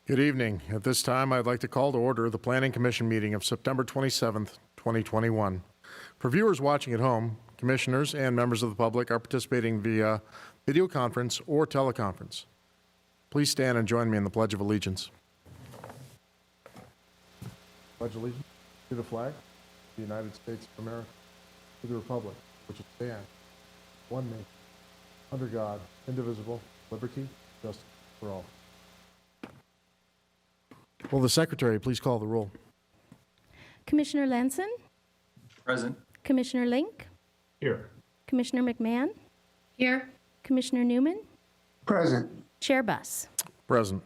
Good evening. At this time, I'd like to call to order the Planning Commission meeting of September 27th, 2021. For viewers watching at home, commissioners and members of the public are participating via video conference or teleconference. Please stand and join me in the Pledge of Allegiance. Pledge allegiance to the flag of the United States of America, to the republic which stands one nation, under God, indivisible, liberty, justice for all. Will the Secretary please call the roll? Commissioner Lanson? Present. Commissioner Link? Here. Commissioner McMahon? Here. Commissioner Newman? Present. Chair Buss? Present.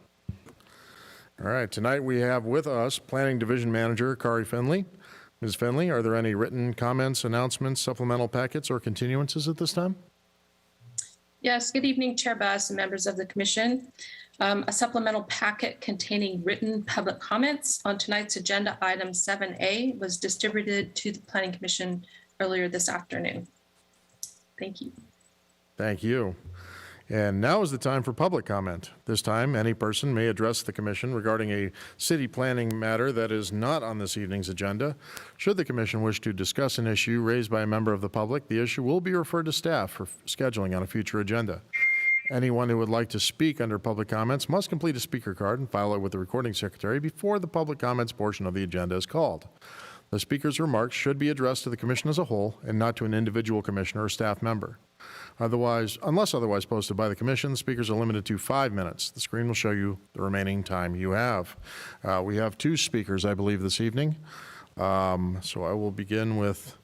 All right, tonight we have with us Planning Division Manager Kari Finley. Ms. Finley, are there any written comments, announcements, supplemental packets, or continuances at this time? Yes, good evening, Chair Buss and members of the Commission. A supplemental packet containing written public comments on tonight's agenda item 7A was distributed to the Planning Commission earlier this afternoon. Thank you. Thank you. And now is the time for public comment. This time, any person may address the Commission regarding a city planning matter that is not on this evening's agenda. Should the Commission wish to discuss an issue raised by a member of the public, the issue will be referred to staff for scheduling on a future agenda. Anyone who would like to speak under public comments must complete a speaker card and file it with the recording secretary before the public comments portion of the agenda is called. The speaker's remarks should be addressed to the Commission as a whole and not to an individual commissioner or staff member. Unless otherwise posted by the Commission, speakers are limited to 5 minutes. The screen will show you the remaining time you have. We have 2 speakers, I believe, this evening. So I will begin with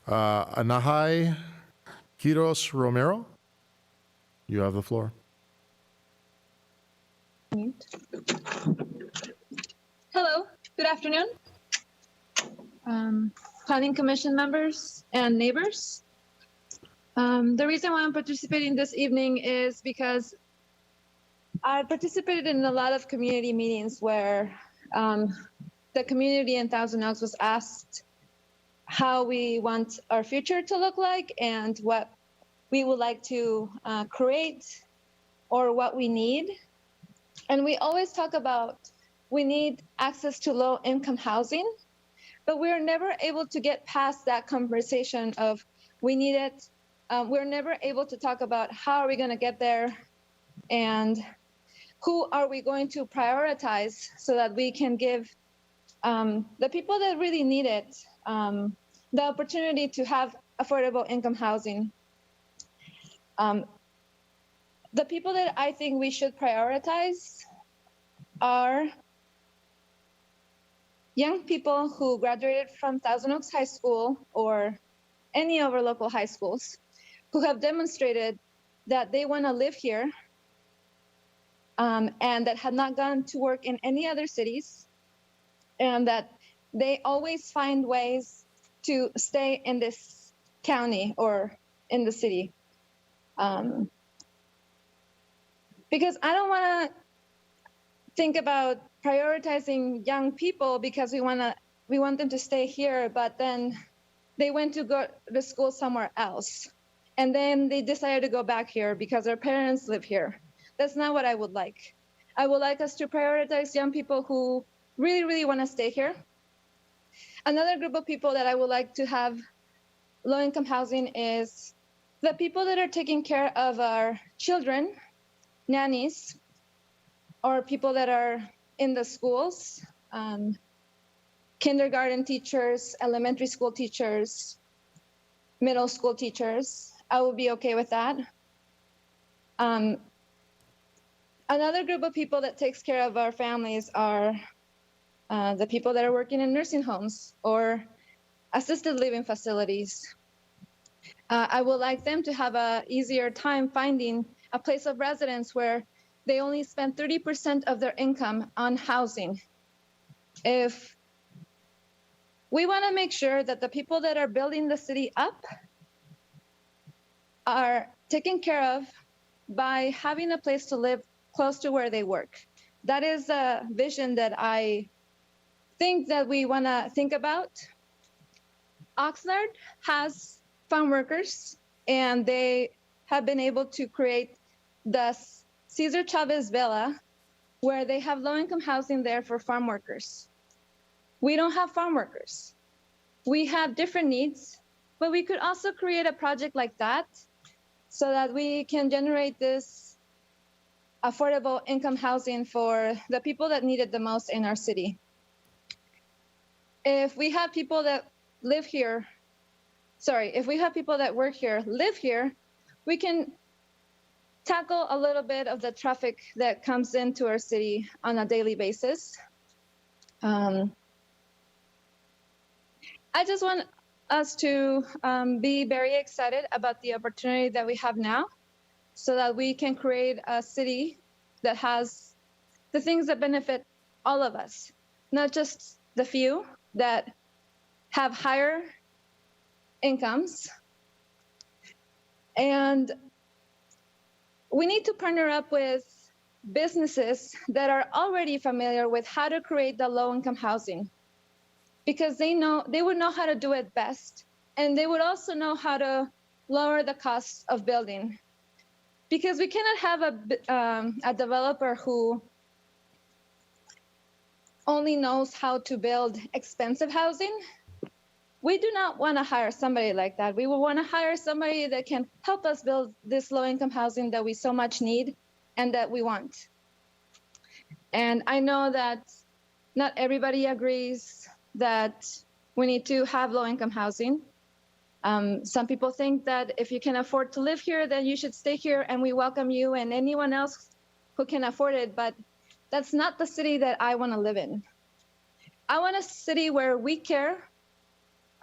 Anahai Quiros Romero. You have the floor. Hello, good afternoon. Planning Commission members and neighbors. The reason why I'm participating this evening is because I participated in a lot of community meetings where the community in Thousand Oaks was asked how we want our future to look like and what we would like to create or what we need. And we always talk about we need access to low-income housing, but we're never able to get past that conversation of we need it. We're never able to talk about how are we going to get there and who are we going to prioritize so that we can give the people that really need it the opportunity to have affordable income housing. The people that I think we should prioritize are young people who graduated from Thousand Oaks High School or any of our local high schools who have demonstrated that they want to live here and that have not gone to work in any other cities and that they always find ways to stay in this county or in the city. Because I don't want to think about prioritizing young people because we want them to stay here, but then they went to go to school somewhere else. And then they decided to go back here because their parents live here. That's not what I would like. I would like us to prioritize young people who really, really want to stay here. Another group of people that I would like to have low-income housing is the people that are taking care of our children, nannies, or people that are in the schools, kindergarten teachers, elementary school teachers, middle school teachers. I would be okay with that. Another group of people that takes care of our families are the people that are working in nursing homes or assisted living facilities. I would like them to have an easier time finding a place of residence where they only spend 30% of their income on housing. If we want to make sure that the people that are building the city up are taken care of by having a place to live close to where they work. That is a vision that I think that we want to think about. Oxnard has farm workers, and they have been able to create the Cesar Chavez Villa where they have low-income housing there for farm workers. We don't have farm workers. We have different needs, but we could also create a project like that so that we can generate this affordable income housing for the people that need it the most in our city. If we have people that live here, if we have people that work here, live here, we can tackle a little bit of the traffic that comes into our city on a daily basis. I just want us to be very excited about the opportunity that we have now so that we can create a city that has the things that benefit all of us, not just the few that have higher incomes. And we need to partner up with businesses that are already familiar with how to create the low-income housing, because they would know how to do it best, and they would also know how to lower the cost of building. Because we cannot have a developer who only knows how to build expensive housing. We do not want to hire somebody like that. We will want to hire somebody that can help us build this low-income housing that we so much need and that we want. And I know that not everybody agrees that we need to have low-income housing. Some people think that if you can afford to live here, then you should stay here, and we welcome you and anyone else who can afford it, but that's not the city that I want to live in. I want a city where we care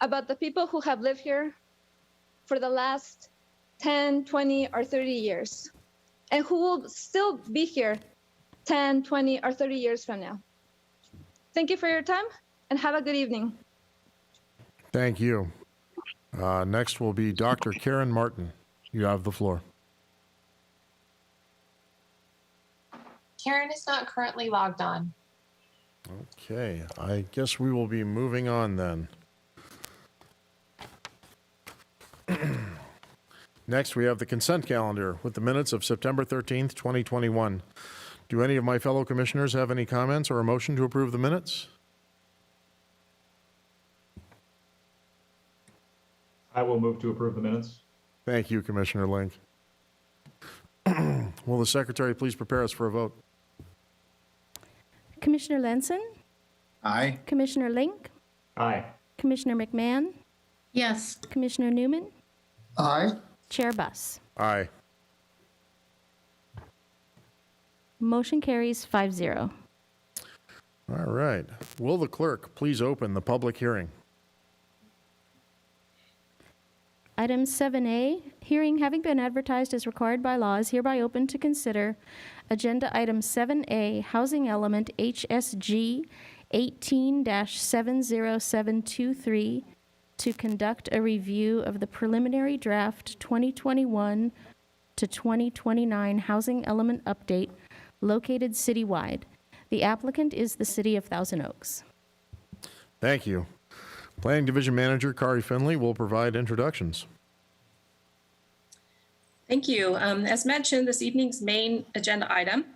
about the people who have lived here for the last 10, 20, or 30 years, and who will still be here 10, 20, or 30 years from now. Thank you for your time, and have a good evening. Thank you. Next will be Dr. Karen Martin. You have the floor. Karen is not currently logged on. Okay, I guess we will be moving on then. Next, we have the consent calendar with the minutes of September 13th, 2021. Do any of my fellow commissioners have any comments or a motion to approve the minutes? I will move to approve the minutes. Thank you, Commissioner Link. Will the secretary please prepare us for a vote? Commissioner Lenson, Aye. Commissioner Link, Aye. Commissioner McMahon, Yes. Commissioner Newman, Aye. Chair Buss. Aye. Motion carries 5-0. All right. Will the clerk please open the public hearing? Item 7A, hearing having been advertised as required by law is hereby open to consider Agenda Item 7A, Housing Element HSG 18-70723, to conduct a review of the preliminary draft 2021 to 2029 Housing Element Update located citywide. The applicant is the City of Thousand Oaks. Thank you. Planning Division Manager Kari Finley will provide introductions. Thank you. As mentioned, this evening's main agenda item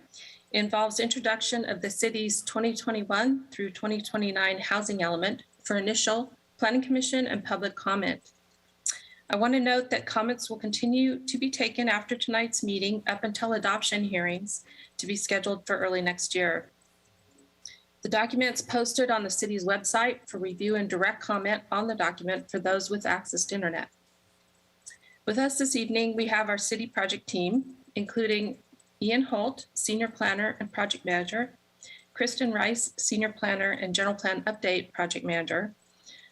involves introduction of the city's 2021 through 2029 housing element for initial Planning Commission and public comment. I want to note that comments will continue to be taken after tonight's meeting up until adoption hearings to be scheduled for early next year. The document is posted on the city's website for review and direct comment on the document for those with access to internet. With us this evening, we have our city project team, including Ian Holt, Senior Planner and Project Manager, Kristen Rice, Senior Planner and General Plan Update Project Manager.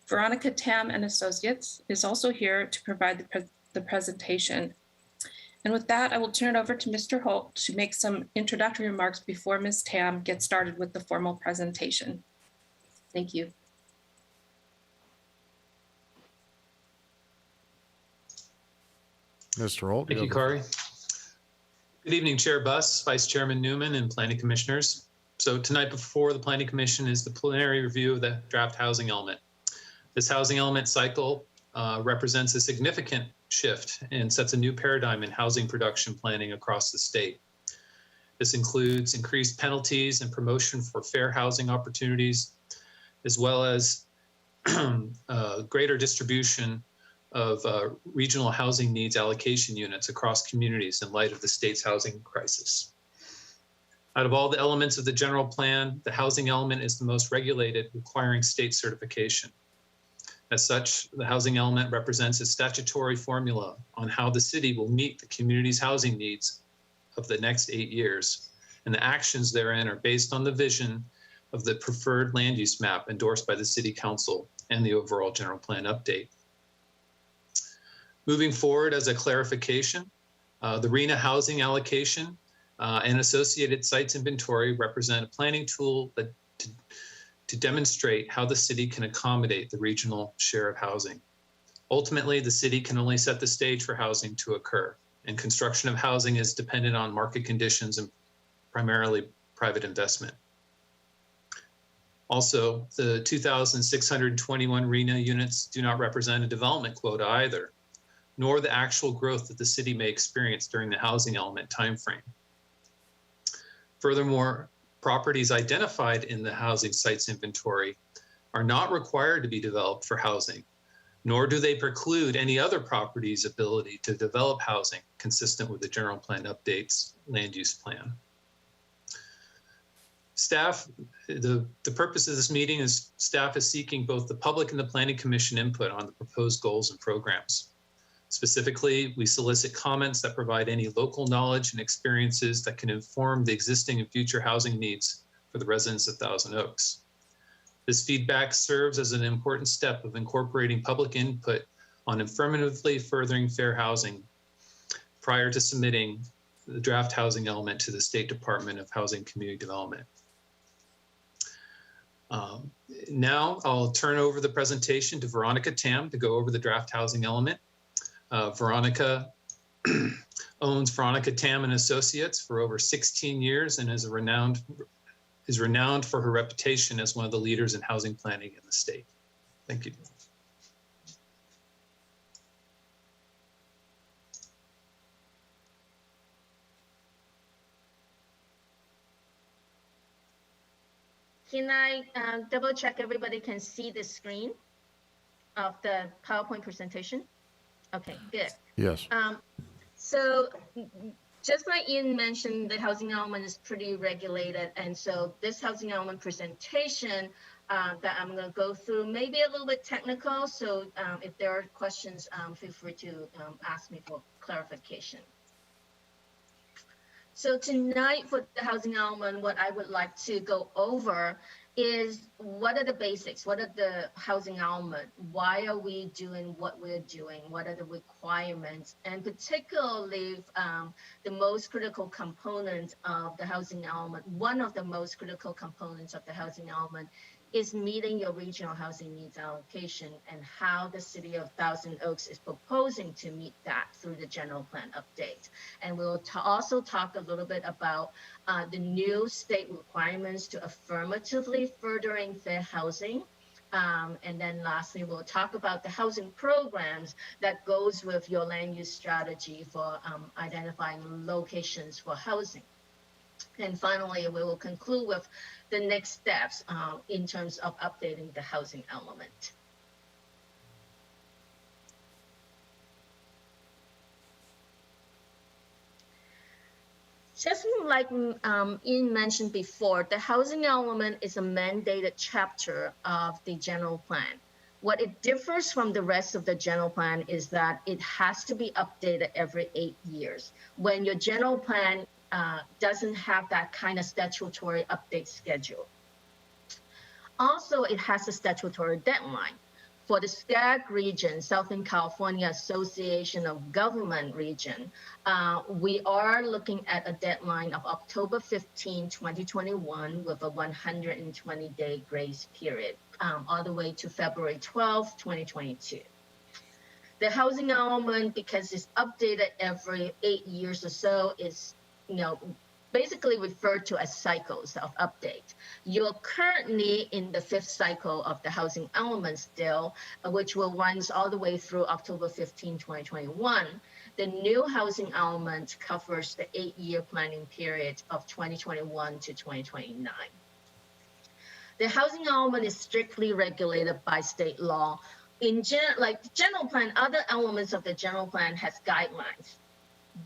Veronica Tam and Associates is also here to provide the presentation. And with that, I will turn it over to Mr. Holt to make some introductory remarks before Ms. Tam gets started with the formal presentation. Thank you. Mr. Holt. Thank you, Kari. Good evening, Chair Buss, Vice Chairman Newman, and Planning Commissioners. So tonight before the Planning Commission is the preliminary review of the draft housing element. This housing element cycle represents a significant shift and sets a new paradigm in housing production planning across the state. This includes increased penalties and promotion for fair housing opportunities, as well as greater distribution of regional housing needs allocation units across communities in light of the state's housing crisis. Out of all the elements of the general plan, the housing element is the most regulated, requiring state certification. As such, the housing element represents a statutory formula on how the city will meet the community's housing needs of the next 8 years, and the actions therein are based on the vision of the preferred land use map endorsed by the City Council and the overall general plan update. Moving forward, as a clarification, the RHNA housing allocation and associated sites inventory represent a planning tool that to demonstrate how the city can accommodate the regional share of housing. Ultimately, the city can only set the stage for housing to occur, and construction of housing is dependent on market conditions and primarily private investment. Also, the 2,621 RHNA units do not represent a development quota either, nor the actual growth that the city may experience during the housing element timeframe. Furthermore, properties identified in the housing sites inventory are not required to be developed for housing, nor do they preclude any other property's ability to develop housing consistent with the general plan updates land use plan. Staff, the purpose of this meeting is staff is seeking both the public and the Planning Commission input on the proposed goals and programs. Specifically, we solicit comments that provide any local knowledge and experiences that can inform the existing and future housing needs for the residents of Thousand Oaks. This feedback serves as an important step of incorporating public input on affirmatively furthering fair housing prior to submitting the draft housing element to the State Department of Housing and Community Development. Now I'll turn over the presentation to Veronica Tam to go over the draft housing element. Veronica owns Veronica Tam and Associates for over 16 years and is renowned for her reputation as one of the leaders in housing planning in the state. Thank you. Can I double check everybody can see the screen of the PowerPoint presentation? Okay, good. Yes. So just like Ian mentioned, the housing element is pretty regulated. And so this housing element presentation that I'm going to go through may be a little bit technical. So if there are questions, feel free to ask me for clarification. So tonight for the housing element, what I would like to go over is what are the basics? What are the housing element? Why are we doing what we're doing? What are the requirements? And particularly the most critical component of the housing element, one of the most critical components of the housing element is meeting your regional housing needs allocation and how the city of Thousand Oaks is proposing to meet that through the general plan update. And we'll also talk a little bit about the new state requirements to affirmatively furthering fair housing. And then lastly, we'll talk about the housing programs that goes with your land use strategy for identifying locations for housing. And finally, we will conclude with the next steps in terms of updating the housing element. Just like Ian mentioned before, the housing element is a mandated chapter of the general plan. What it differs from the rest of the general plan is that it has to be updated every 8 years. When your general plan doesn't have that kind of statutory update schedule. Also, it has a statutory deadline. For the SCAG region, Southern California Association of Government region, we are looking at a deadline of October 15, 2021 with a 120-day grace period, all the way to February 12, 2022. The housing element, because it's updated every 8 years or so, is basically referred to as cycles of update. You're currently in the 5th cycle of the housing element still, which will run all the way through October 15, 2021. The new housing element covers the 8-year planning period of 2021 to 2029. The housing element is strictly regulated by state law. Like the general plan, other elements of the general plan has guidelines,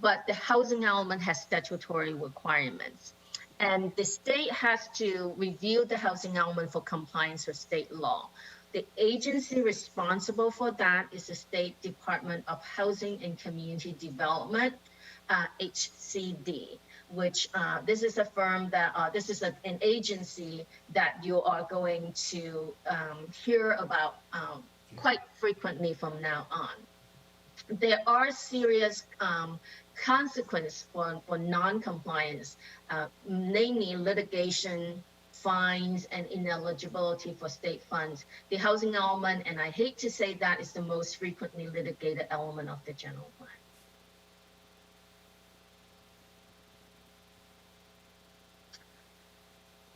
but the housing element has statutory requirements. And the state has to review the housing element for compliance with state law. The agency responsible for that is the State Department of Housing and Community Development, HCD, which this is a firm that, this is an agency that you are going to hear about quite frequently from now on. There are serious consequences for non-compliance, namely litigation, fines, and ineligibility for state funds. The housing element, and I hate to say that, is the most frequently litigated element of the general plan.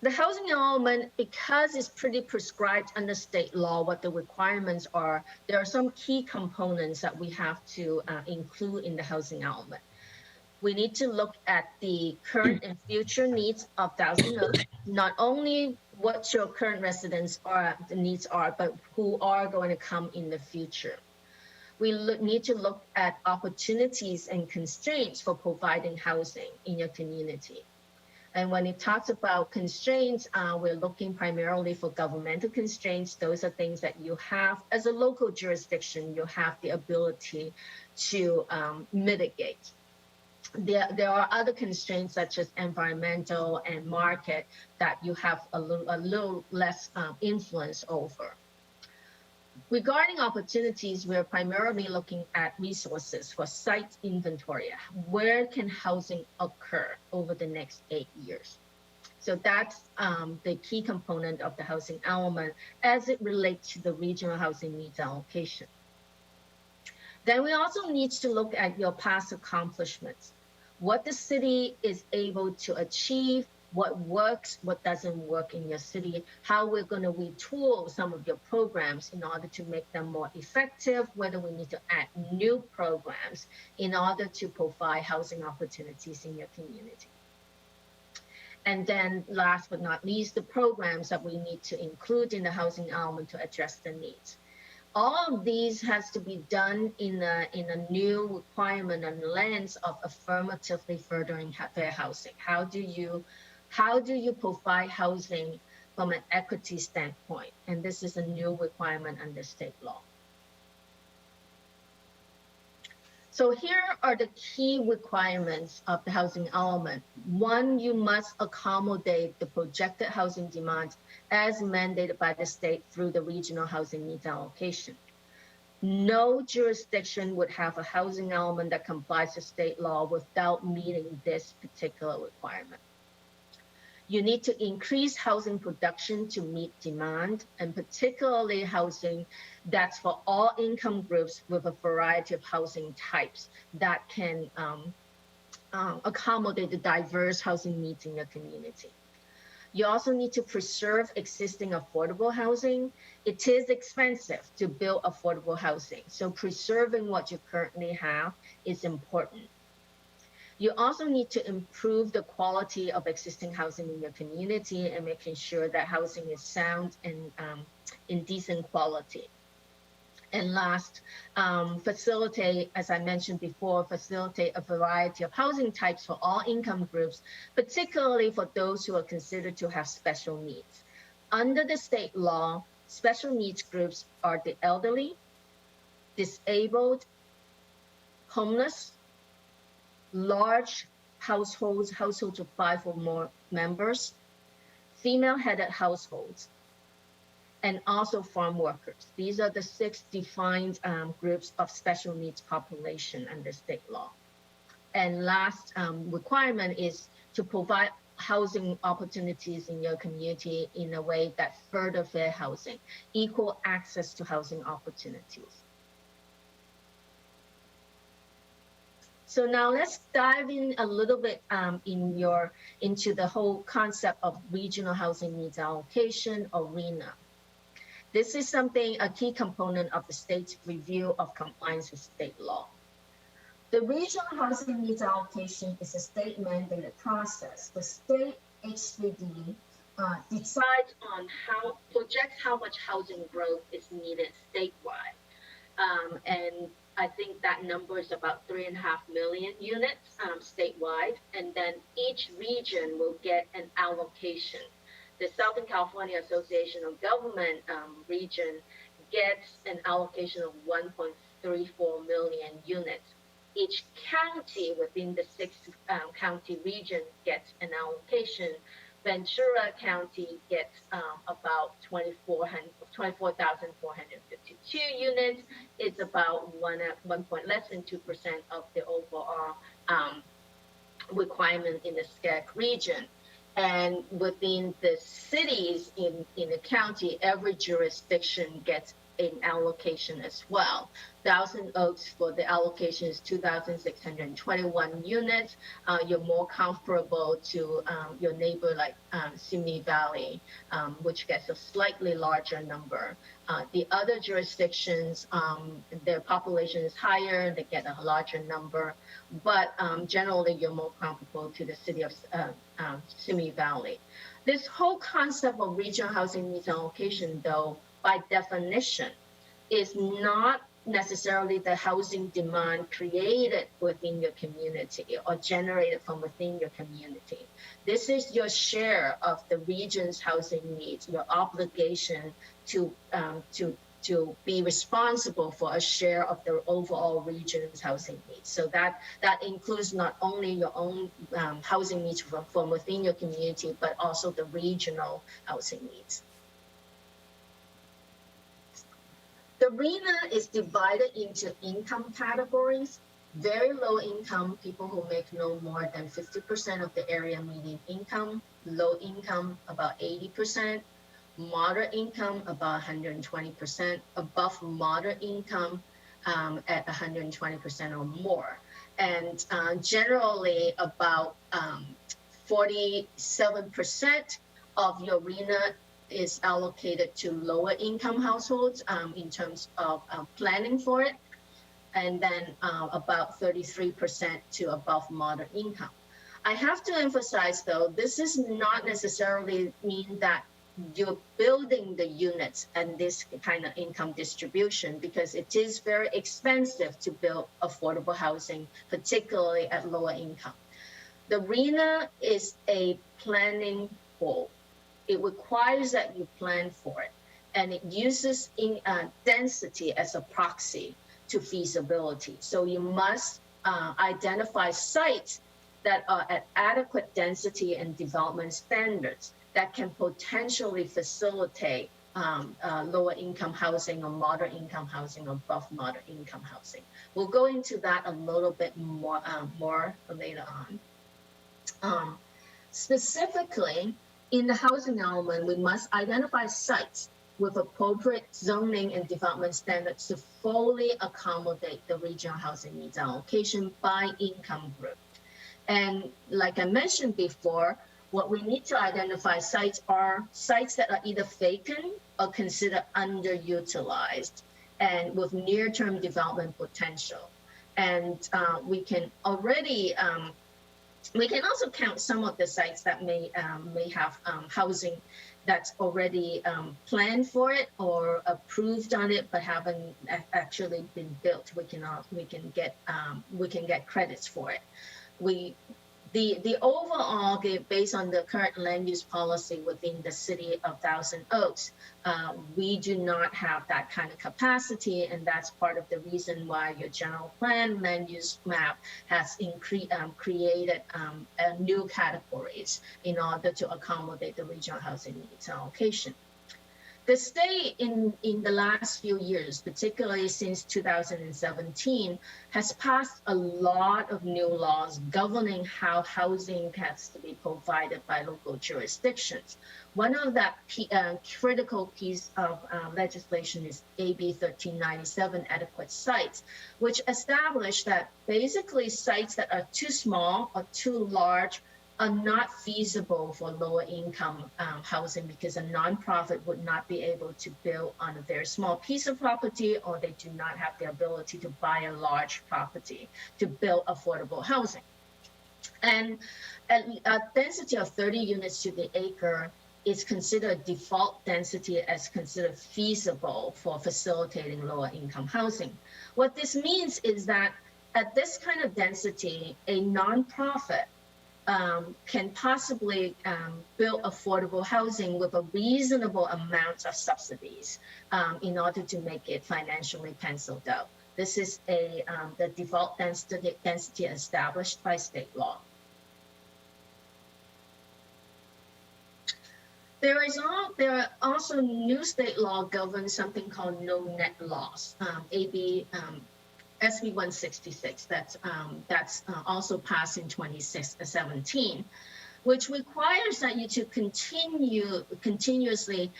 The housing element, because it's pretty prescribed under state law what the requirements are, there are some key components that we have to include in the housing element. We need to look at the current and future needs of Thousand Oaks, not only what your current residents are, the needs are, but who are going to come in the future. We need to look at opportunities and constraints for providing housing in your community. And when it talks about constraints, we're looking primarily for governmental constraints. Those are things that you have as a local jurisdiction, you have the ability to mitigate. There are other constraints such as environmental and market that you have a little less influence over. Regarding opportunities, we're primarily looking at resources for site inventory. Where can housing occur over the next 8 years? So that's the key component of the housing element as it relates to the regional housing needs allocation. Then we also need to look at your past accomplishments, what the city is able to achieve, what works, what doesn't work in your city, how we're going to retool some of your programs in order to make them more effective, whether we need to add new programs in order to provide housing opportunities in your community. And then last but not least, the programs that we need to include in the housing element to address the needs. All of these has to be done in a new requirement and lens of affirmatively furthering fair housing. How do you provide housing from an equity standpoint? And this is a new requirement under state law. So here are the key requirements of the housing element. One, you must accommodate the projected housing demand as mandated by the state through the regional housing needs allocation. No jurisdiction would have a housing element that complies with state law without meeting this particular requirement. You need to increase housing production to meet demand, and particularly housing that's for all income groups with a variety of housing types that can accommodate the diverse housing needs in your community. You also need to preserve existing affordable housing. It is expensive to build affordable housing, so preserving what you currently have is important. You also need to improve the quality of existing housing in your community and making sure that housing is sound and in decent quality. And last, facilitate, as I mentioned before, facilitate a variety of housing types for all income groups, particularly for those who are considered to have special needs. Under the state law, special needs groups are the elderly, disabled, homeless, large households of 5 or more members, female-headed households, and also farm workers. These are the 6 defined groups of special needs population under state law. And last requirement is to provide housing opportunities in your community in a way that further fair housing, equal access to housing opportunities. So now let's dive in a little bit into the whole concept of regional housing needs allocation, or RHNA. This is a key component of the state's review of compliance with state law. The regional housing needs allocation is a state mandated process. The state HCD decides on projects how much housing growth is needed statewide. And I think that number is about 3.5 million units statewide. And then each region will get an allocation. The Southern California Association of Government region gets an allocation of 1.34 million units. Each county within the 6 county region gets an allocation. Ventura County gets about 24,452 units. It's about less than 2% of the overall requirement in the SCAC region. And within the cities in the county, every jurisdiction gets an allocation as well. Thousand Oaks for the allocation is 2,621 units. You're more comparable to your neighbor like Simi Valley, which gets a slightly larger number. The other jurisdictions, their population is higher, they get a larger number, but generally you're more comparable to the city of Simi Valley. This whole concept of regional housing needs allocation, though, by definition, is not necessarily the housing demand created within your community or generated from within your community. This is your share of the region's housing needs, your obligation to be responsible for a share of the overall region's housing needs. So that includes not only your own housing needs from within your community, but also the regional housing needs. The RHNA is divided into income categories. Very low income, people who make no more than 50% of the area median income. Low income, about 80%. Moderate income, about 120%. Above moderate income, at 120% or more. And generally, about 47% of your RHNA is allocated to lower income households in terms of planning for it, and then about 33% to above moderate income. I have to emphasize, though, this does not necessarily mean that you're building the units and this kind of income distribution, because it is very expensive to build affordable housing, particularly at lower income. The RHNA is a planning goal. It requires that you plan for it, and it uses density as a proxy to feasibility. So you must identify sites that are at adequate density and development standards that can potentially facilitate lower income housing or moderate income housing or above moderate income housing. We'll go into that a little bit more later on. Specifically, in the housing element, we must identify sites with appropriate zoning and development standards to fully accommodate the regional housing needs allocation by income group. And like I mentioned before, what we need to identify sites are sites that are either vacant or considered underutilized and with near-term development potential. And we can already we can also count some of the sites that may have housing that's already planned for it or approved on it, but haven't actually been built. We can get credits for it. The overall, based on the current land use policy within the city of Thousand Oaks, we do not have that kind of capacity, and that's part of the reason why your general plan land use map has created new categories in order to accommodate the regional housing needs allocation. The state in the last few years, particularly since 2017, has passed a lot of new laws governing how housing has to be provided by local jurisdictions. One of that critical piece of legislation is AB 1397, Adequate Sites, which established that basically sites that are too small or too large are not feasible for lower income housing because a nonprofit would not be able to build on a very small piece of property, or they do not have the ability to buy a large property to build affordable housing. And a density of 30 units to the acre is considered default density as considered feasible for facilitating lower income housing. What this means is that at this kind of density, a nonprofit can possibly build affordable housing with a reasonable amount of subsidies in order to make it financially penciled out. This is the default density established by state law. There are also new state law governs something called no net loss, SB 166. That's also passed in 2017, which requires that you to continuously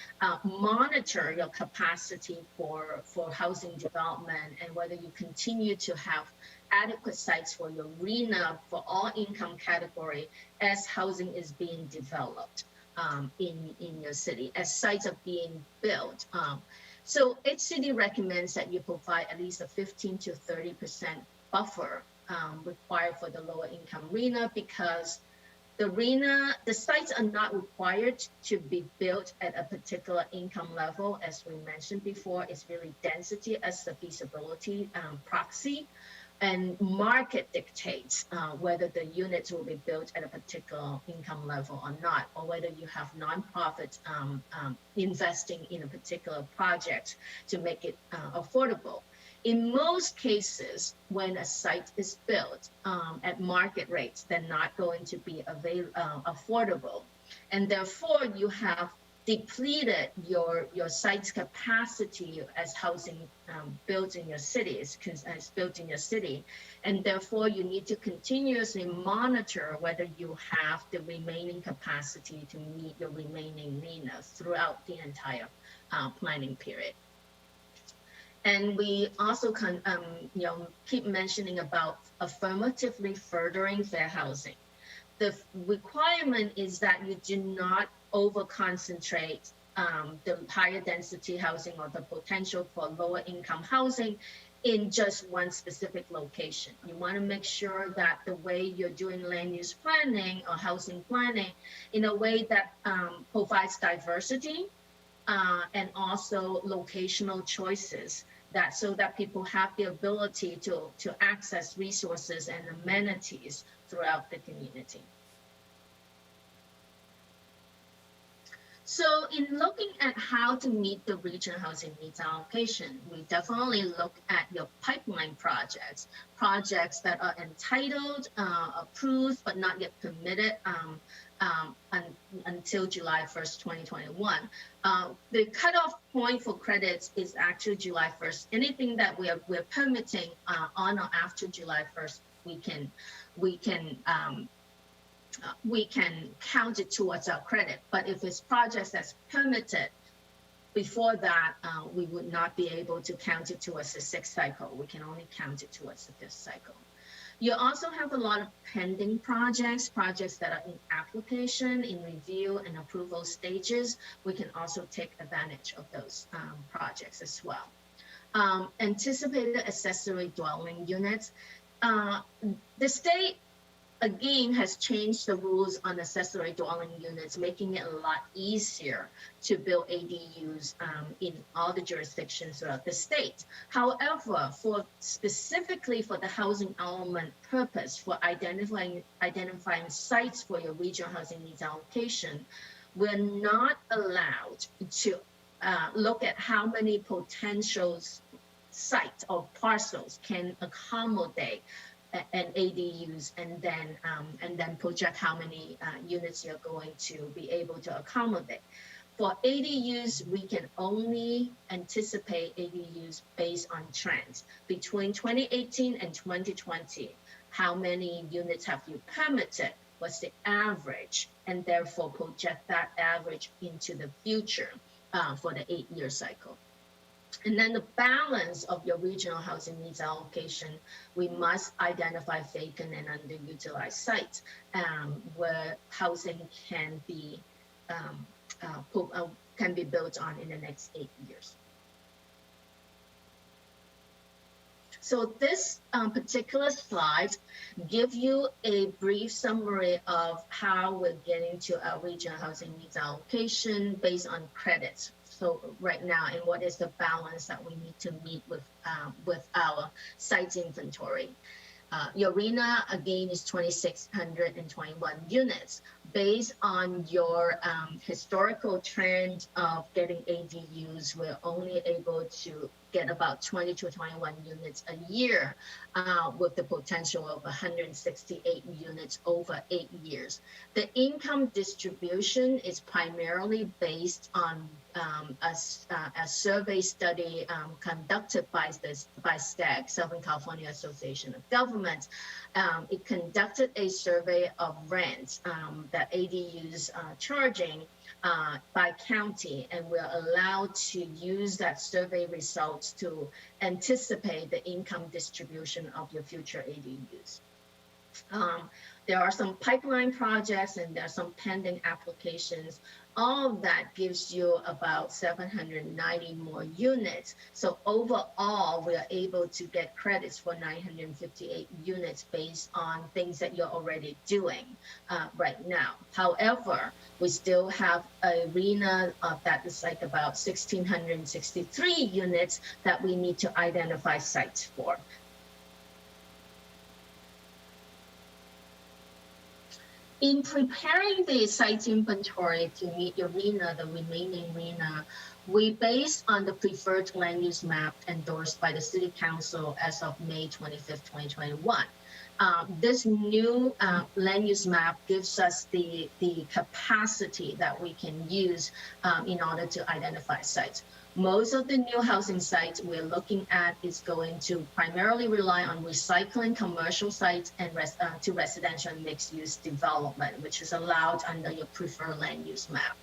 monitor your capacity for housing development and whether you continue to have adequate sites for your RHNA for all income category as housing is being developed in your city, as sites are being built. So each city recommends that you provide at least a 15 to 30% buffer required for the lower income RHNA, because the sites are not required to be built at a particular income level. As we mentioned before, it's really density as the feasibility proxy, and market dictates whether the units will be built at a particular income level or not, or whether you have nonprofits investing in a particular project to make it affordable. In most cases, when a site is built at market rates, they're not going to be affordable. And therefore, you have depleted your site's capacity as housing built in your cities, as built in your city. And therefore, you need to continuously monitor whether you have the remaining capacity to meet your remaining RHNA throughout the entire planning period. And we also keep mentioning about affirmatively furthering fair housing. The requirement is that you do not over-concentrate the higher density housing or the potential for lower income housing in just one specific location. You want to make sure that the way you're doing land use planning or housing planning in a way that provides diversity and also locational choices, so that people have the ability to access resources and amenities throughout the community. So in looking at how to meet the regional housing needs allocation, we definitely look at your pipeline projects that are entitled, approved, but not yet permitted until July 1st, 2021. The cutoff point for credits is actually July 1st. Anything that we're permitting on or after July 1st, we can count it towards our credit. But if it's projects that's permitted before that, we would not be able to count it towards the sixth cycle. We can only count it towards the fifth cycle. You also have a lot of pending projects that are in application, in review and approval stages. We can also take advantage of those projects as well. Anticipated accessory dwelling units. The state, again, has changed the rules on accessory dwelling units, making it a lot easier to build ADUs in all the jurisdictions throughout the state. However, specifically for the housing element purpose, for identifying sites for your regional housing needs allocation, we're not allowed to look at how many potential sites or parcels can accommodate and ADUs, and then project how many units you're going to be able to accommodate. For ADUs, we can only anticipate ADUs based on trends. Between 2018 and 2020, how many units have you permitted? What's the average? And therefore project that average into the future for the 8-year cycle. And then the balance of your regional housing needs allocation, we must identify vacant and underutilized sites where housing can be built on in the next 8 years. So this particular slide gives you a brief summary of how we're getting to our regional housing needs allocation based on credits. So right now, and what is the balance that we need to meet with our sites inventory. Your RENA, again, is 2,621 units. Based on your historical trend of getting ADUs, we're only able to get about 20 to 21 units a year with the potential of 168 units over 8 years. The income distribution is primarily based on a survey study conducted by SCAG, Southern California Association of Governments. It conducted a survey of rents that ADUs are charging by county, and we're allowed to use that survey results to anticipate the income distribution of your future ADUs. There are some pipeline projects and there are some pending applications. All of that gives you about 790 more units. So overall, we are able to get credits for 958 units based on things that you're already doing right now. However, we still have a RENA that is like about 1,663 units that we need to identify sites for. In preparing the site inventory to meet your RENA, the remaining RENA, we based on the preferred land use map endorsed by the City Council as of May 25th, 2021. This new land use map gives us the capacity that we can use in order to identify sites. Most of the new housing sites we're looking at is going to primarily rely on recycling commercial sites and to residential and mixed use development, which is allowed under your preferred land use map.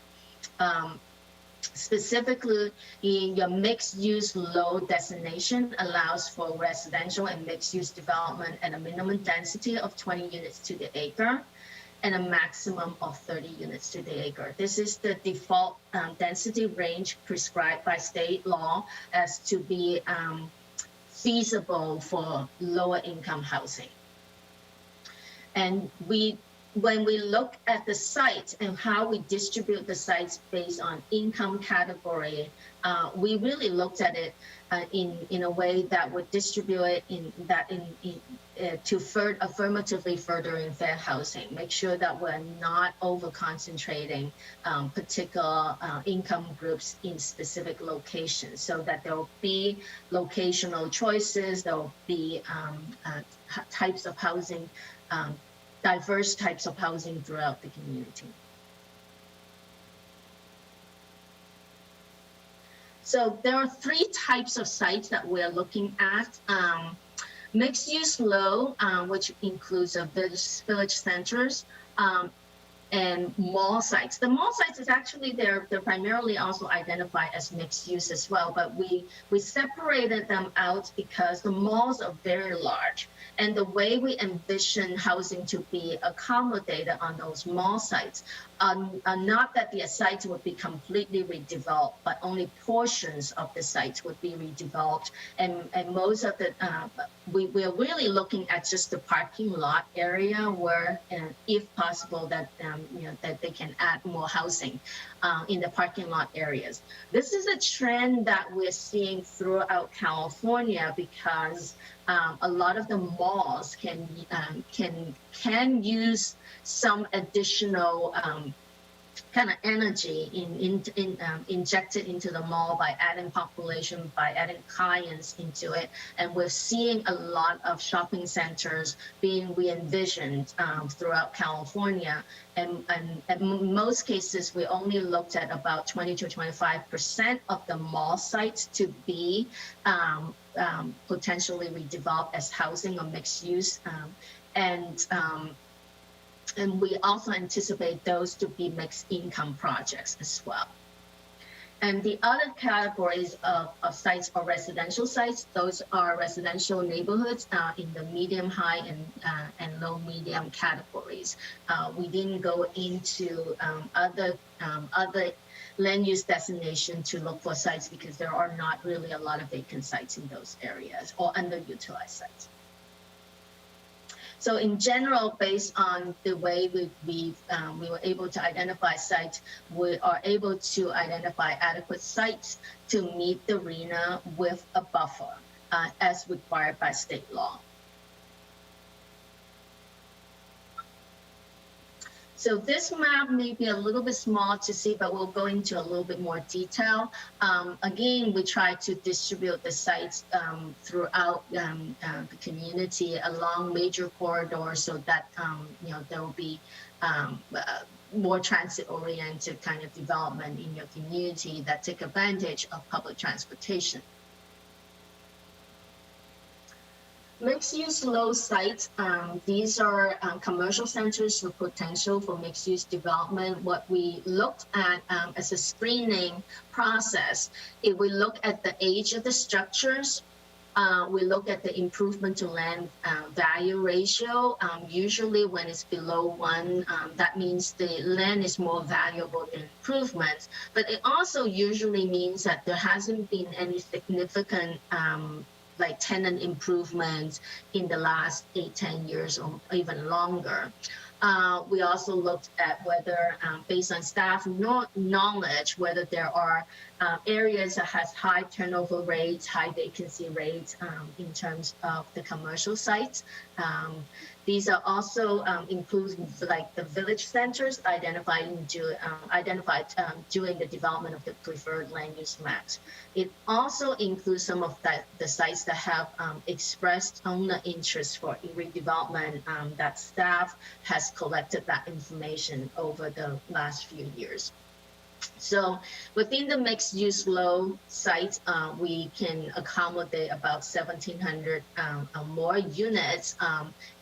Specifically, in your mixed use low designation allows for residential and mixed use development at a minimum density of 20 units to the acre and a maximum of 30 units to the acre. This is the default density range prescribed by state law as to be feasible for lower income housing. And when we look at the sites and how we distribute the sites based on income category, we really looked at it in a way that would distribute it to affirmatively furthering fair housing. Make sure that we're not over concentrating particular income groups in specific locations, so that there will be locational choices, there will be types of housing, diverse types of housing throughout the community. So there are 3 types of sites that we're looking at. Mixed use low, which includes village centers, and mall sites. The mall sites is actually, they're primarily also identified as mixed use as well, but we separated them out because the malls are very large. And the way we envision housing to be accommodated on those mall sites are not that the sites would be completely redeveloped, but only portions of the sites would be redeveloped. And most of the, we're really looking at just the parking lot area where, if possible, that that they can add more housing in the parking lot areas. This is a trend that we're seeing throughout California because a lot of the malls can use some additional kind of energy injected into the mall by adding population, by adding clients into it. And we're seeing a lot of shopping centers being re-envisioned throughout California. And in most cases, we only looked at about 20 to 25% of the mall sites to be potentially redeveloped as housing or mixed use. And we also anticipate those to be mixed income projects as well. And the other categories of sites are residential sites. Those are residential neighborhoods in the medium, high, and low medium categories. We didn't go into other land use destination to look for sites because there are not really a lot of vacant sites in those areas or underutilized sites. So in general, based on the way we were able to identify sites, we are able to identify adequate sites to meet the RENA with a buffer as required by state law. So this map may be a little bit small to see, but we'll go into a little bit more detail. Again, we try to distribute the sites throughout the community along major corridors so that there will be more transit-oriented kind of development in your community that take advantage of public transportation. Mixed-use low sites, these are commercial centers with potential for mixed-use development. What we looked at as a screening process, if we look at the age of the structures, we look at the improvement to land value ratio. Usually when it's below 1, that means the land is more valuable than improvements. But it also usually means that there hasn't been any significant like tenant improvements in the last 8-10 years or even longer. We also looked at whether, based on staff knowledge, whether there are areas that has high turnover rates, high vacancy rates in terms of the commercial sites. These are also include like the village centers identified during the development of the preferred land use maps. It also includes some of the sites that have expressed owner interest for redevelopment that staff has collected that information over the last few years. So within the mixed use low sites, we can accommodate about 1,700 more units.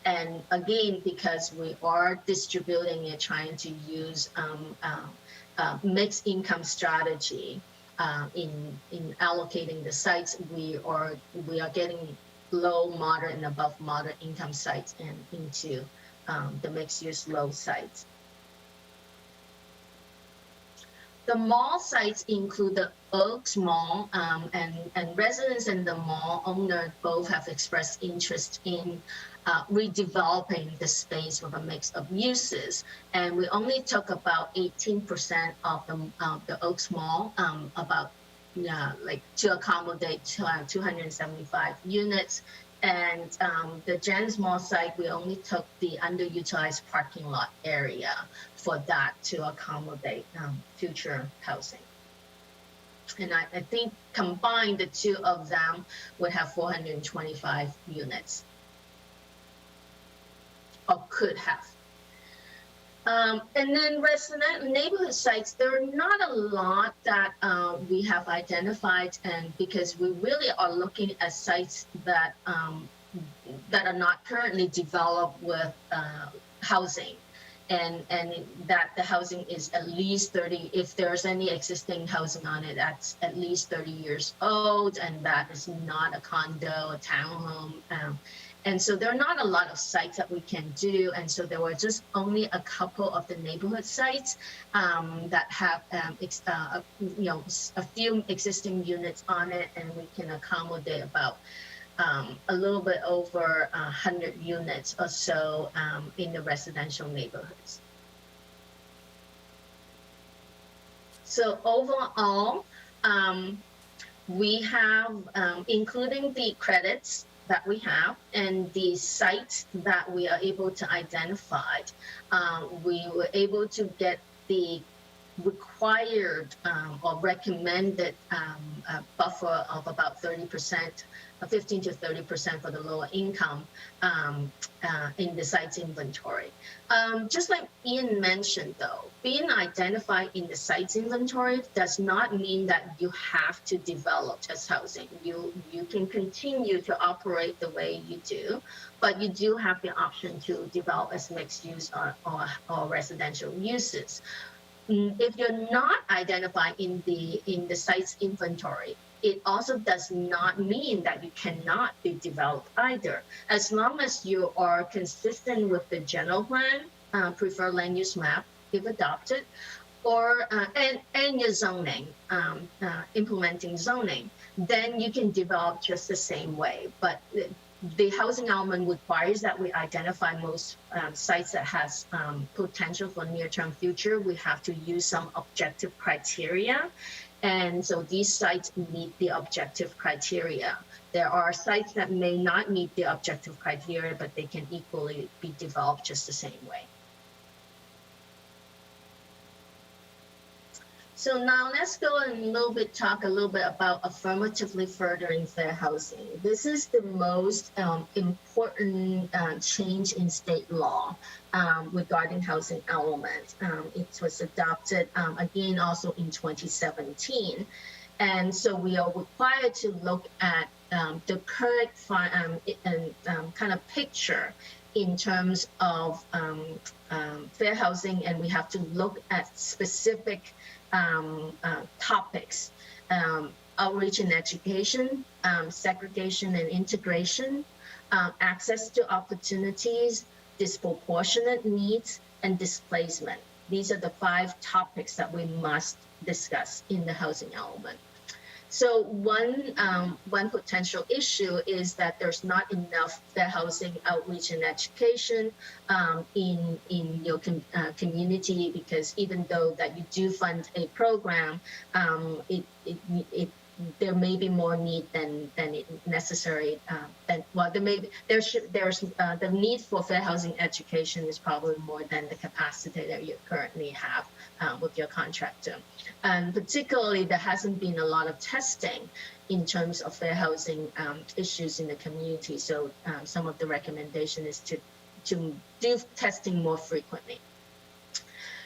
And again, because we are distributing it, trying to use mixed income strategy in allocating the sites, we are getting low, moderate, and above moderate income sites and into the mixed use low sites. The mall sites include the Oaks Mall, and residents and the mall owner both have expressed interest in redeveloping the space with a mix of uses. And we only took about 18% of the Oaks Mall, to accommodate 275 units. And the Jens Mall site, we only took the underutilized parking lot area for that to accommodate future housing. And I think combined, the two of them would have 425 units, or could have. And then resident neighborhood sites, there are not a lot that we have identified, and because we really are looking at sites that are not currently developed with housing, and that the housing is at least 30, if there's any existing housing on it, that's at least 30 years old, and that is not a condo, a townhome. And so there are not a lot of sites that we can do. And so there were just only a couple of the neighborhood sites that have, a few existing units on it, and we can accommodate about a little bit over 100 units or so in the residential neighborhoods. So overall, we have, including the credits that we have and the sites that we are able to identify, we were able to get the required or recommended buffer of about 30%, 15 to 30% for the lower income in the site's inventory. Just like Ian mentioned, though, being identified in the site's inventory does not mean that you have to develop just housing. You can continue to operate the way you do, but you do have the option to develop as mixed use or residential uses. if you're not identified in the site's inventory, it also does not mean that you cannot be developed either. As long as you are consistent with the general plan, preferred land use map, if adopted, or and your zoning, implementing zoning, then you can develop just the same way. But the housing element requires that we identify most sites that has potential for near-term future. We have to use some objective criteria. And so these sites meet the objective criteria. There are sites that may not meet the objective criteria, but they can equally be developed just the same way. So now let's go and talk a little bit about affirmatively furthering fair housing. This is the most important change in state law regarding housing element. It was adopted again also in 2017. And so we are required to look at the current kind of picture in terms of fair housing, and we have to look at specific topics, outreach and education, segregation and integration, access to opportunities, disproportionate needs, and displacement. These are the 5 topics that we must discuss in the housing element. So one potential issue is that there's not enough fair housing outreach and education in your community, because even though that you do fund a program, there may be more need than it necessary. There's the need for fair housing education is probably more than the capacity that you currently have with your contractor. And particularly, there hasn't been a lot of testing in terms of fair housing issues in the community. So some of the recommendation is to do testing more frequently.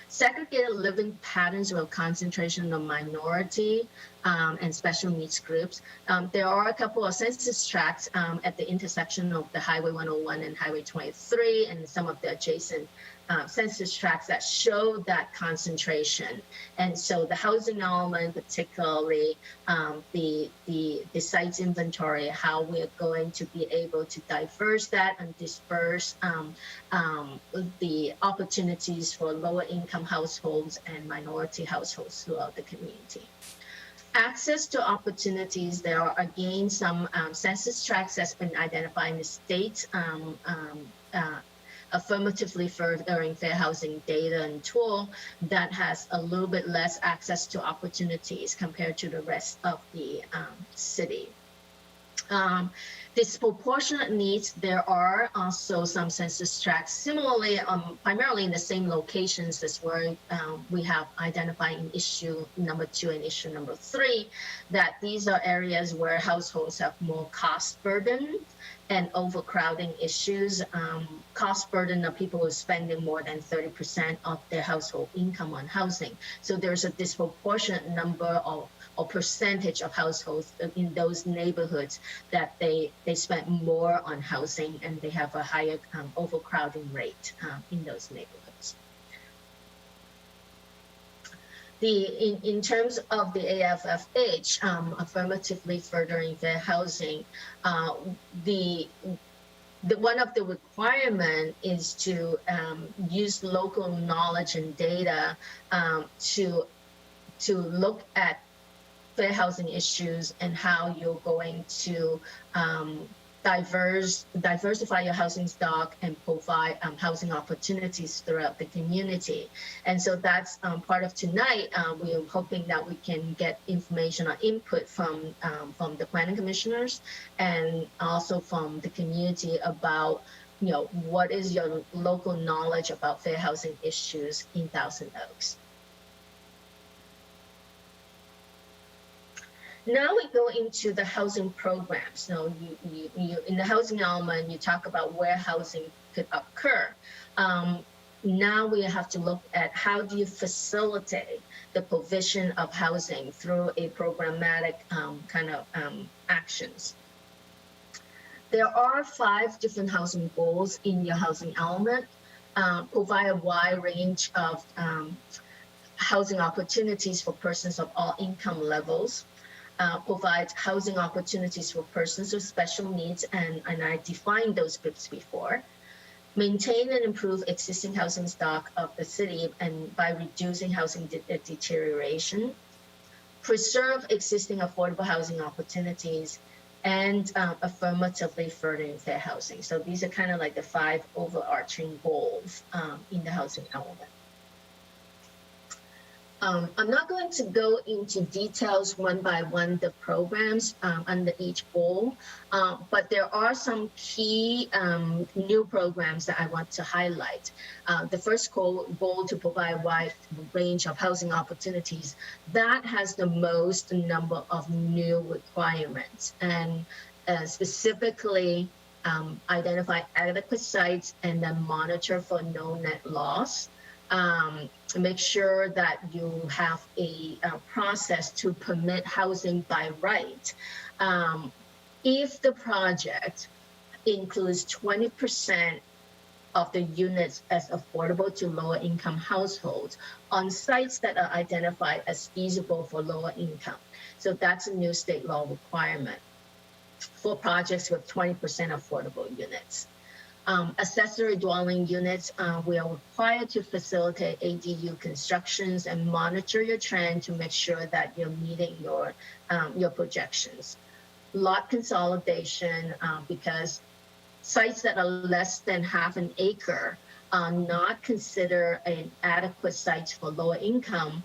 Segregated living patterns with concentration of minority and special needs groups. There are a couple of census tracts at the intersection of the Highway 101 and Highway 23 and some of the adjacent census tracts that show that concentration. And so the housing element, particularly the sites inventory, how we're going to be able to diverse that and disperse the opportunities for lower income households and minority households throughout the community. Access to opportunities, there are again some census tracts that's been identified in the state, affirmatively furthering fair housing data and tool that has a little bit less access to opportunities compared to the rest of the city. Disproportionate needs, there are also some census tracts similarly, primarily in the same locations as where we have identified in issue number 2 and issue number 3, that these are areas where households have more cost burden and overcrowding issues. Cost burden of people who are spending more than 30% of their household income on housing. So there's a disproportionate number of or percentage of households in those neighborhoods that they spend more on housing, and they have a higher overcrowding rate in those neighborhoods. In terms of the AFFH, affirmatively furthering fair housing, one of the requirement is to use local knowledge and data to look at fair housing issues and how you're going to diversify your housing stock and provide housing opportunities throughout the community. And so that's part of tonight. We are hoping that we can get information or input from the planning commissioners and also from the community about, what is your local knowledge about fair housing issues in Thousand Oaks. Now we go into the housing programs. So you in the housing element, you talk about where housing could occur. Now we have to look at how do you facilitate the provision of housing through a programmatic actions. There are 5 different housing goals in your housing element, provide a wide range of housing opportunities for persons of all income levels, provide housing opportunities for persons with special needs, and I defined those groups before. Maintain and improve existing housing stock of the city and by reducing housing deterioration. Preserve existing affordable housing opportunities, and affirmatively furthering fair housing. So these are kind of like the 5 overarching goals in the housing element. I'm not going to go into details one by one, the programs under each goal, but there are some key new programs that I want to highlight. The first goal to provide a wide range of housing opportunities, that has the most number of new requirements, and specifically identify adequate sites and then monitor for no net loss. Make sure that you have a process to permit housing by right. If the project includes 20% of the units as affordable to lower income households on sites that are identified as feasible for lower income. So that's a new state law requirement for projects with 20% affordable units. Accessory dwelling units, we are required to facilitate ADU constructions and monitor your trend to make sure that you're meeting your projections. Lot consolidation, because sites that are less than half an acre are not considered an adequate sites for lower income.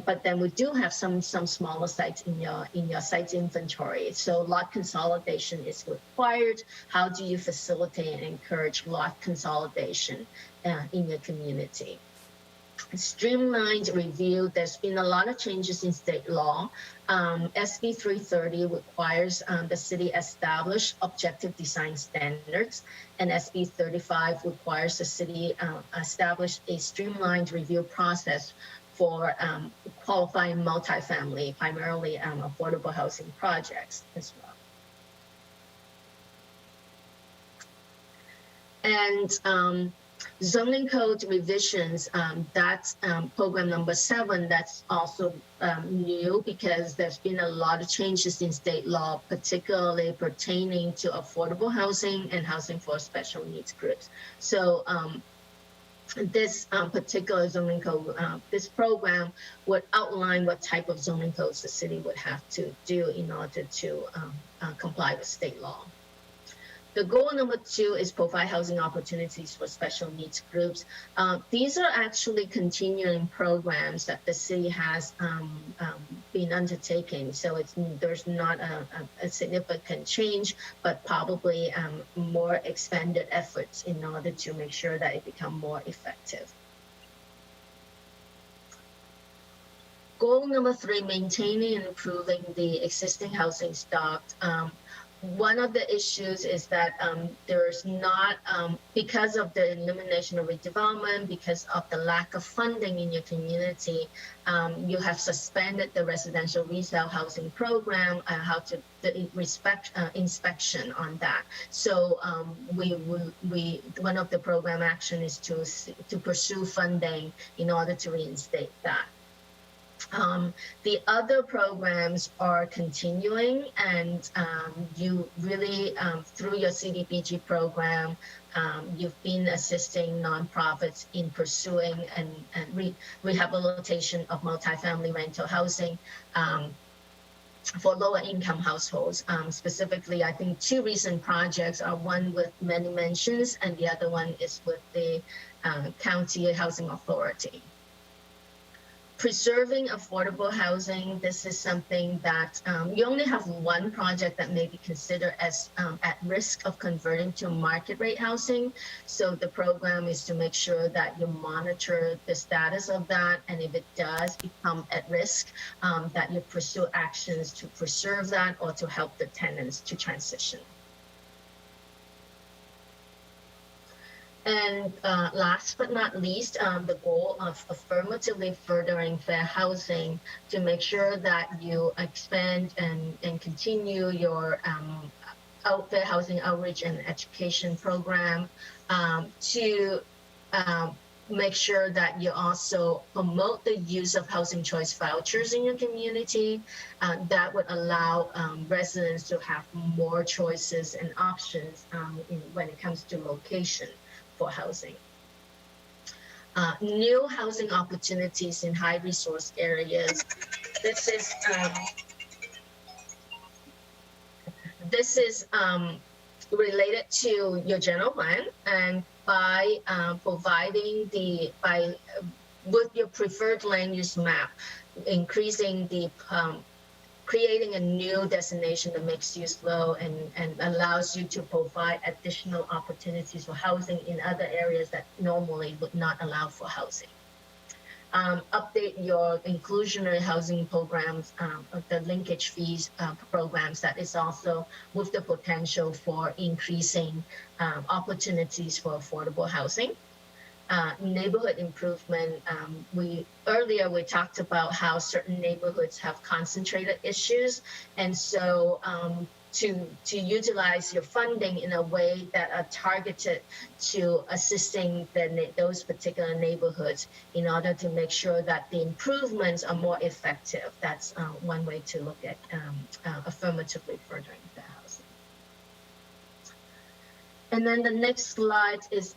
But then we do have some smaller sites in your sites inventory. So lot consolidation is required. How do you facilitate and encourage lot consolidation in your community? Streamlined review. There's been a lot of changes in state law. SB 330 requires the city establish objective design standards, and SB 35 requires the city establish a streamlined review process for qualifying multifamily, primarily affordable housing projects as well. And zoning code revisions, that's program number 7. That's also new because there's been a lot of changes in state law, particularly pertaining to affordable housing and housing for special needs groups. So this particular zoning code, this program would outline what type of zoning codes the city would have to do in order to comply with state law. The goal number 2 is provide housing opportunities for special needs groups. These are actually continuing programs that the city has been undertaking. So there's not a significant change, but probably more expanded efforts in order to make sure that it become more effective. Goal number 3, maintaining and improving the existing housing stock. One of the issues is that there's not, because of the elimination of redevelopment, because of the lack of funding in your community, you have suspended the residential resale housing program, the inspection on that. So one of the program action is to pursue funding in order to reinstate that. The other programs are continuing, and you really, through your CDBG program, you've been assisting nonprofits in pursuing and rehabilitation of multifamily rental housing for lower income households. Specifically, I think 2 recent projects are one with many mentions, and the other one is with the County Housing Authority. Preserving affordable housing, this is something that you only have one project that may be considered as at risk of converting to market rate housing. So the program is to make sure that you monitor the status of that, and if it does become at risk, that you pursue actions to preserve that or to help the tenants to transition. And last but not least, the goal of affirmatively furthering fair housing to make sure that you expand and continue your fair housing outreach and education program to make sure that you also promote the use of housing choice vouchers in your community. That would allow residents to have more choices and options when it comes to location for housing. New housing opportunities in high resource areas. This is related to your general plan, and by providing with your preferred land use map, increasing the creating a new destination, the mixed use flow, and allows you to provide additional opportunities for housing in other areas that normally would not allow for housing. Update your inclusionary housing programs, the linkage fees programs, that is also with the potential for increasing opportunities for affordable housing. Neighborhood improvement. Earlier we talked about how certain neighborhoods have concentrated issues, and so to utilize your funding in a way that are targeted to assisting those particular neighborhoods in order to make sure that the improvements are more effective. That's one way to look at affirmatively furthering the housing. And then the next slide is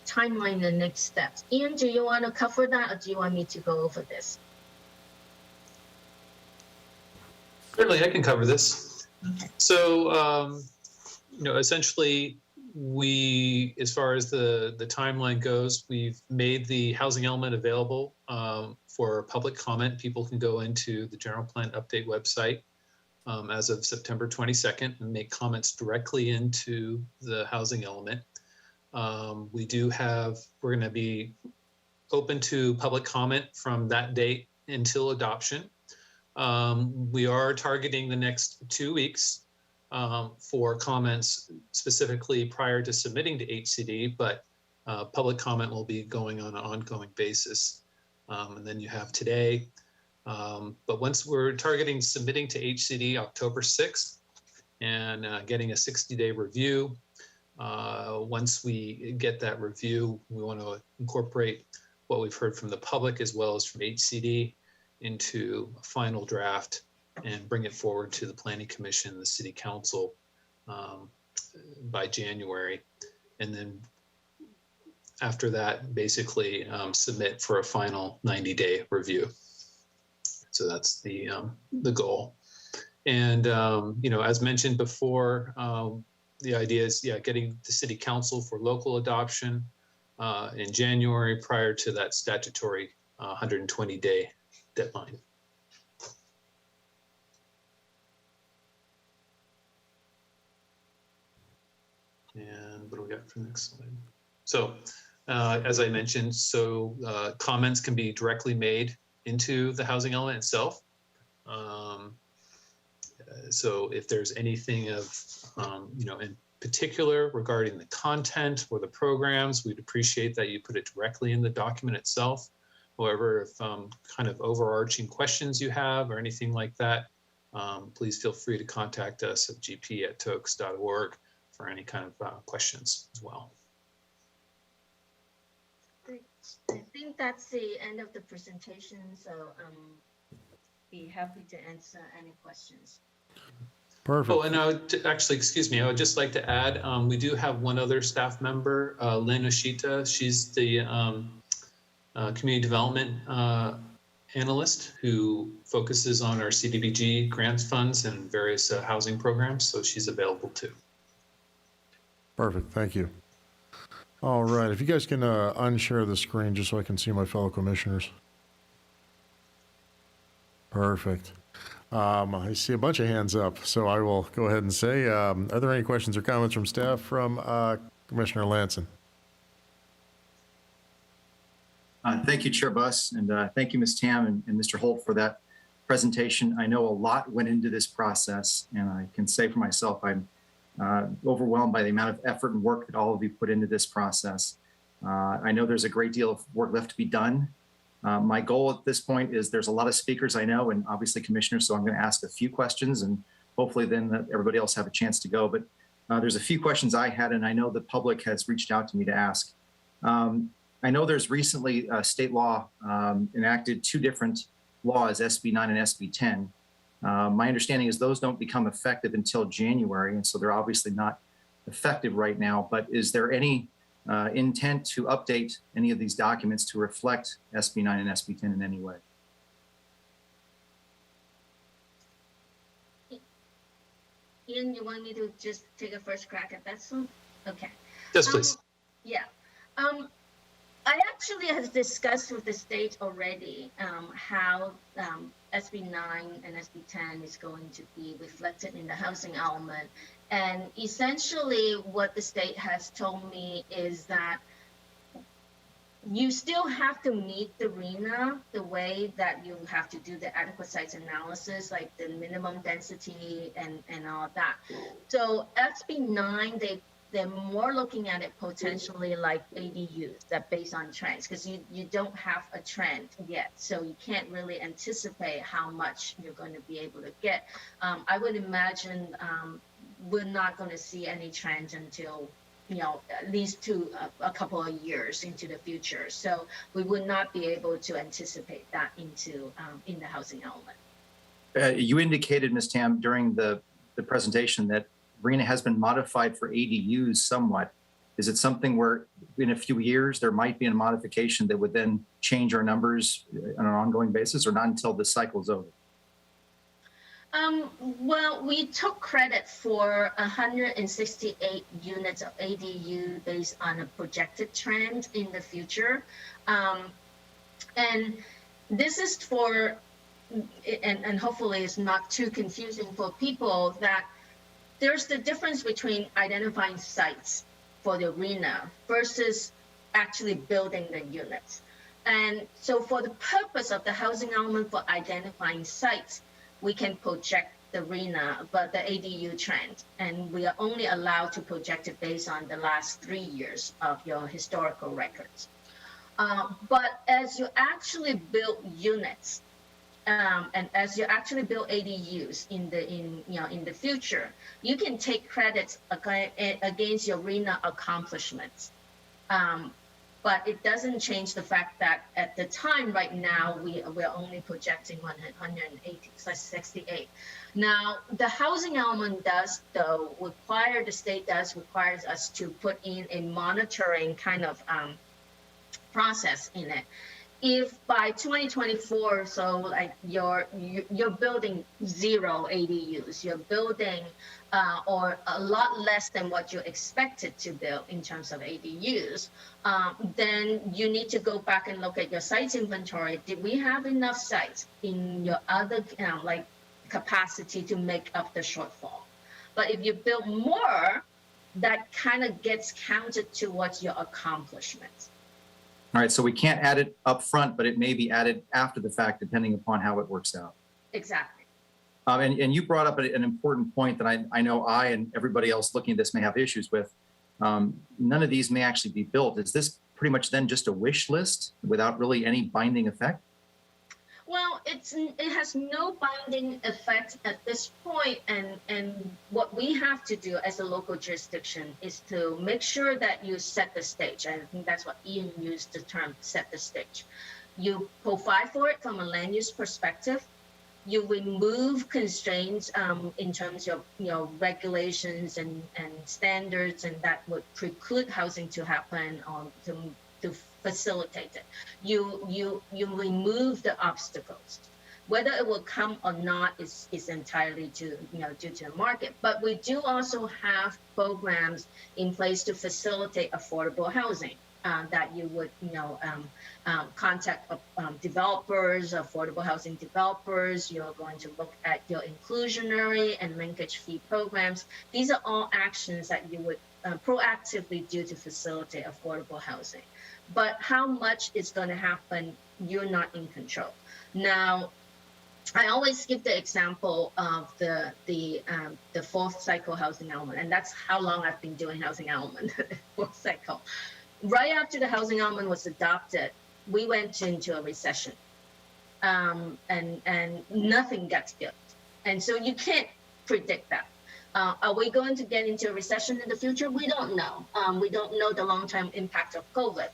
timeline and next steps. Ian, do you want to cover that, or do you want me to go over this? Certainly, I can cover this. Okay. So, essentially, as far as the timeline goes, we've made the housing element available for public comment. People can go into the general plan update website as of September 22nd and make comments directly into the housing element. We're going to be open to public comment from that date until adoption. We are targeting the next 2 weeks for comments specifically prior to submitting to HCD, but public comment will be going on an ongoing basis. And then you have today. But once we're targeting submitting to HCD October 6th and getting a 60-day review. Once we get that review, we want to incorporate what we've heard from the public as well as from HCD into a final draft and bring it forward to the Planning Commission, the City Council by January. And then after that, basically submit for a final 90-day review. So that's the goal. And, as mentioned before, the idea is, getting the City Council for local adoption in January prior to that statutory 120-day deadline. And what do we got for the next slide? So, as I mentioned, comments can be directly made into the housing element itself. So if there's anything of, in particular regarding the content or the programs, we'd appreciate that you put it directly in the document itself. However, if kind of overarching questions you have or anything like that, please feel free to contact us at gp@toaks.org for any kind of questions as well. I think that's the end of the presentation, so be happy to answer any questions. Perfect. Oh, and I would actually, excuse me, I would just like to add, we do have one other staff member, Lynn Oshita. She's the community development analyst who focuses on our CDBG grants funds and various housing programs. So she's available too. Perfect. Thank you. All right. If you guys can unshare the screen just so I can see my fellow commissioners. Perfect. I see a bunch of hands up, so I will go ahead and say, are there any questions or comments from staff from Commissioner Lanson? Thank you, Chair Buss, and thank you, Ms. Tam and Mr. Holt for that presentation. I know a lot went into this process, and I can say for myself, I'm overwhelmed by the amount of effort and work that all of you put into this process. I know there's a great deal of work left to be done. My goal at this point is there's a lot of speakers I know and obviously commissioners, so I'm going to ask a few questions and hopefully then let everybody else have a chance to go. But there's a few questions I had, and I know the public has reached out to me to ask. I know there's recently state law enacted two different laws, SB 9 and SB 10. My understanding is those don't become effective until January, and so they're obviously not effective right now. But is there any intent to update any of these documents to reflect SB 9 and SB 10 in any way? Ian, you want me to just take a first crack at that one? Okay. Yes, please. Yeah. I actually have discussed with the state already how SB 9 and SB 10 is going to be reflected in the housing element. And essentially what the state has told me is that you still have to meet the RENA the way that you have to do the adequate sites analysis, like the minimum density and all that. So SB 9, they're more looking at it potentially like ADUs that based on trends, because you don't have a trend yet. So you can't really anticipate how much you're going to be able to get. I would imagine we're not going to see any trends until at least a couple of years into the future. So we would not be able to anticipate that into in the housing element. You indicated, Ms. Tam, during the presentation that RENA has been modified for ADUs somewhat. Is it something where in a few years there might be a modification that would then change our numbers on an ongoing basis, or not until the cycle is over? Well, we took credit for 168 units of ADU based on a projected trend in the future. And this is for, and hopefully it's not too confusing for people, that there's the difference between identifying sites for the RENA versus actually building the units. And so for the purpose of the housing element for identifying sites, we can project the RENA, but the ADU trend, and we are only allowed to project it based on the last 3 years of your historical records. But as you actually build units, and as you actually build ADUs in the future, you can take credits against your RENA accomplishments. But it doesn't change the fact that at the time right now, we're only projecting 168. Now, the housing element does, though, the state requires us to put in a monitoring kind of process in it. If by 2024, so like you're building 0 ADUs, you're building or a lot less than what you expected to build in terms of ADUs, then you need to go back and look at your sites inventory. Did we have enough sites in your other like capacity to make up the shortfall? But if you build more, that kind of gets counted towards your accomplishments. All right, so we can't add it up front, but it may be added after the fact, depending upon how it works out. Exactly. And you brought up an important point that I know I and everybody else looking at this may have issues with. None of these may actually be built. Is this pretty much then just a wish list without really any binding effect? Well, it has no binding effect at this point, and what we have to do as a local jurisdiction is to make sure that you set the stage. I think that's what Ian used the term, set the stage. You provide for it from a land use perspective. You remove constraints in terms of regulations and standards, and that would preclude housing to happen to facilitate it. You remove the obstacles. Whether it will come or not is entirely due to the market. But we do also have programs in place to facilitate affordable housing that you would contact developers, affordable housing developers. You're going to look at your inclusionary and linkage fee programs. These are all actions that you would proactively do to facilitate affordable housing. But how much is going to happen, you're not in control. Now, I always give the example of the fourth cycle housing element, and that's how long I've been doing housing element, fourth cycle. Right after the housing element was adopted, we went into a recession, and nothing got built. And so you can't predict that. Are we going to get into a recession in the future? We don't know. We don't know the long-term impact of COVID.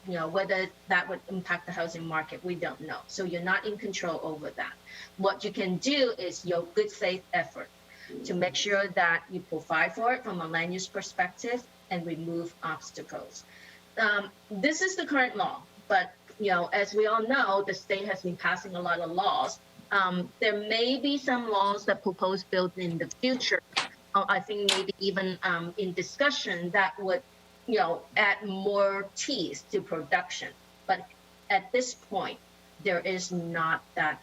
whether that would impact the housing market, we don't know. So you're not in control over that. What you can do is your good faith effort to make sure that you provide for it from a land use perspective and remove obstacles. This is the current law, but as we all know, the state has been passing a lot of laws. There may be some laws that propose built in the future. I think maybe even in discussion that would, add more teeth to production. But at this point, there is not that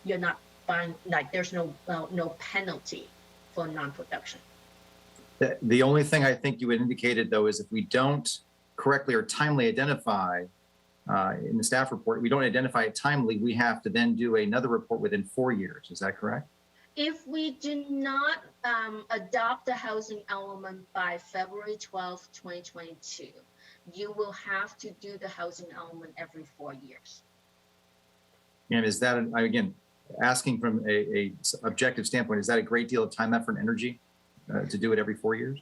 you're not fine. Like there's no penalty for non-production. The only thing I think you had indicated, though, is if we don't correctly or timely identify in the staff report, we don't identify it timely, we have to then do another report within 4 years. Is that correct? If we do not adopt the housing element by February 12th, 2022, you will have to do the housing element every 4 years. And is that, again, asking from a objective standpoint, is that a great deal of time, effort, and energy to do it every 4 years?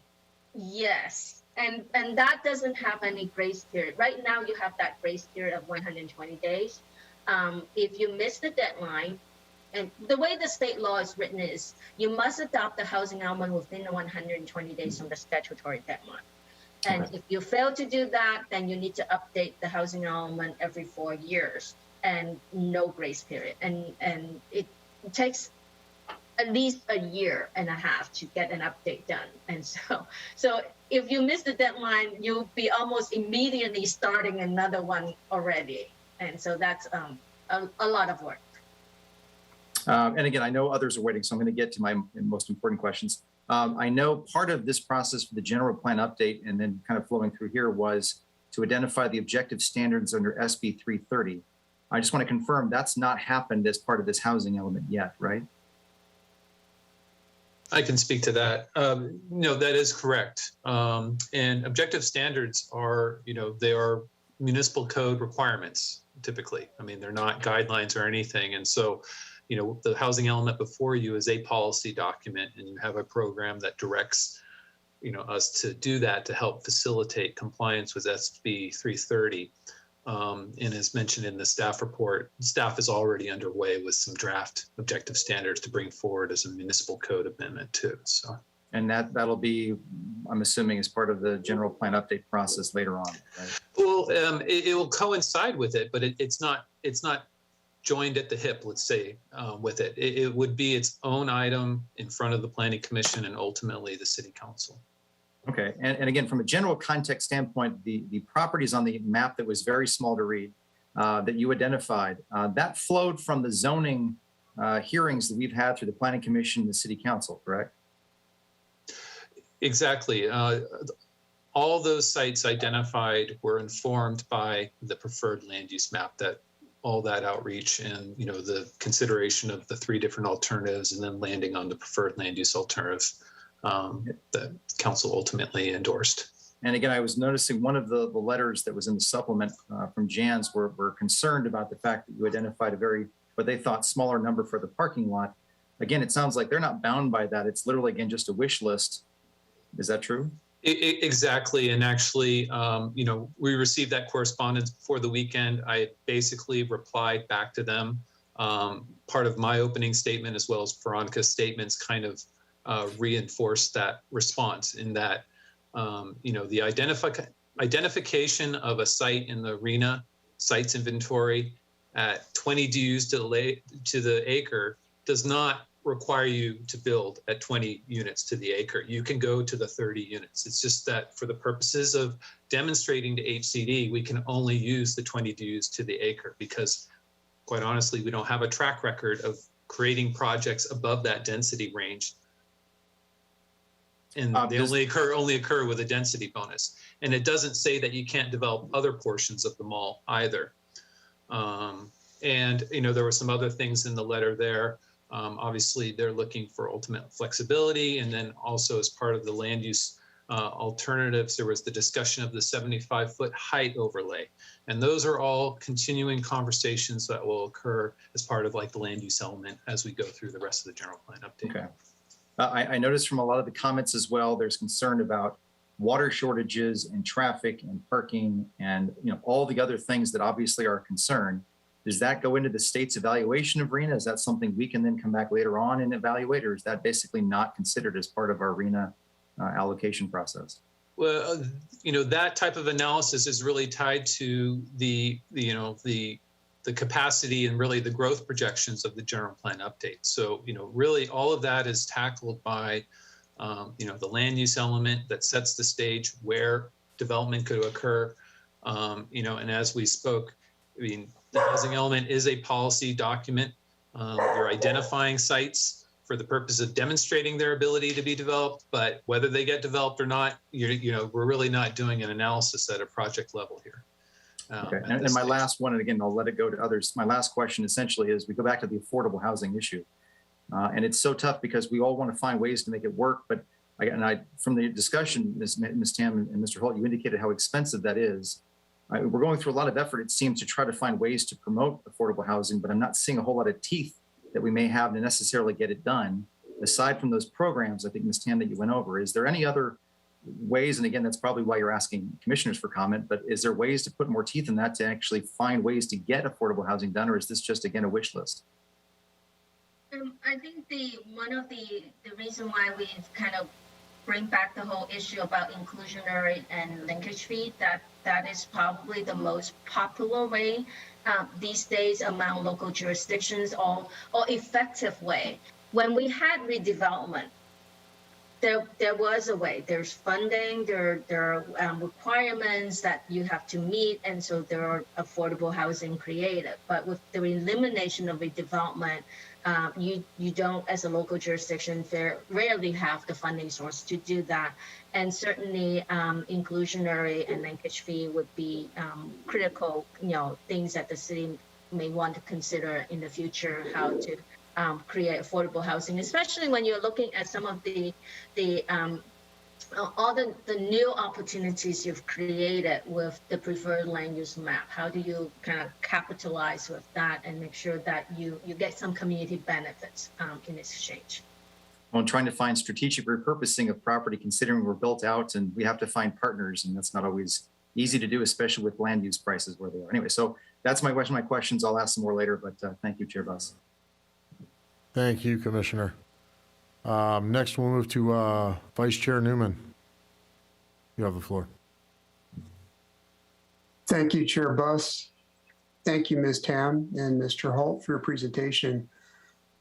Yes, and that doesn't have any grace period. Right now, you have that grace period of 120 days. If you miss the deadline, and the way the state law is written is you must adopt the housing element within 120 days from the statutory deadline. And if you fail to do that, then you need to update the housing element every 4 years and no grace period. And it takes at least a year and a half to get an update done. And so if you miss the deadline, you'll be almost immediately starting another one already. And so that's a lot of work. And again, I know others are waiting, so I'm going to get to my most important questions. I know part of this process for the general plan update and then kind of flowing through here was to identify the objective standards under SB 330. I just want to confirm that's not happened as part of this housing element yet, right? I can speak to that. No, that is correct. And objective standards are, they are municipal code requirements, typically. I mean, they're not guidelines or anything. And so, the housing element before you is a policy document, and you have a program that directs, us to do that to help facilitate compliance with SB 330. And as mentioned in the staff report, staff is already underway with some draft objective standards to bring forward as a municipal code amendment too. So, and that'll be, I'm assuming, as part of the general plan update process later on, right? Well, it will coincide with it, but it's not joined at the hip, let's say, with it. It would be its own item in front of the Planning Commission and ultimately the City Council. Okay, and again, from a general context standpoint, the properties on the map that was very small to read, that you identified, that flowed from the zoning hearings that we've had through the Planning Commission and the City Council, correct? Exactly. All those sites identified were informed by the preferred land use map, that all that outreach and the consideration of the 3 different alternatives and then landing on the preferred land use alternative that council ultimately endorsed. And again, I was noticing one of the letters that was in the supplement from Jan's were concerned about the fact that you identified a very, what they thought, smaller number for the parking lot. Again, it sounds like they're not bound by that. It's literally, again, just a wish list. Is that true? Exactly. And actually, we received that correspondence before the weekend. I basically replied back to them. Part of my opening statement, as well as Veronica's statements, kind of reinforced that response in that, the identification of a site in the RENA sites inventory at 20 DUs to the acre does not require you to build at 20 units to the acre. You can go to the 30 units. It's just that for the purposes of demonstrating to HCD, we can only use the 20 DUs to the acre because, quite honestly, we don't have a track record of creating projects above that density range. And they only occur with a density bonus. And it doesn't say that you can't develop other portions of the mall either. And there were some other things in the letter there. Obviously, they're looking for ultimate flexibility. And then also as part of the land use alternatives, there was the discussion of the 75-foot height overlay. And those are all continuing conversations that will occur as part of the land use element as we go through the rest of the general plan update. Okay. I noticed from a lot of the comments as well, there's concern about water shortages and traffic and parking and all the other things that obviously are a concern. Does that go into the state's evaluation of RENA? Is that something we can then come back later on and evaluate, or is that basically not considered as part of our RENA allocation process? Well, that type of analysis is really tied to the capacity and really the growth projections of the general plan update. So, really all of that is tackled by, the land use element that sets the stage where development could occur. And as we spoke, the housing element is a policy document. You're identifying sites for the purpose of demonstrating their ability to be developed, but whether they get developed or not, we're really not doing an analysis at a project level here. Okay. And my last one, and again, I'll let it go to others. My last question essentially is we go back to the affordable housing issue. And it's so tough because we all want to find ways to make it work. But from the discussion, Ms. Tam and Mr. Holt, you indicated how expensive that is. We're going through a lot of effort, it seems, to try to find ways to promote affordable housing, but I'm not seeing a whole lot of teeth that we may have to necessarily get it done. Aside from those programs, I think, Ms. Tam, that you went over, is there any other ways, and again, that's probably why you're asking commissioners for comment, but is there ways to put more teeth in that to actually find ways to get affordable housing done, or is this just, again, a wish list? I think one of the reason why we kind of bring back the whole issue about inclusionary and linkage fee, that is probably the most popular way these days among local jurisdictions, or effective way. When we had redevelopment, there was a way. There's funding, there are requirements that you have to meet, and so there are affordable housing created. But with the elimination of redevelopment, you don't, as a local jurisdiction, rarely have the funding source to do that. And certainly inclusionary and linkage fee would be critical, things that the city may want to consider in the future, how to create affordable housing, especially when you're looking at some of all the new opportunities you've created with the preferred land use map. How do you kind of capitalize with that and make sure that you get some community benefits in exchange? Well, I'm trying to find strategic repurposing of property, considering we're built out and we have to find partners, and that's not always easy to do, especially with land use prices where they are. Anyway, so that's my questions. I'll ask some more later, but thank you, Chair Buss. Thank you, Commissioner. Next, we'll move to Vice Chair Newman. You have the floor. Thank you, Chair Buss. Thank you, Ms. Tam and Mr. Holt, for your presentation.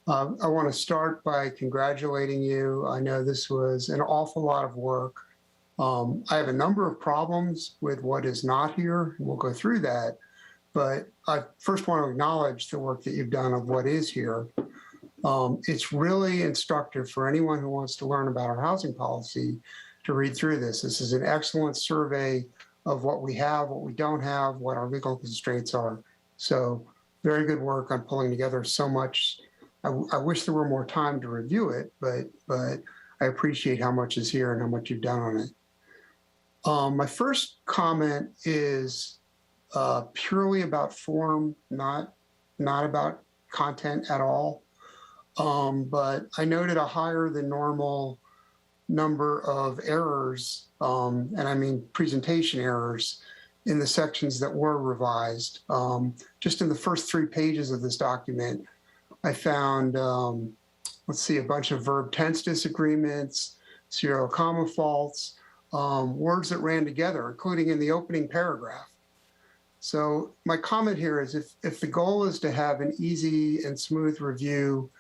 I want to start by congratulating you. I know this was an awful lot of work. I have a number of problems with what is not here, and we'll go through that. But I first want to acknowledge the work that you've done of what is here. It's really instructive for anyone who wants to learn about our housing policy to read through this. This is an excellent survey of what we have, what we don't have, what our legal constraints are. So very good work on pulling together so much. I wish there were more time to review it, but I appreciate how much is here and how much you've done on it. My first comment is purely about form, not about content at all. But I noted a higher than normal number of errors, and I mean presentation errors, in the sections that were revised. Just in the first 3 pages of this document, I found, a bunch of verb tense disagreements, serial comma faults, words that ran together, including in the opening paragraph. So my comment here is if the goal is to have an easy and smooth review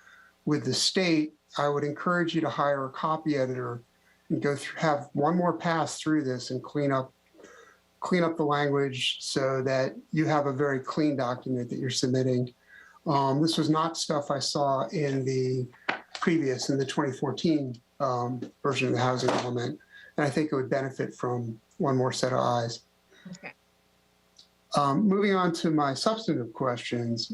with the state, I would encourage you to hire a copy editor and go through, have one more pass through this and clean up the language so that you have a very clean document that you're submitting. This was not stuff I saw in the 2014 version of the housing element, and I think it would benefit from one more set of eyes. Okay. Moving on to my substantive questions.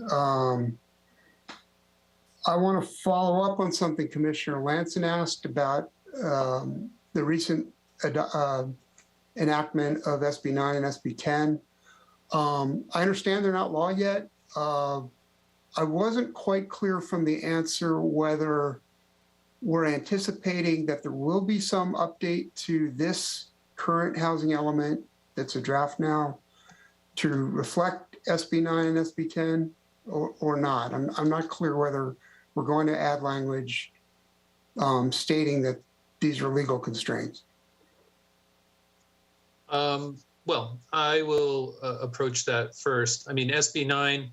I want to follow up on something Commissioner Lanson asked about the recent enactment of SB 9 and SB 10. I understand they're not law yet. I wasn't quite clear from the answer whether we're anticipating that there will be some update to this current housing element that's a draft now to reflect SB 9 and SB 10 or not? I'm not clear whether we're going to add language stating that these are legal constraints. Well, I will approach that first. I mean, SB 9,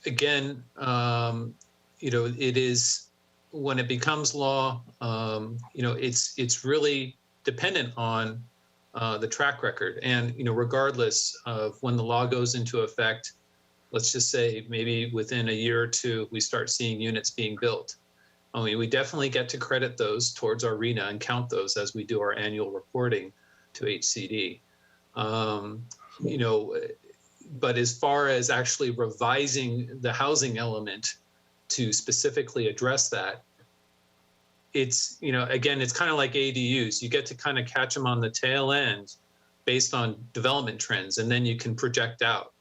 again, it is, when it becomes law, it's really dependent on the track record. And, regardless of when the law goes into effect, let's just say maybe within a year or two, we start seeing units being built. I mean, we definitely get to credit those towards our RENA and count those as we do our annual reporting to HCD. But as far as actually revising the housing element to specifically address that, it's, again, it's kind of like ADUs. You get to kind of catch them on the tail end based on development trends, and then you can project out.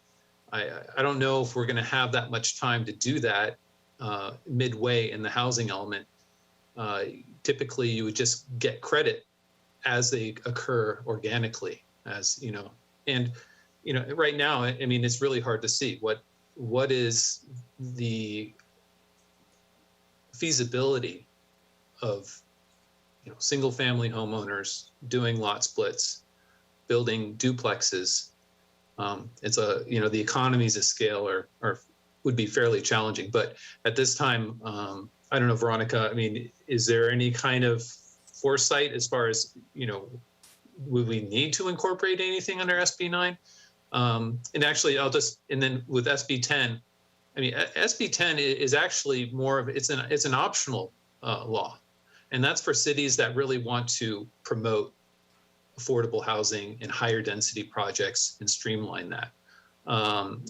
I don't know if we're going to have that much time to do that midway in the housing element. Typically, you would just get credit as they occur organically, and right now, I mean, it's really hard to see what is the feasibility of single family homeowners doing lot splits, building duplexes. It's the economies of scale are would be fairly challenging. But at this time, I don't know, Veronica, I mean, is there any kind of foresight as far as, would we need to incorporate anything under SB 9? And actually, and then with SB 10, I mean, SB 10 is actually more of, it's an optional law. And that's for cities that really want to promote affordable housing and higher density projects and streamline that.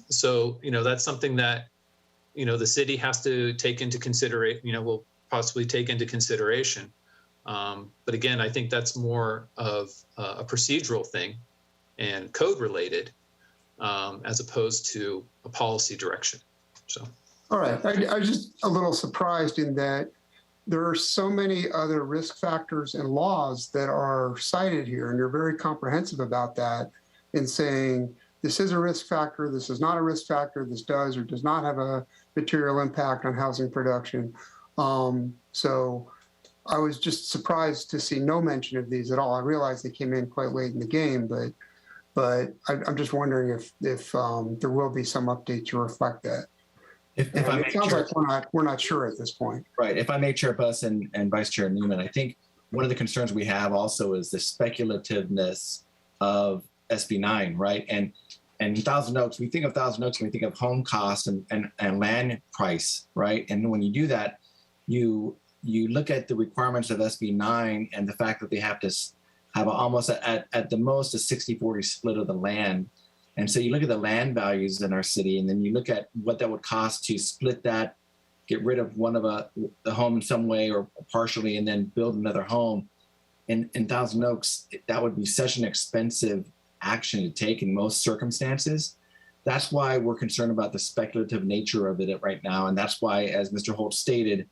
So, that's something that, the city has to take into consideration, will possibly take into consideration. But again, I think that's more of a procedural thing and code related, as opposed to a policy direction. So. All right. I was just a little surprised in that there are so many other risk factors and laws that are cited here, and you're very comprehensive about that in saying this is a risk factor, this is not a risk factor, this does or does not have a material impact on housing production. So I was just surprised to see no mention of these at all. I realized they came in quite late in the game, but I'm just wondering if there will be some update to reflect that. If I may, it sounds like we're not sure at this point. Right. If I may, Chair Buss and Vice Chair Newman, I think one of the concerns we have also is the speculativeness of SB 9, right? And Thousand Oaks, we think of Thousand Oaks when we think of home costs and land price, right? And when you do that, you look at the requirements of SB 9 and the fact that they have to have almost at the most a 60-40 split of the land. And so you look at the land values in our city, and then you look at what that would cost to split that, get rid of one of the home in some way or partially, and then build another home. In Thousand Oaks, that would be such an expensive action to take in most circumstances. That's why we're concerned about the speculative nature of it right now. And that's why, as Mr. Holt stated,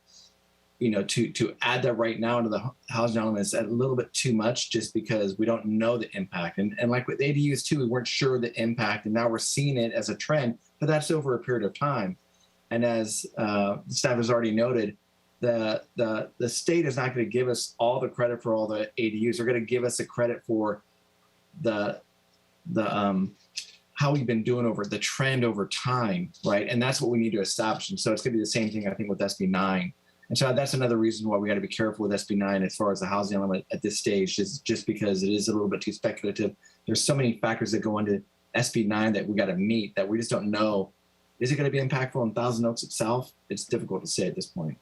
to add that right now into the housing element is a little bit too much, just because we don't know the impact. And like with ADUs too, we weren't sure the impact, and now we're seeing it as a trend, but that's over a period of time. And as staff has already noted, the state is not going to give us all the credit for all the ADUs. They're going to give us the credit for the how we've been doing over the trend over time, right? And that's what we need to establish. And so it's going to be the same thing, I think, with SB 9. And so that's another reason why we got to be careful with SB 9 as far as the housing element at this stage, is just because it is a little bit too speculative. There's so many factors that go into SB 9 that we got to meet that we just don't know. Is it going to be impactful in Thousand Oaks itself? It's difficult to say at this point.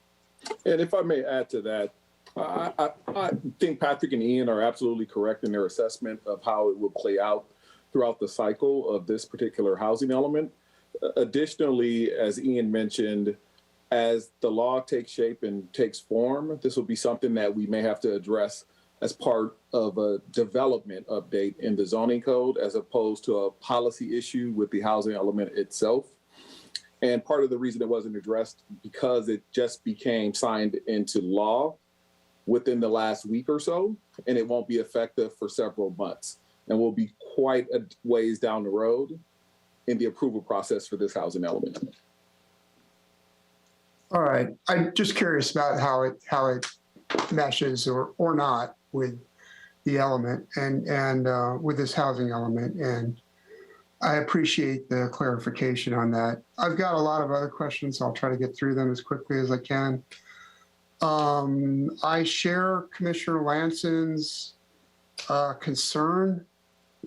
And if I may add to that, I think Patrick and Ian are absolutely correct in their assessment of how it will play out throughout the cycle of this particular housing element. Additionally, as Ian mentioned, as the law takes shape and takes form, this will be something that we may have to address as part of a development update in the zoning code, as opposed to a policy issue with the housing element itself. And part of the reason it wasn't addressed because it just became signed into law. within the last week or so, and it won't be effective for several months. And we'll be quite a ways down the road in the approval process for this housing element. All right. I'm just curious about how it meshes or not with the element and with this housing element. And I appreciate the clarification on that. I've got a lot of other questions. So I'll try to get through them as quickly as I can. I share Commissioner Lanson's concern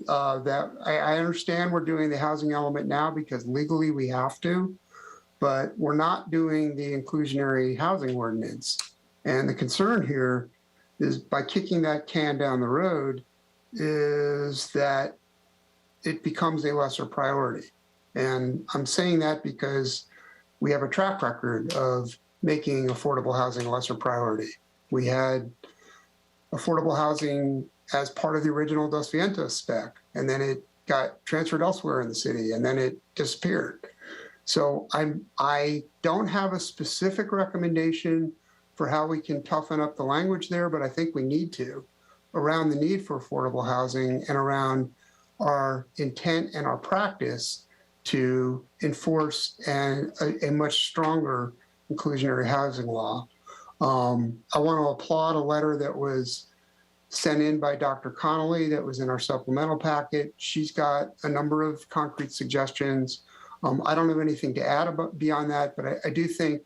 that I understand we're doing the housing element now because legally we have to, but we're not doing the inclusionary housing ordinance. And the concern here is by kicking that can down the road is that it becomes a lesser priority. And I'm saying that because we have a track record of making affordable housing a lesser priority. We had affordable housing as part of the original Dos Vientos spec, and then it got transferred elsewhere in the city, and then it disappeared. So I don't have a specific recommendation for how we can toughen up the language there, but I think we need to, around the need for affordable housing and around our intent and our practice to enforce a much stronger inclusionary housing law. I want to applaud a letter that was sent in by Dr. Connolly that was in our supplemental packet. She's got a number of concrete suggestions. I don't have anything to add beyond that, but I do think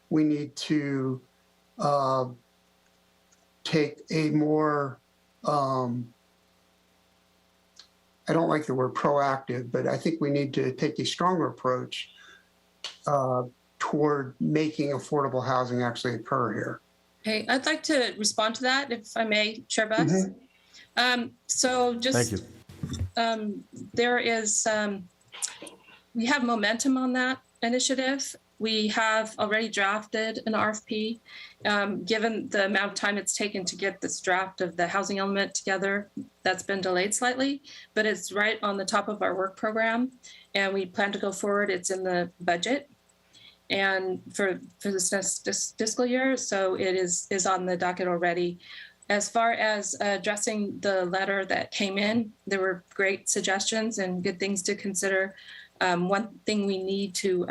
we need to take a more, I don't like the word proactive, but I think we need to take a stronger approach toward making affordable housing actually occur here. Okay, I'd like to respond to that, if I may, Chair Buss. So just, Thank you. There is, we have momentum on that initiative. We have already drafted an RFP. Given the amount of time it's taken to get this draft of the housing element together, that's been delayed slightly, but it's right on the top of our work program, and we plan to go forward. It's in the budget and for this next fiscal year, so it is on the docket already. As far as addressing the letter that came in, there were great suggestions and good things to consider. One thing we need to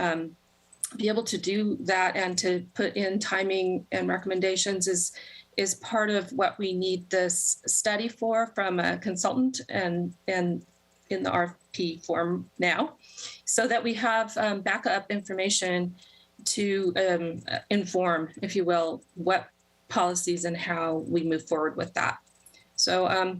be able to do that and to put in timing and recommendations is part of what we need this study for from a consultant and in the RFP form now, so that we have backup information to inform, if you will, what policies and how we move forward with that. So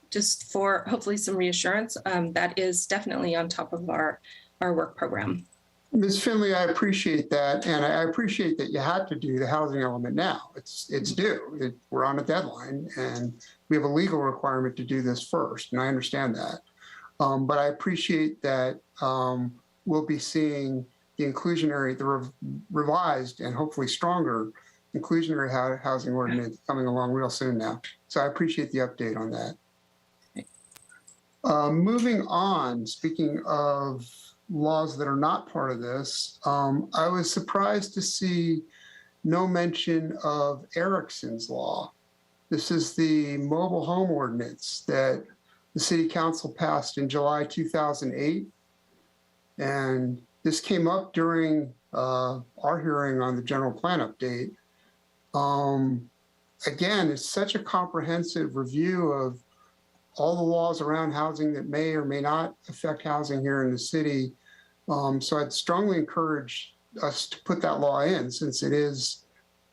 just for hopefully some reassurance, that is definitely on top of our work program. Ms. Finley, I appreciate that, and I appreciate that you had to do the housing element now. It's due. We're on a deadline, and we have a legal requirement to do this first, and I understand that. But I appreciate that we'll be seeing the inclusionary, the revised and hopefully stronger inclusionary housing ordinance coming along real soon now. So I appreciate the update on that. Moving on, speaking of laws that are not part of this, I was surprised to see no mention of Erickson's law. This is the mobile home ordinance that the City Council passed in July 2008. And this came up during our hearing on the general plan update. Again, it's such a comprehensive review of all the laws around housing that may or may not affect housing here in the city. So I'd strongly encourage us to put that law in, since it is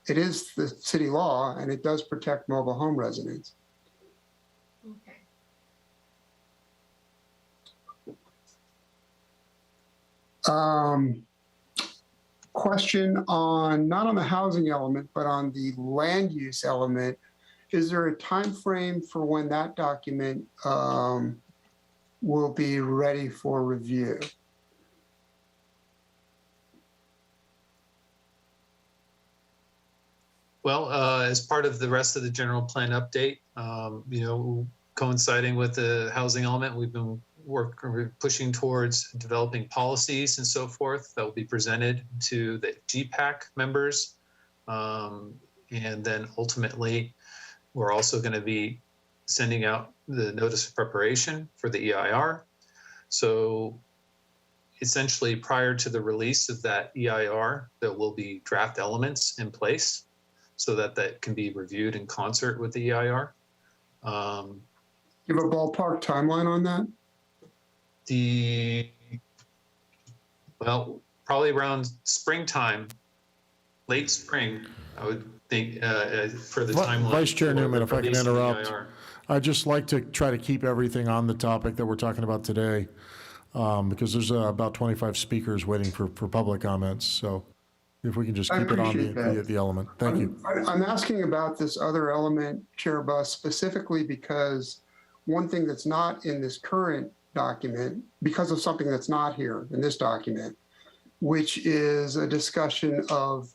the city law and it does protect mobile home residents. Okay. Question on, not on the housing element, but on the land use element. Is there a time frame for when that document will be ready for review? Well, as part of the rest of the general plan update, coinciding with the housing element, we've been pushing towards developing policies and so forth that will be presented to the GPAC members And then ultimately, we're also going to be sending out the notice of preparation for the EIR. So essentially, prior to the release of that EIR, there will be draft elements in place so that that can be reviewed in concert with the EIR. You have a ballpark timeline on that? Well, probably around springtime, late spring, I would think, for the timeline. Vice Chair for Newman, if I can release of the interrupt, EIR. I'd just like to try to keep everything on the topic that we're talking about today, because there's about 25 speakers waiting for public comments. So if we can just I keep it on appreciate that. the element. Thank you. I'm asking about this other element, Chair Buss, specifically because one thing that's not in this current document, because of something that's not here in this document, which is a discussion of,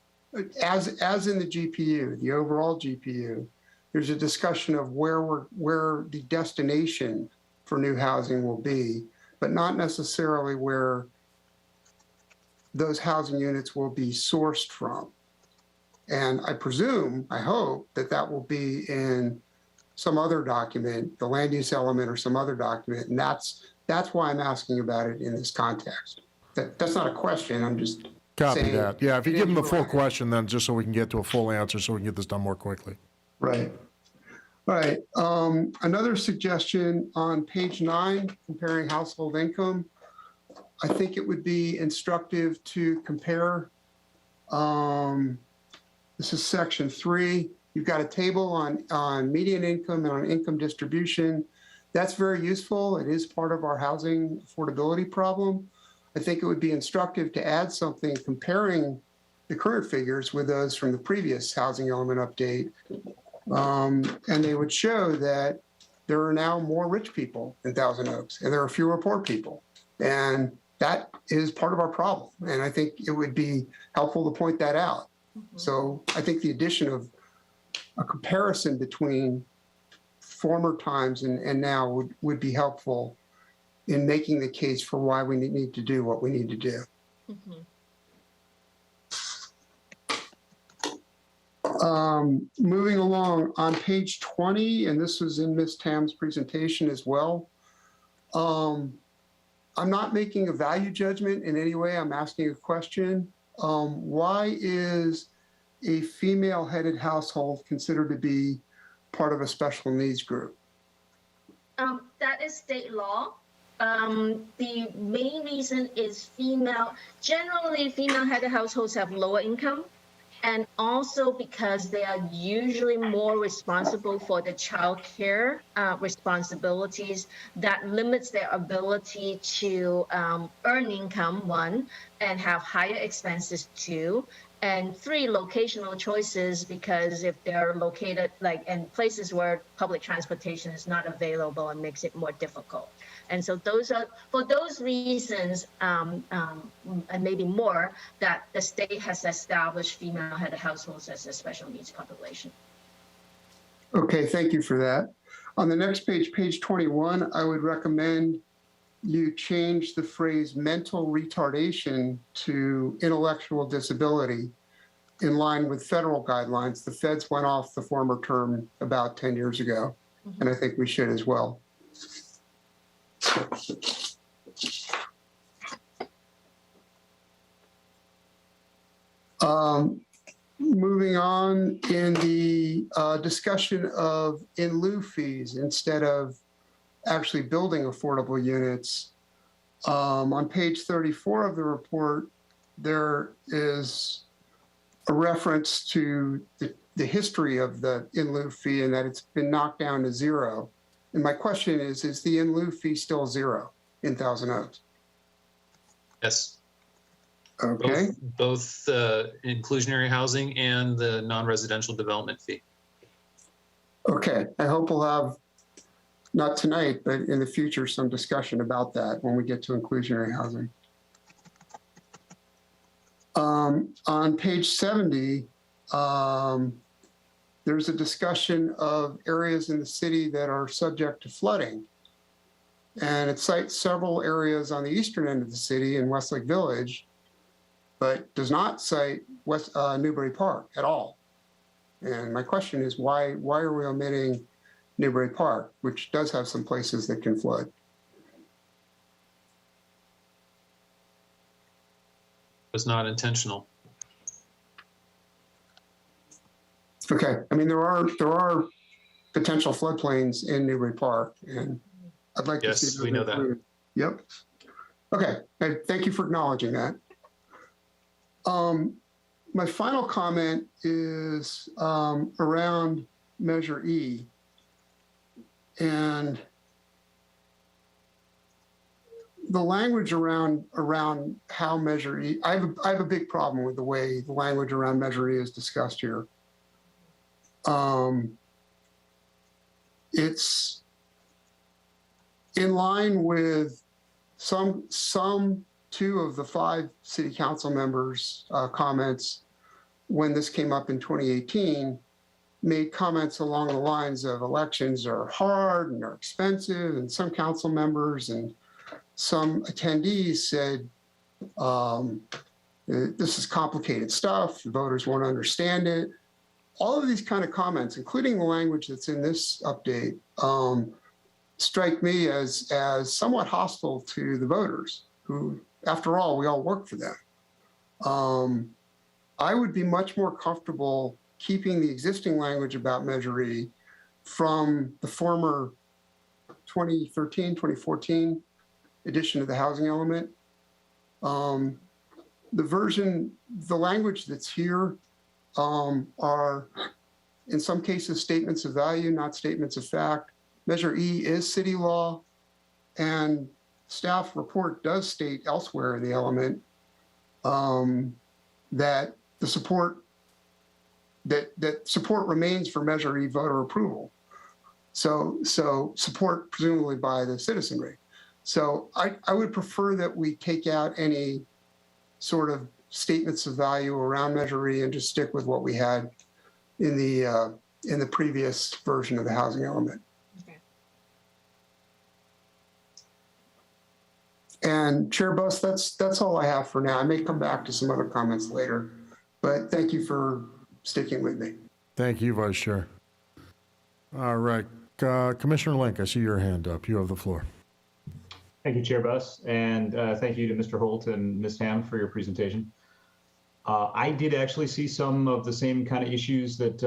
as in the GPU, the overall GPU, there's a discussion of where the destination for new housing will be, but not necessarily where those housing units will be sourced from. And I presume, I hope, that will be in some other document, the land use element or some other document. And that's why I'm asking about it in this context. That's not a question, I'm just Copy saying. that. Yeah, if you it give them the is full related. question, then just so we can get to a full answer, so we can get this done more quickly. Right. All right. Another suggestion on page 9, comparing household income. I think it would be instructive to compare. This is section 3. You've got a table on median income and on income distribution. That's very useful. It is part of our housing affordability problem. I think it would be instructive to add something comparing the current figures with those from the previous housing element update. And they would show that there are now more rich people in Thousand Oaks and there are fewer poor people. And that is part of our problem. And I think it would be helpful to point that out. So I think the addition of a comparison between former times and now would be helpful in making the case for why we need to do what we need to do. Moving along on page 20, and this was in Ms. Tam's presentation as well. I'm not making a value judgment in any way. I'm asking a question. Why is a female-headed household considered to be part of a special needs group? That is state law. The main reason is generally female-headed households have lower income, and also because they are usually more responsible for the child care responsibilities that limits their ability to earn income, 1, and have higher expenses, 2, and 3, locational choices, because if they're located like in places where public transportation is not available, and makes it more difficult. And so those are, for those reasons, and maybe more, that the state has established female-headed households as a special needs population. Okay, thank you for that. On the next page, page 21, I would recommend you change the phrase mental retardation to intellectual disability in line with federal guidelines. The feds went off the former term about 10 years ago, and I think we should as well. Moving on in the discussion of in lieu fees instead of actually building affordable units. On page 34 of the report, there is a reference to the history of the in lieu fee and that it's been knocked down to 0. And my question is the in lieu fee still 0 in Thousand Oaks? Yes. Okay. Both inclusionary housing and the non-residential development fee. Okay. I hope we'll have, not tonight, but in the future, some discussion about that when we get to inclusionary housing. On page 70, there's a discussion of areas in the city that are subject to flooding. And it cites several areas on the eastern end of the city in Westlake Village, but does not cite Newbury Park at all. And my question is, why are we omitting Newbury Park, which does have some places that can flood? Was not intentional. Okay, I mean, there are potential floodplains in Newbury Park, and I'd like to see Yes, those we know that. included. Yep. Okay, thank you for acknowledging that. My final comment is around Measure E. And the language around how Measure E, I have a big problem with the way the language around Measure E is discussed here. It's in line with some two of the 5 city council members' comments when this came up in 2018, made comments along the lines of elections are hard and are expensive, and some council members and some attendees said, this is complicated stuff, the voters won't understand it. All of these kind of comments, including the language that's in this update, strike me as somewhat hostile to the voters who, after all, we all work for them. I would be much more comfortable keeping the existing language about Measure E from the former 2013, 2014 edition of the housing element. The language that's here are, in some cases, statements of value, not statements of fact. Measure E is city law, and staff report does state elsewhere in the element that the support remains for Measure E voter approval. So support presumably by the citizenry. So I would prefer that we take out any sort of statements of value around Measure E and just stick with what we had in the previous version of the housing element. Okay. And Chair Buss, that's all I have for now. I may come back to some other comments later, but thank you for sticking with me. Thank you, Vice Chair. All right, Commissioner Link, I see your hand up. You have the floor. Thank you, Chair Buss, and thank you to Mr. Holt and Ms. Ham for your presentation. I did actually see some of the same kind of issues that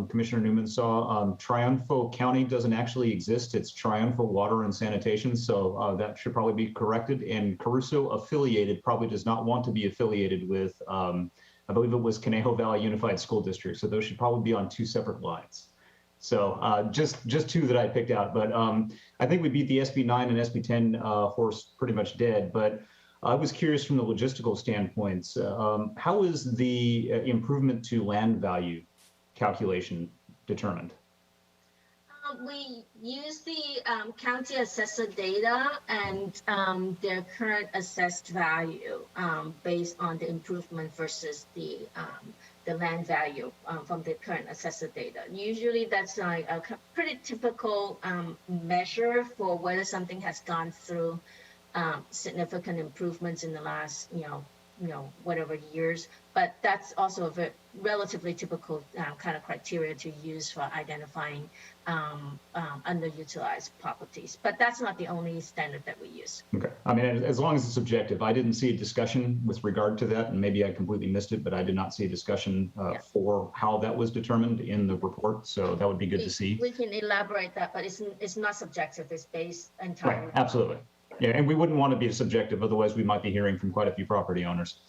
Commissioner Newman saw. Triunfo County doesn't actually exist. It's Triunfo Water and Sanitation, so that should probably be corrected. And Caruso Affiliated probably does not want to be affiliated with, I believe it was Conejo Valley Unified School District, so those should probably be on 2 separate lines. So just 2 that I picked out, but I think we beat the SB 9 and SB 10 horse pretty much dead. But I was curious from the logistical standpoints, how is the improvement to land value calculation determined? We use the county assessor data and their current assessed value based on the improvement versus the land value from the current assessor data. Usually that's like a pretty typical measure for whether something has gone through significant improvements in the last, whatever years. But that's also a relatively typical kind of criteria to use for identifying underutilized properties. But that's not the only standard that we use. Okay. I mean, as long as it's subjective, I didn't see a discussion with regard to that, and maybe I completely missed it, but I did not see a discussion for how that was determined in the report. So that would be good to see. We can elaborate that, but it's not subjective. It's based entirely. Right. Absolutely. Yeah, and we wouldn't want to be subjective, otherwise we might be hearing from quite a few property owners.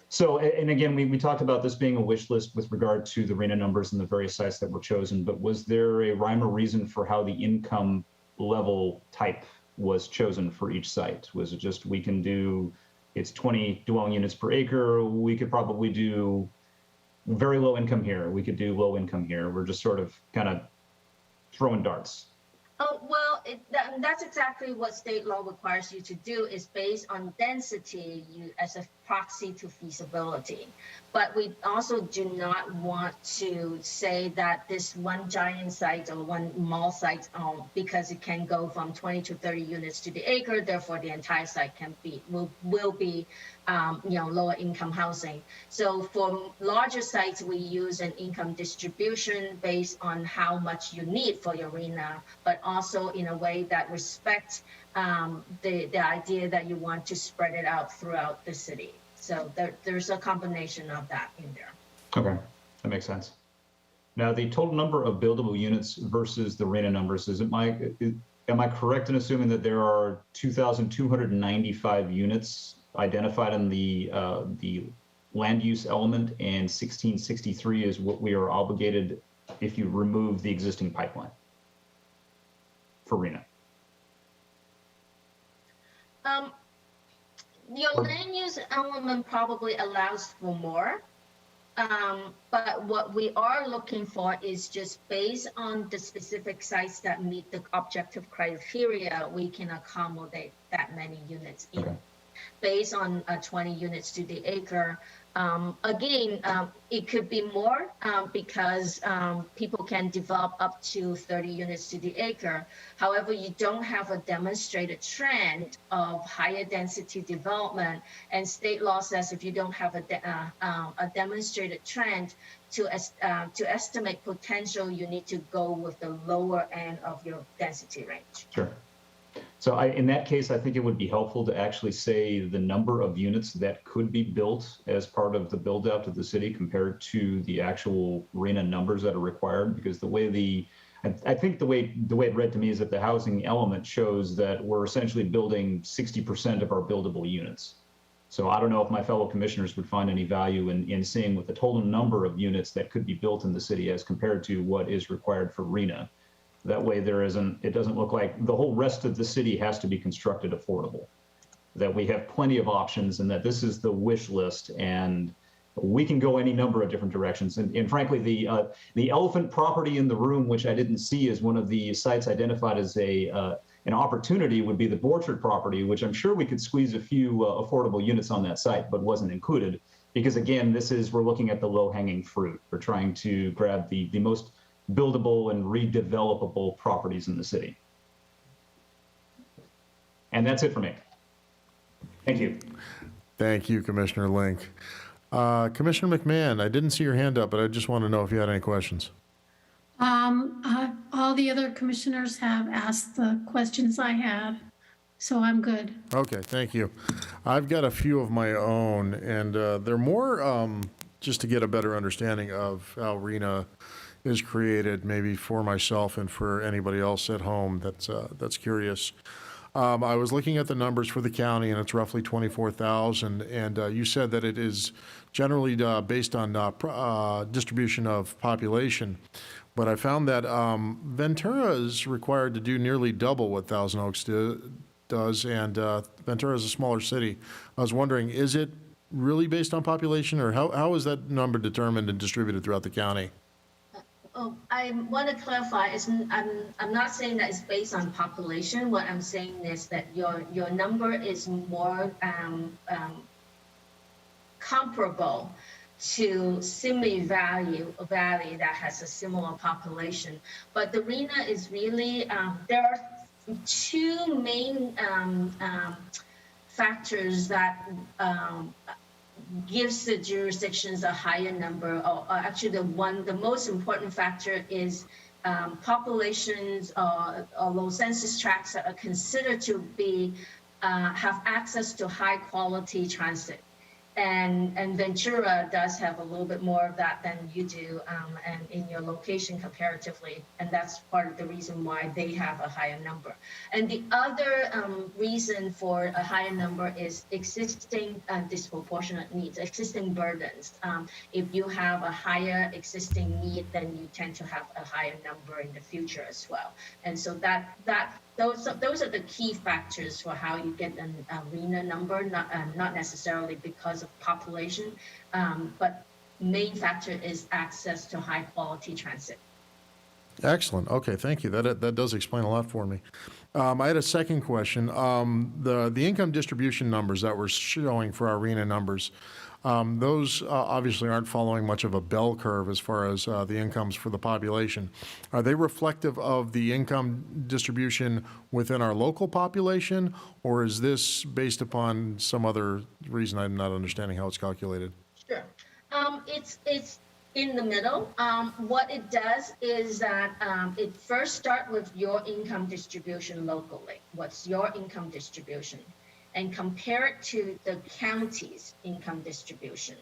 So, and again, we talked about this being a wish list with regard to the RENA numbers and the various sites that were chosen, but was there a rhyme or reason for how the income level type was chosen for each site? Was it just, we can do, it's 20 dwelling units per acre, we could probably do very low income here, we could do low income here. We're just sort of kind of throwing darts. Oh, well, That's exactly what state law requires you to do, is based on density as a proxy to feasibility. But we also do not want to say that this one giant site or one mall site, because it can go from 20 to 30 units to the acre, therefore the entire site will be lower income housing. So for larger sites, we use an income distribution based on how much you need for your RHNA, but also in a way that respects the idea that you want to spread it out throughout the city. So there's a combination of that in there. Okay, that makes sense. Now, the total number of buildable units versus the RHNA numbers, am I correct in assuming that there are 2,295 units identified in the land use element, and 1663 is what we are obligated if you remove the existing pipeline for RHNA? Your land use element probably allows for more, but what we are looking for is just based on the specific sites that meet the objective criteria, we can accommodate that many units in. Okay. Based on 20 units to the acre. Again, it could be more because people can develop up to 30 units to the acre. However, you don't have a demonstrated trend of higher density development, and state law says if you don't have a demonstrated trend to estimate potential, you need to go with the lower end of your density range. Sure. So in that case, I think it would be helpful to actually say the number of units that could be built as part of the build out of the city compared to the actual RHNA numbers that are required, because I think the way it read to me is that the housing element shows that we're essentially building 60% of our buildable units. So I don't know if my fellow commissioners would find any value in seeing what the total number of units that could be built in the city as compared to what is required for RHNA. That way it doesn't look like the whole rest of the city has to be constructed affordable, that we have plenty of options and that this is the wish list and we can go any number of different directions. And frankly, the elephant property in the room, which I didn't see as one of the sites identified as an opportunity, would be the Borchard property, which I'm sure we could squeeze a few affordable units on that site, but wasn't included. Because again, we're looking at the low hanging fruit. We're trying to grab the most buildable and redevelopable properties in the city. And that's it for me. Thank you. Thank you, Commissioner Link. Commissioner McMahon, I didn't see your hand up, but I just want to know if you had any questions. All the other commissioners have asked the questions I had, so I'm good. Okay, thank you. I've got a few of my own, and they're more just to get a better understanding of how RHNA is created, maybe for myself and for anybody else at home that's curious. I was looking at the numbers for the county, and it's roughly 24,000. And you said that it is generally based on distribution of population. But I found that Ventura is required to do nearly double what Thousand Oaks does, and Ventura is a smaller city. I was wondering, is it really based on population, or how is that number determined and distributed throughout the county? Oh, I want to clarify. I'm not saying that it's based on population. What I'm saying is that your number is more comparable to Simi Valley that has a similar population. But the RHNA is really there are two main factors that gives the jurisdictions a higher number, or actually the most important factor is populations or low census tracts that are considered to be have access to high quality transit. And Ventura does have a little bit more of that than you do, and in your location comparatively, and that's part of the reason why they have a higher number. And the other reason for a higher number is existing disproportionate needs, existing burdens. If you have a higher existing need, then you tend to have a higher number in the future as well. And so those are the key factors for how you get a RHNA number, not necessarily because of population, but main factor is access to high quality transit. Excellent. Okay, thank you. That does explain a lot for me. I had a second question. The income distribution numbers that we're showing for our RENA numbers, those obviously aren't following much of a bell curve as far as the incomes for the population. Are they reflective of the income distribution within our local population, or is this based upon some other reason I'm not understanding how it's calculated? Sure. It's in the middle. What it does is that it first starts with your income distribution locally. What's your income distribution? And compare it to the county's income distribution.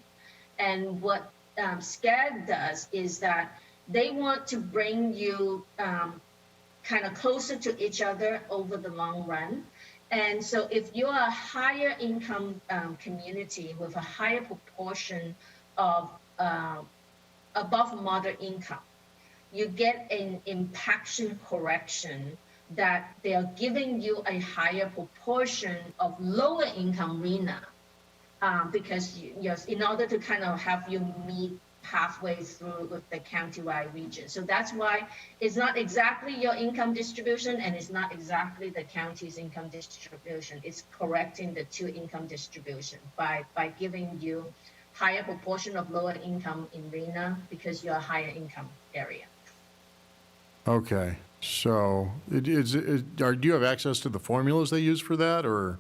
And what SCAG does is that they want to bring you kind of closer to each other over the long run. And so if you're a higher income community with a higher proportion of above moderate income, you get an impaction correction that they are giving you a higher proportion of lower income RENA because yes, in order to kind of have you meet halfway through with the countywide region. So that's why it's not exactly your income distribution and it's not exactly the county's income distribution. It's correcting the two income distribution by giving you higher proportion of lower income in RENA because you're a higher income area. Okay, so do you have access to the formulas they use for that, or?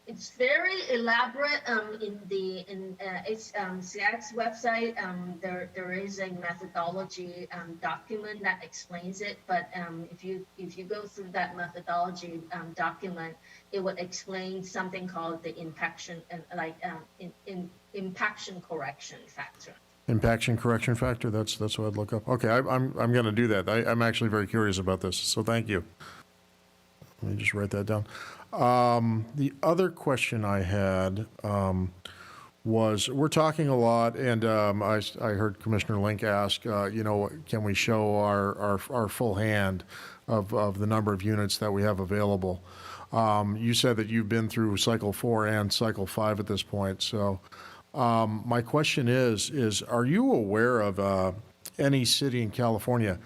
It's very elaborate. In SCAG's website, there is a methodology document that explains it. But if you go through that methodology document, it would explain something called the impaction impaction correction factor. Impaction correction factor, that's what I'd look up. Okay, I'm going to do that. I'm actually very curious about this, so thank you. Let me just write that down. The other question I had was, we're talking a lot, and I heard Commissioner Link ask, can we show our full hand of the number of units that we have available? You said that you've been through cycle 4 and cycle 5 at this point, so my question is, are you aware of any city in California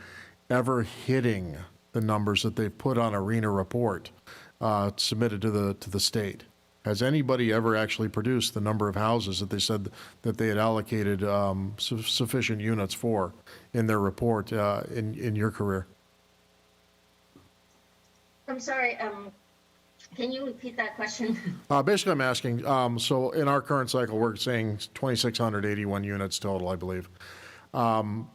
ever hitting the numbers that they've put on a RENA report submitted to the state? Has anybody ever actually produced the number of houses that they said that they had allocated sufficient units for in their report in your career? I'm sorry. Can you repeat that question? Basically, I'm asking, so in our current cycle, we're saying 2,681 units total, I believe.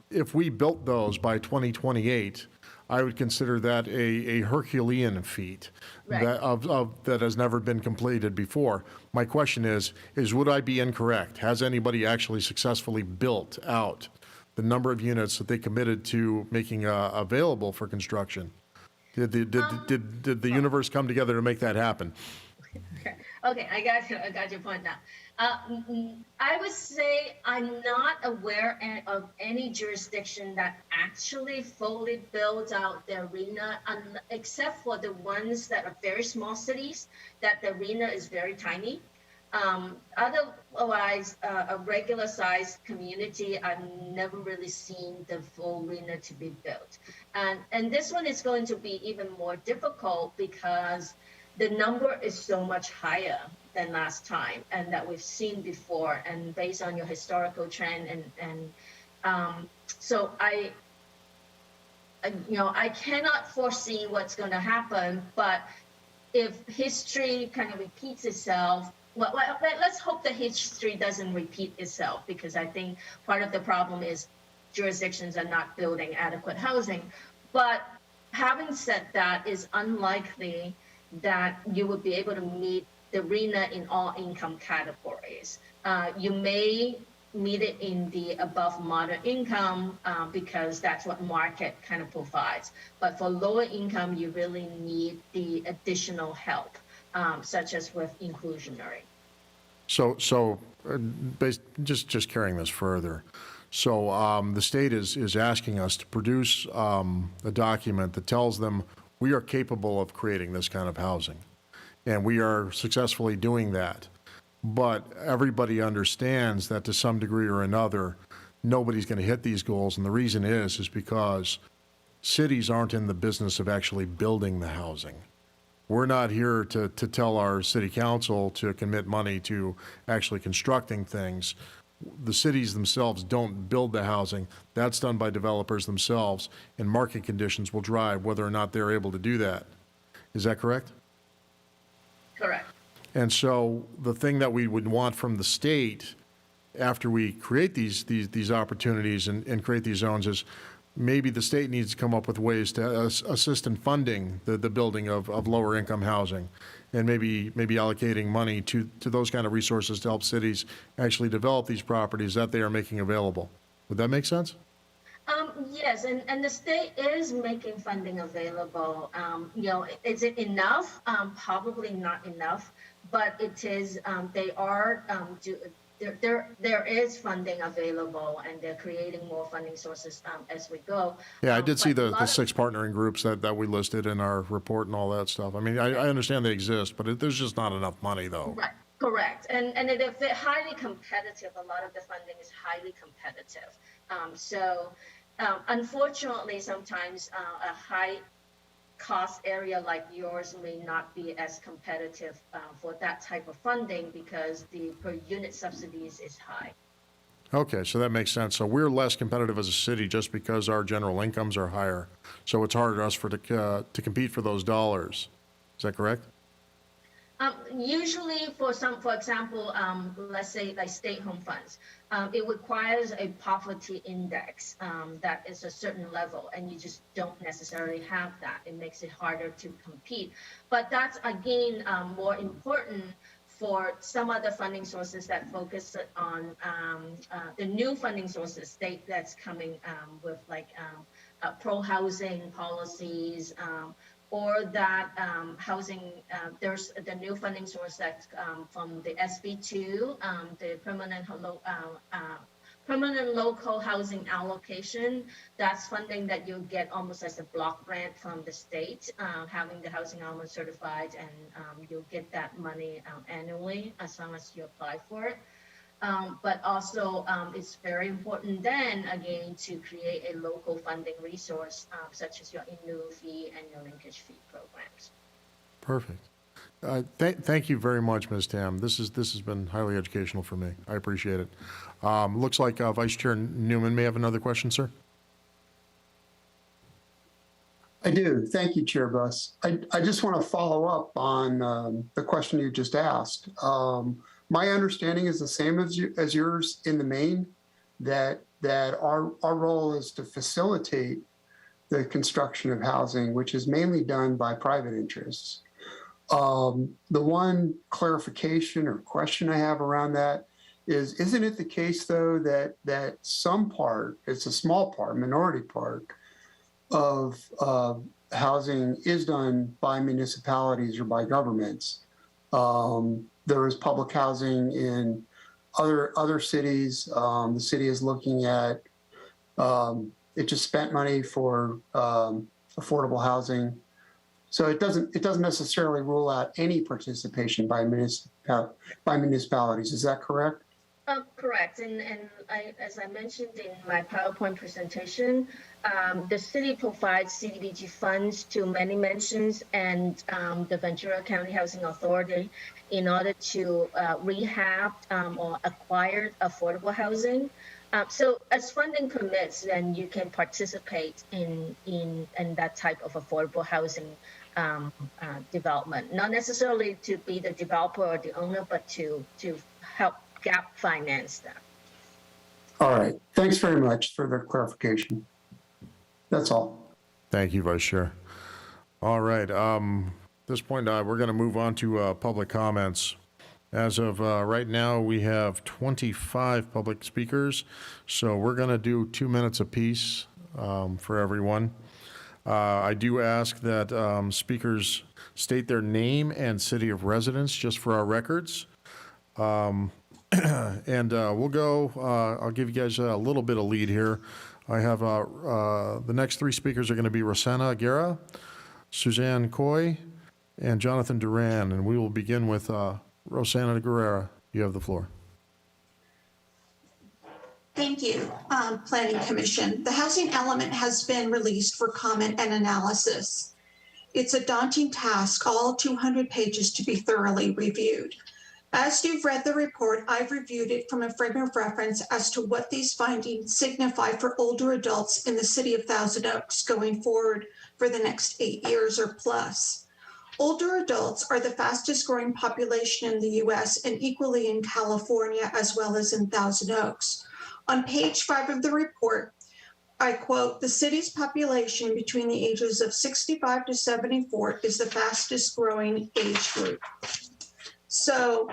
If we built those by 2028, I would consider that a Herculean feat, right, that has never been completed before. My question is would I be incorrect? Has anybody actually successfully built out the number of units that they committed to making available for construction? Did the universe come together to make that happen? Okay, I got your point now. I would say I'm not aware of any jurisdiction that actually fully builds out their RENA, except for the ones that are very small cities, that the RENA is very tiny. Otherwise, a regular sized community, I've never really seen the full RENA to be built. And this one is going to be even more difficult because the number is so much higher than last time and that we've seen before, and based on your historical trend. So I cannot foresee what's going to happen, but if history kind of repeats itself, well, let's hope that history doesn't repeat itself, because I think part of the problem is jurisdictions are not building adequate housing. But having said that, it's unlikely that you would be able to meet the RENA in all income categories. You may meet it in the above moderate income because that's what market kind of provides. But for lower income, you really need the additional help, such as with inclusionary. So just carrying this further. So the state is asking us to produce a document that tells them we are capable of creating this kind of housing, and we are successfully doing that. But everybody understands that to some degree or another, nobody's going to hit these goals. And the reason is because cities aren't in the business of actually building the housing. We're not here to tell our city council to commit money to actually constructing things. The cities themselves don't build the housing. That's done by developers themselves, and market conditions will drive whether or not they're able to do that. Is that correct? Correct. And so the thing that we would want from the state after we create these opportunities and create these zones is maybe the state needs to come up with ways to assist in funding the building of lower income housing, and maybe allocating money to those kind of resources to help cities actually develop these properties that they are making available. Would that make sense? Yes, and the state is making funding available. Is it enough? Probably not enough, but it is. They are there is funding available, and they're creating more funding sources as we go. Yeah, I did see but the 6 partnering groups that we listed in our report and all that stuff. I mean, I understand they exist, but there's just not enough money, though. Right, correct. And they're highly competitive. A lot of the funding is highly competitive. Unfortunately, sometimes a high cost area like yours may not be as competitive for that type of funding because the per unit subsidies is high. Okay, so that makes sense. So we're less competitive as a city just because our general incomes are higher. So it's harder for us to compete for those dollars. Is that correct? Usually for example, let's say like state home funds, it requires a poverty index that is a certain level, and you just don't necessarily have that. It makes it harder to compete. But that's, again, more important for some other funding sources that focus on the new funding sources, state that's coming with like pro-housing policies, or that housing, there's the new funding source that's from the SB2, the permanent local housing allocation. That's funding that you get almost as a block grant from the state, having the housing element certified, and you'll get that money annually as long as you apply for it. But also it's very important then again to create a local funding resource such as your in-lieu fee and your linkage fee programs. Perfect. Thank you very much, Ms. Tam. This has been highly educational for me. I appreciate it. Looks like Vice Chair Newman may have another question, sir. I do. Thank you, Chair Buss. I just want to follow up on the question you just asked. My understanding is the same as yours in the main, that our role is to facilitate the construction of housing, which is mainly done by private interests. The one clarification or question I have around that is, isn't it the case, though, that some part, it's a small part, minority part, of housing is done by municipalities or by governments? There is public housing in other cities. The city is looking at, it just spent money for affordable housing. So it doesn't necessarily rule out any participation by municipalities. Is that correct? Correct. And as I mentioned in my PowerPoint presentation, the city provides CDBG funds to many mansions and the Ventura County Housing Authority in order to rehab or acquire affordable housing. So as funding permits, then you can participate in that type of affordable housing development. Not necessarily to be the developer or the owner, but to help gap finance them. All right. Thanks very much for the clarification. That's all. Thank you, Vice Chair. All right. At this point, we're going to move on to public comments. As of right now, we have 25 public speakers, so we're going to do 2 minutes apiece for everyone. I do ask that speakers state their name and city of residence just for our records. And we'll go, I'll give you guys a little bit of lead here. I have the next 3 speakers are going to be Rosanna Guerra, Suzanne Coy, and Jonathan Duran. And we will begin with Rosanna Guerra. You have the floor. Thank you, Planning Commission. The housing element has been released for comment and analysis. It's a daunting task, all 200 pages to be thoroughly reviewed. As you've read the report, I've reviewed it from a frame of reference as to what these findings signify for older adults in the city of Thousand Oaks going forward for the next 8 years or plus. Older adults are the fastest growing population in the US and equally in California as well as in Thousand Oaks. On page 5 of the report, I quote, "The city's population between the ages of 65 to 74 is the fastest growing age group." So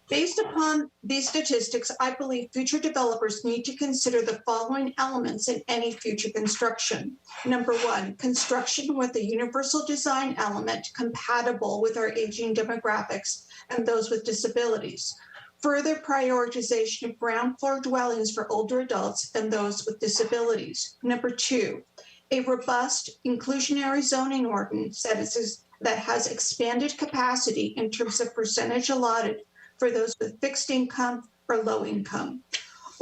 based upon these statistics, I believe future developers need to consider the following elements in any future construction. Number 1, construction with a universal design element compatible with our aging demographics and those with disabilities. Further prioritization of ground floor dwellings for older adults and those with disabilities. Number 2, a robust inclusionary zoning ordinance that has expanded capacity in terms of percentage allotted for those with fixed income or low income.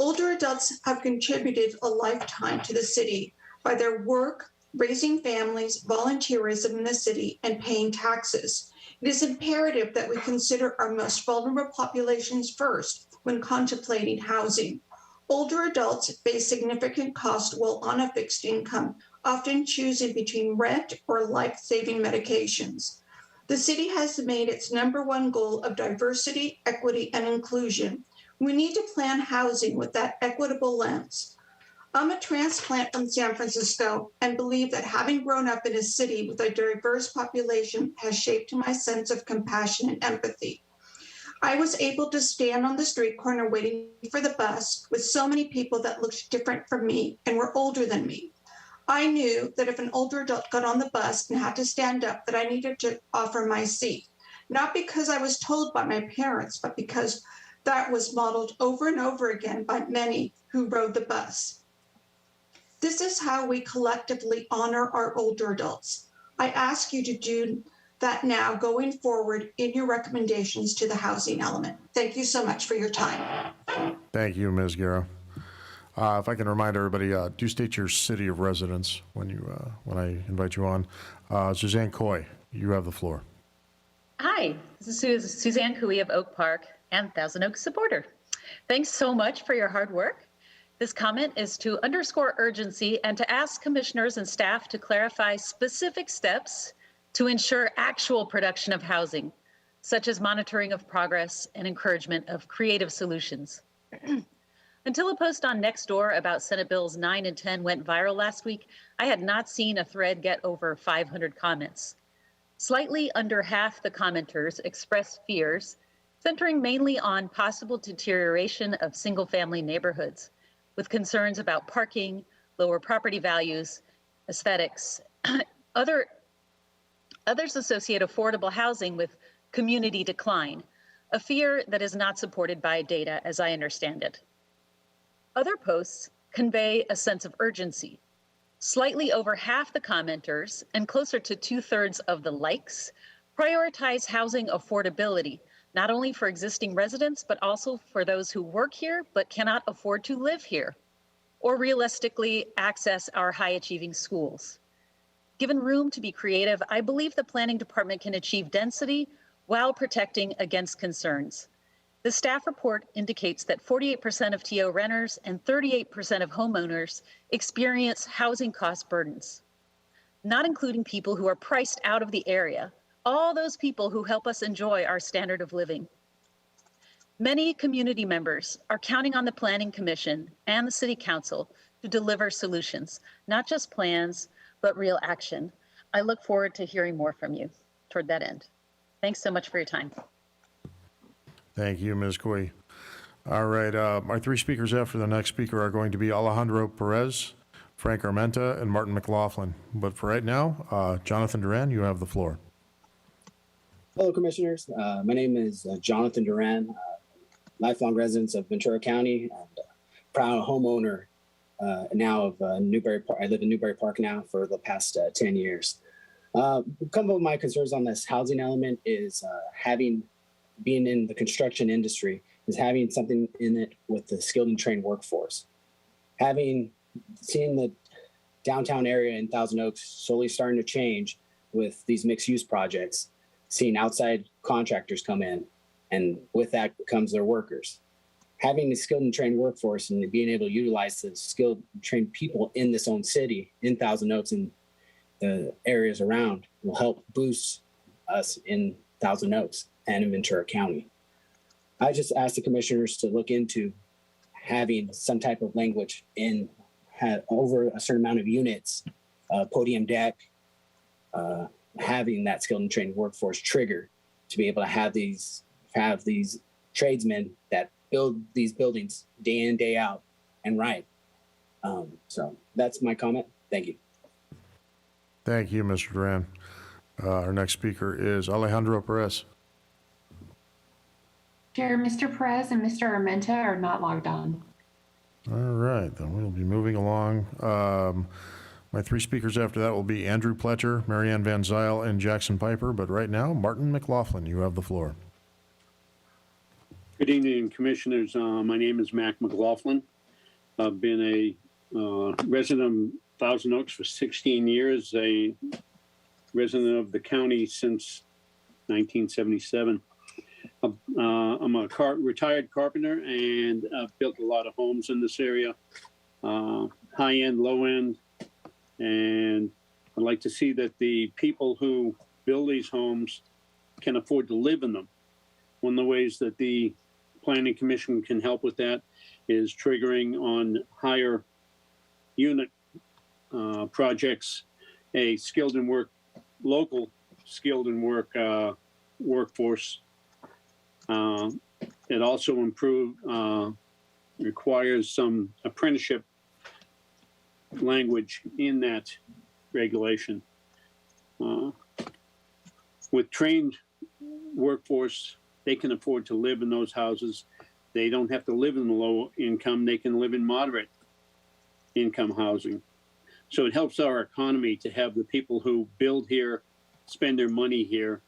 Older adults have contributed a lifetime to the city by their work, raising families, volunteerism in the city, and paying taxes. It is imperative that we consider our most vulnerable populations first when contemplating housing. Older adults face significant cost while on a fixed income, often choosing between rent or life-saving medications. The city has made its #1 goal of diversity, equity, and inclusion. We need to plan housing with that equitable lens. I'm a transplant from San Francisco and believe that having grown up in a city with a diverse population has shaped my sense of compassion and empathy. I was able to stand on the street corner waiting for the bus with so many people that looked different from me and were older than me. I knew that if an older adult got on the bus and had to stand up, that I needed to offer my seat, not because I was told by my parents, but because that was modeled over and over again by many who rode the bus. This is how we collectively honor our older adults. I ask you to do that now going forward in your recommendations to the housing element. Thank you so much for your time. Thank you, Ms. Guerra. If I can remind everybody, do state your city of residence when I invite you on. Suzanne Coy, you have the floor. Hi, this is Suzanne Cooey of Oak Park and Thousand Oaks supporter. Thanks so much for your hard work. This comment is to underscore urgency and to ask commissioners and staff to clarify specific steps to ensure actual production of housing, such as monitoring of progress and encouragement of creative solutions. Until a post on Nextdoor about Senate Bills 9 and 10 went viral last week, I had not seen a thread get over 500 comments. Slightly under half the commenters expressed fears, centering mainly on possible deterioration of single-family neighborhoods, with concerns about parking, lower property values, aesthetics. Others associate affordable housing with community decline, a fear that is not supported by data as I understand it. Other posts convey a sense of urgency. Slightly over half the commenters and closer to 2/3 of the likes prioritize housing affordability, not only for existing residents, but also for those who work here but cannot afford to live here, or realistically access our high-achieving schools. Given room to be creative, I believe the planning department can achieve density while protecting against concerns. The staff report indicates that 48% of TO renters and 38% of homeowners experience housing cost burdens, not including people who are priced out of the area, all those people who help us enjoy our standard of living. Many community members are counting on the Planning Commission and the City Council to deliver solutions, not just plans, but real action. I look forward to hearing more from you toward that end. Thanks so much for your time. Thank you, Ms. Coy. All right, our 3 speakers after the next speaker are going to be Alejandro Perez, Frank Armenta, and Martin McLaughlin. But for right now, Jonathan Duran, you have the floor. Hello, Commissioners. My name is Jonathan Duran, lifelong resident of Ventura County, and proud homeowner now of Newberry Park. I live in Newberry Park now for the past 10 years. A couple of my concerns on this housing element is having being in the construction industry is having something in it with the skilled and trained workforce. Seeing the downtown area in Thousand Oaks slowly starting to change with these mixed use projects, seeing outside contractors come in, and with that comes their workers. Having the skilled and trained workforce and being able to utilize the skilled and trained people in this own city, in Thousand Oaks and the areas around, will help boost us in Thousand Oaks and in Ventura County. I just asked the commissioners to look into having some type of language in over a certain amount of units, podium deck, having that skilled and trained workforce trigger to be able to have these tradesmen that build these buildings day in, day out and right. So that's my comment. Thank you. Thank you, Mr. Duran. Our next speaker is Alejandro Perez. Chair, Mr. Perez and Mr. Armenta are not logged on. All right, then we'll be moving along. My three speakers after that will be Andrew Pletcher, Marianne Van Zyl, and Jackson Piper. But right now, Martin McLaughlin, you have the floor. Good evening, commissioners. My name is Mac McLaughlin. I've been a resident of Thousand Oaks for 16 years, a resident of the county since 1977. I'm a retired carpenter, and I've built a lot of homes in this area, high-end, low-end, and I'd like to see that the people who build these homes can afford to live in them. One of the ways that the Planning Commission can help with that is triggering on higher unit projects, a local skilled and workforce. It also requires some apprenticeship language in that regulation. With trained workforce, they can afford to live in those houses. They don't have to live in the low income. They can live in moderate income housing. So it helps our economy to have the people who build here, spend their money here.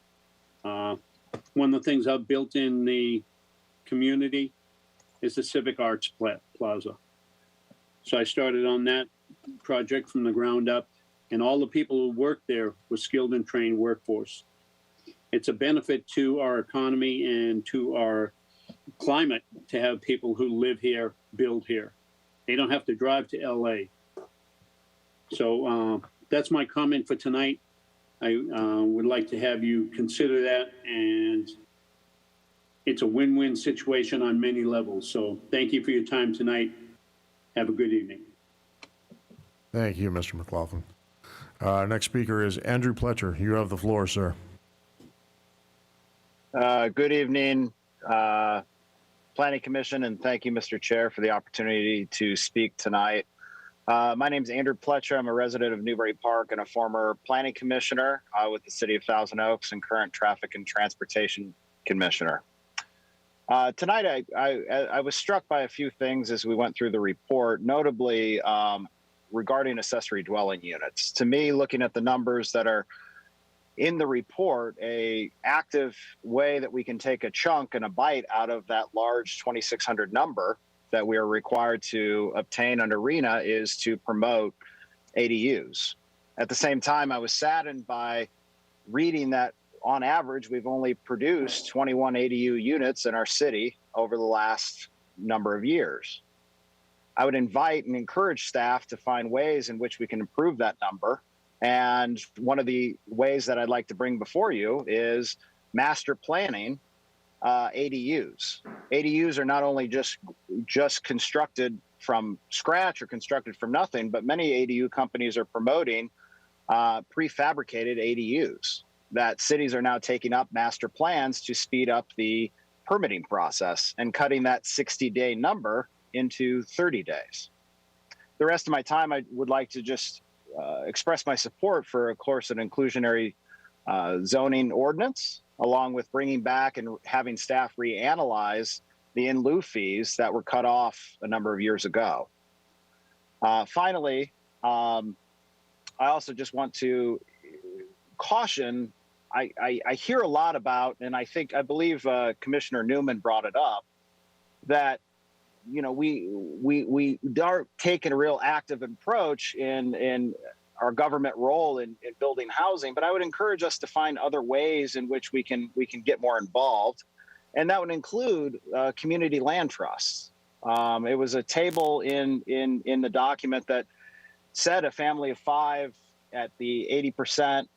One of the things I've built in the community is the Civic Arts Plaza. So I started on that project from the ground up, and all the people who work there were skilled and trained workforce. It's a benefit to our economy and to our climate to have people who live here, build here. They don't have to drive to LA. So that's my comment for tonight. I would like to have you consider that, and it's a win-win situation on many levels. So thank you for your time tonight. Have a good evening. Thank you, Mr. McLaughlin. Our next speaker is Andrew Pletcher. You have the floor, sir. Good evening, Planning Commission, and thank you, Mr. Chair, for the opportunity to speak tonight. My name is Andrew Pletcher. I'm a resident of Newbury Park and a former Planning Commissioner with the City of Thousand Oaks and current Traffic and Transportation Commissioner. Tonight, I was struck by a few things as we went through the report, notably regarding accessory dwelling units. To me, looking at the numbers that are in the report, a active way that we can take a chunk and a bite out of that large 2,600 number that we are required to obtain under RENA is to promote ADUs. At the same time, I was saddened by reading that on average, we've only produced 21 ADU units in our city over the last number of years. I would invite and encourage staff to find ways in which we can improve that number. And one of the ways that I'd like to bring before you is master planning ADUs. ADUs are not only just constructed from scratch or constructed from nothing, but many ADU companies are promoting prefabricated ADUs that cities are now taking up master plans to speed up the permitting process and cutting that 60-day number into 30 days. The rest of my time, I would like to just express my support for, of course, an inclusionary zoning ordinance, along with bringing back and having staff reanalyze the in lieu fees that were cut off a number of years ago. Finally, I also just want to caution I hear a lot about, and I believe Commissioner Newman brought it up, that we are taking a real active approach in our government role in building housing, but I would encourage us to find other ways in which we can get more involved, and that would include community land trusts. It was a table in the document that said a family of 5 at the 80%,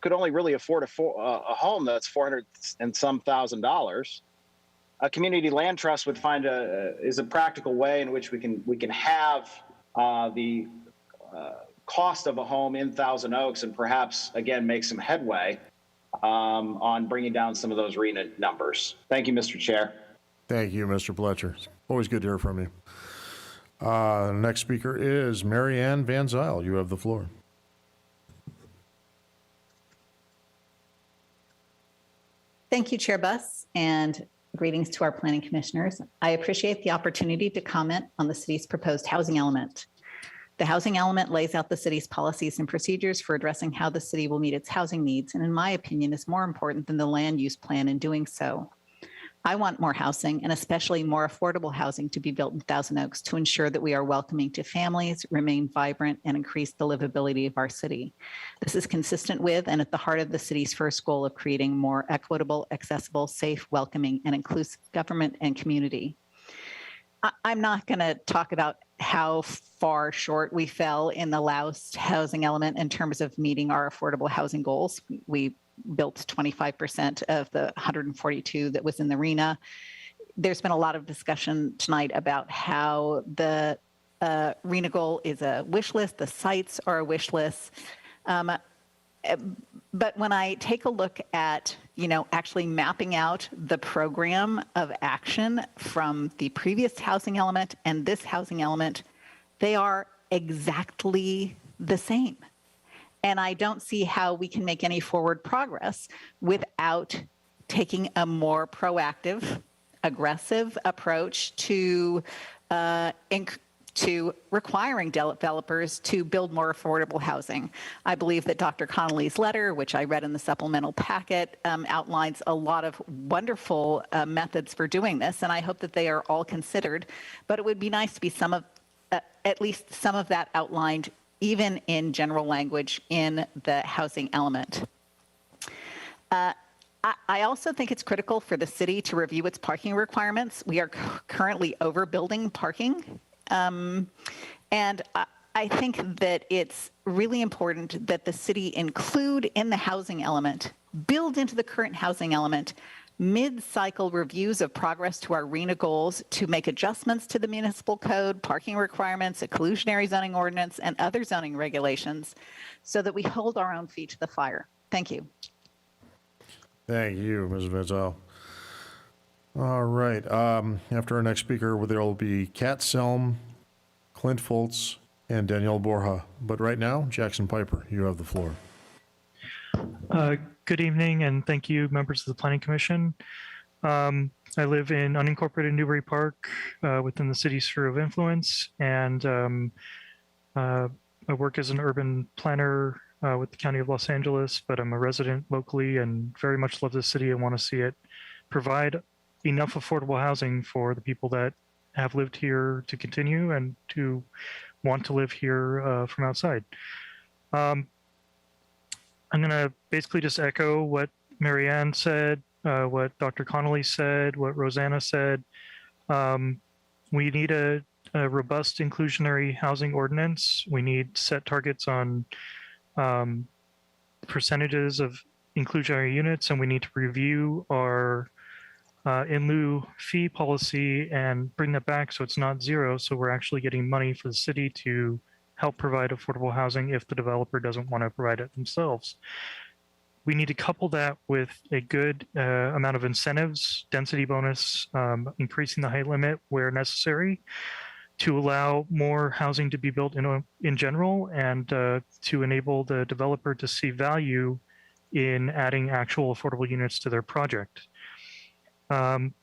could only really afford a home that's $400 and some $1,000. A community land trust would find is a practical way in which we can have the cost of a home in Thousand Oaks and perhaps again make some headway on bringing down some of those RENA numbers. Thank you, Mr. Chair. Thank you, Mr. Pletcher. Always good to hear from you. Next speaker is Mary Ann Van Zyl. You have the floor. Thank you, Chair Buss, and greetings to our planning commissioners. I appreciate the opportunity to comment on the city's proposed housing element. The housing element lays out the city's policies and procedures for addressing how the city will meet its housing needs, and in my opinion, is more important than the land use plan in doing so. I want more housing, and especially more affordable housing, to be built in Thousand Oaks to ensure that we are welcoming to families, remain vibrant, and increase the livability of our city. This is consistent with and at the heart of the city's first goal of creating more equitable, accessible, safe, welcoming, and inclusive government and community. I'm not going to talk about how far short we fell in the last housing element in terms of meeting our affordable housing goals. We built 25% of the 142 that was in the RENA. There's been a lot of discussion tonight about how the RENA goal is a wish list, the sites are a wish list. But when I take a look at, actually mapping out the program of action from the previous housing element and this housing element, they are exactly the same. And I don't see how we can make any forward progress without taking a more proactive, aggressive approach to requiring developers to build more affordable housing. I believe that Dr. Connolly's letter, which I read in the supplemental packet, outlines a lot of wonderful methods for doing this, and I hope that they are all considered. But it would be nice to be at least some of that outlined, even in general language, in the housing element. I also think it's critical for the city to review its parking requirements. We are currently overbuilding parking. And I think that it's really important that the city include in the housing element, build into the current housing element, mid-cycle reviews of progress to our RENA goals to make adjustments to the municipal code, parking requirements, exclusionary zoning ordinance, and other zoning regulations so that we hold our own feet to the fire. Thank you. Thank you, Ms. Van Zyl. All right. After our next speaker, there will be Kat Selm, Clint Fultz, and Danielle Borja. But right now, Jackson Piper, you have the floor. Good evening, and thank you, members of the Planning Commission. I live in unincorporated Newbury Park within the city's sphere of influence, and I work as an urban planner with the County of Los Angeles, but I'm a resident locally and very much love the city and want to see it provide enough affordable housing for the people that have lived here to continue and to want to live here from outside. I'm going to basically just echo what Mary Ann said, what Dr. Connolly said, what Rosanna said. We need a robust inclusionary housing ordinance. We need set targets on percentages of inclusionary units, and we need to review our in lieu fee policy and bring that back so it's not zero, so we're actually getting money for the city to help provide affordable housing if the developer doesn't want to provide it themselves. We need to couple that with a good amount of incentives, density bonus, increasing the height limit where necessary to allow more housing to be built in general, and to enable the developer to see value in adding actual affordable units to their project. On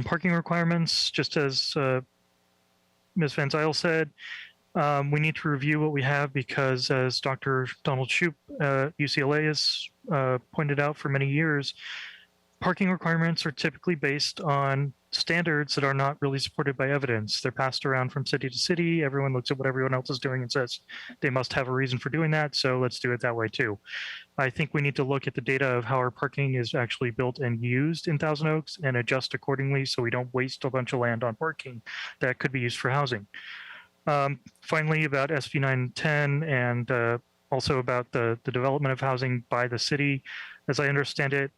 parking requirements, just as Ms. Van Zyl said, We need to review what we have because, as Dr. Donald Shoup, UCLA, has pointed out for many years, parking requirements are typically based on standards that are not really supported by evidence. They're passed around from city to city. Everyone looks at what everyone else is doing and says they must have a reason for doing that, so let's do it that way too. I think we need to look at the data of how our parking is actually built and used in Thousand Oaks and adjust accordingly so we don't waste a bunch of land on parking that could be used for housing. Finally, about SB 910 and also about the development of housing by the city. As I understand it,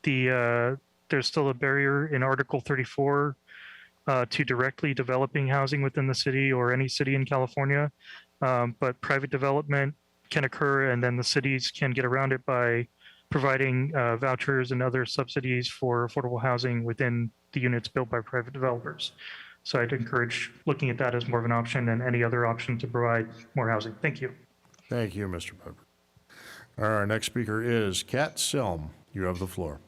there's still a barrier in Article 34 to directly developing housing within the city or any city in California, but private development can occur, and then the cities can get around it by providing vouchers and other subsidies for affordable housing within the units built by private developers. So I'd encourage looking at that as more of an option than any other option to provide more housing. Thank you. Thank you, Mr. Pepper. Our next speaker is Kat Selm. You have the floor.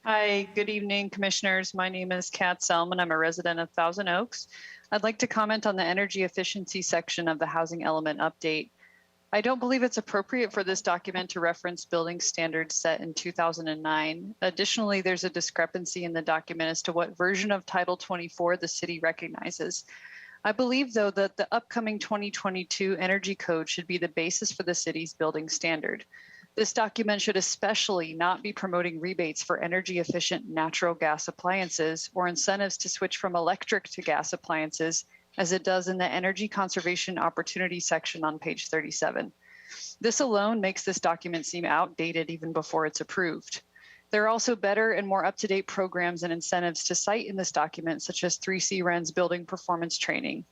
Hi, good evening, commissioners. My name is Kat Selm, and I'm a resident of Thousand Oaks. I'd like to comment on the energy efficiency section of the housing element update. I don't believe it's appropriate for this document to reference building standards set in 2009. Additionally, there's a discrepancy in the document as to what version of Title 24 the city recognizes. I believe, though, that the upcoming 2022 Energy Code should be the basis for the city's building standard. This document should especially not be promoting rebates for energy efficient natural gas appliances or incentives to switch from electric to gas appliances, as it does in the Energy Conservation Opportunity section on page 37. This alone makes this document seem outdated even before it's approved. There are also better and more up-to-date programs and incentives to cite in this document, such as 3C Ren's building performance training.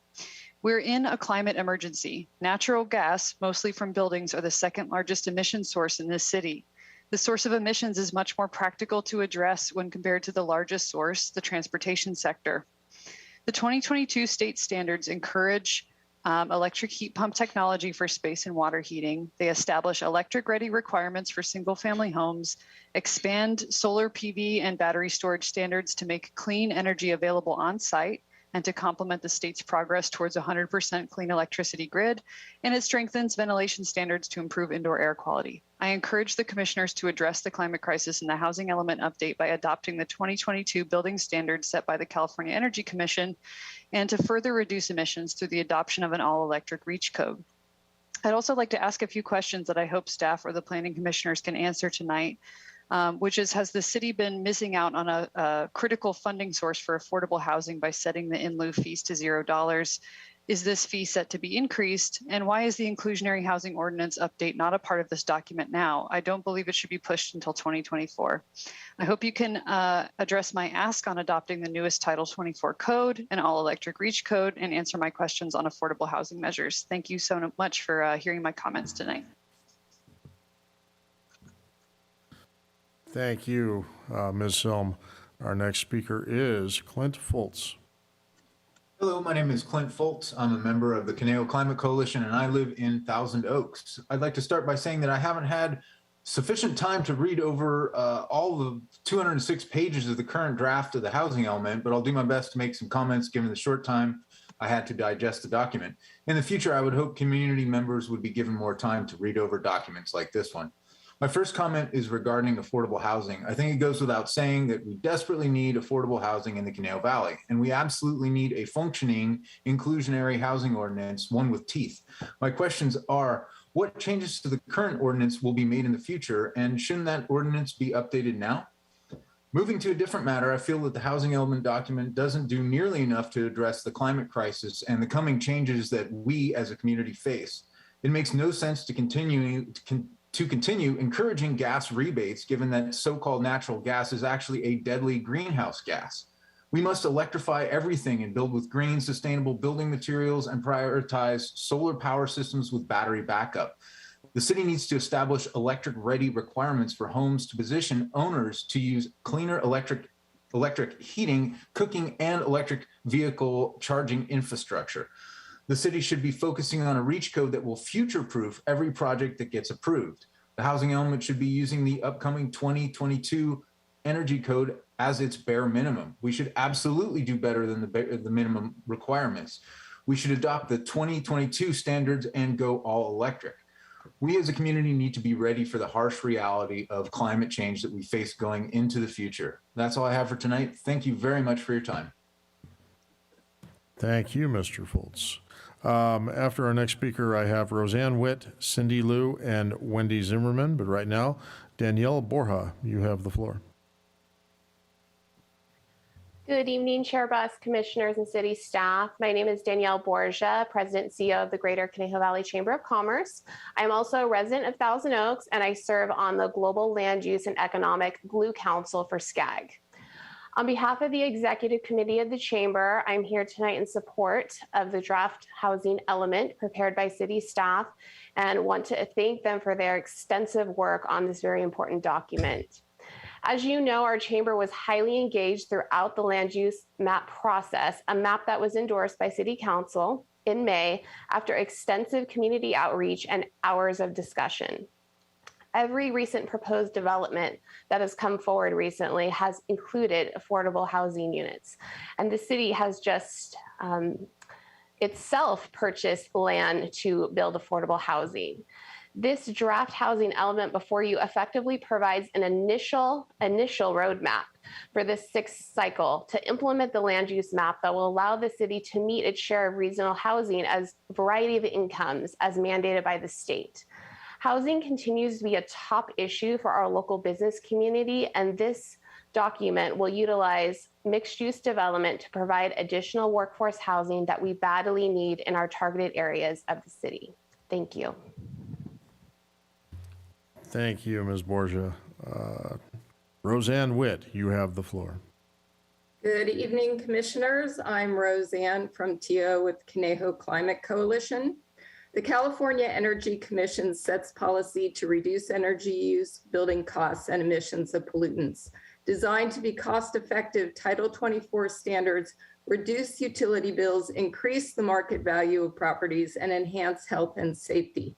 We're in a climate emergency. Natural gas, mostly from buildings, are the second largest emission source in this city. The source of emissions is much more practical to address when compared to the largest source, the transportation sector. The 2022 state standards encourage electric heat pump technology for space and water heating. They establish electric-ready requirements for single-family homes, expand solar PV and battery storage standards to make clean energy available on-site, and to complement the state's progress towards 100% clean electricity grid, and it strengthens ventilation standards to improve indoor air quality. I encourage the commissioners to address the climate crisis in the housing element update by adopting the 2022 building standards set by the California Energy Commission, and to further reduce emissions through the adoption of an all-electric REACH code. I'd also like to ask a few questions that I hope staff or the planning commissioners can answer tonight. Which is, has the city been missing out on a critical funding source for affordable housing by setting the in lieu fees to $0? Is this fee set to be increased? And why is the inclusionary housing ordinance update not a part of this document now? I don't believe it should be pushed until 2024. I hope you can address my ask on adopting the newest Title 24 code and all electric REACH code and answer my questions on affordable housing measures. Thank you so much for hearing my comments tonight. Thank you, Ms. Selm. Our next speaker is Clint Fultz. Hello, my name is Clint Fultz. I'm a member of the Conejo Climate Coalition, and I live in Thousand Oaks. I'd like to start by saying that I haven't had sufficient time to read over all the 206 pages of the current draft of the housing element, but I'll do my best to make some comments given the short time I had to digest the document. In the future, I would hope community members would be given more time to read over documents like this one. My first comment is regarding affordable housing. I think it goes without saying that we desperately need affordable housing in the Conejo Valley, and we absolutely need a functioning inclusionary housing ordinance, one with teeth. My questions are, what changes to the current ordinance will be made in the future, and shouldn't that ordinance be updated now? Moving to a different matter, I feel that the housing element document doesn't do nearly enough to address the climate crisis and the coming changes that we as a community face. It makes no sense to continue encouraging gas rebates, given that so-called natural gas is actually a deadly greenhouse gas. We must electrify everything and build with green, sustainable building materials and prioritize solar power systems with battery backup. The city needs to establish electric-ready requirements for homes to position owners to use cleaner electric heating, cooking, and electric vehicle charging infrastructure. The city should be focusing on a REACH code that will future-proof every project that gets approved. The housing element should be using the upcoming 2022 energy code as its bare minimum. We should absolutely do better than the minimum requirements. we should adopt the 2022 standards and go all electric. We as a community need to be ready for the harsh reality of climate change that we face going into the future. That's all I have for tonight. Thank you very much for your time. Thank you, Mr. Fultz. After our next speaker, I have Roseanne Witt, Cindy Lieu, and Wendy Zimmerman. But right now, Danielle Borja, you have the floor. Good evening, Chair Buss, Commissioners, and City staff. My name is Danielle Borja, President and CEO of the Greater Conejo Valley Chamber of Commerce. I'm also a resident of Thousand Oaks, and I serve on the Global Land Use and Economic Glue Council for SCAG. On behalf of the Executive Committee of the Chamber, I'm here tonight in support of the draft housing element prepared by City staff and want to thank them for their extensive work on this very important document. As you know, our chamber was highly engaged throughout the land use map process, a map that was endorsed by City Council in May after extensive community outreach and hours of discussion. Every recent proposed development that has come forward recently has included affordable housing units, and the city has just itself purchased land to build affordable housing. This draft housing element before you effectively provides an initial roadmap for this sixth cycle to implement the land use map that will allow the city to meet its share of regional housing as variety of incomes as mandated by the state. Housing continues to be a top issue for our local business community, and this document will utilize mixed-use development to provide additional workforce housing that we badly need in our targeted areas of the city. Thank you. Thank you, Ms. Borja. Roseanne Witt, you have the floor. Good evening, Commissioners. I'm Roseanne from TO with Conejo Climate Coalition. The California Energy Commission sets policy to reduce energy use, building costs, and emissions of pollutants. Designed to be cost-effective, Title 24 standards reduce utility bills, increase the market value of properties, and enhance health and safety.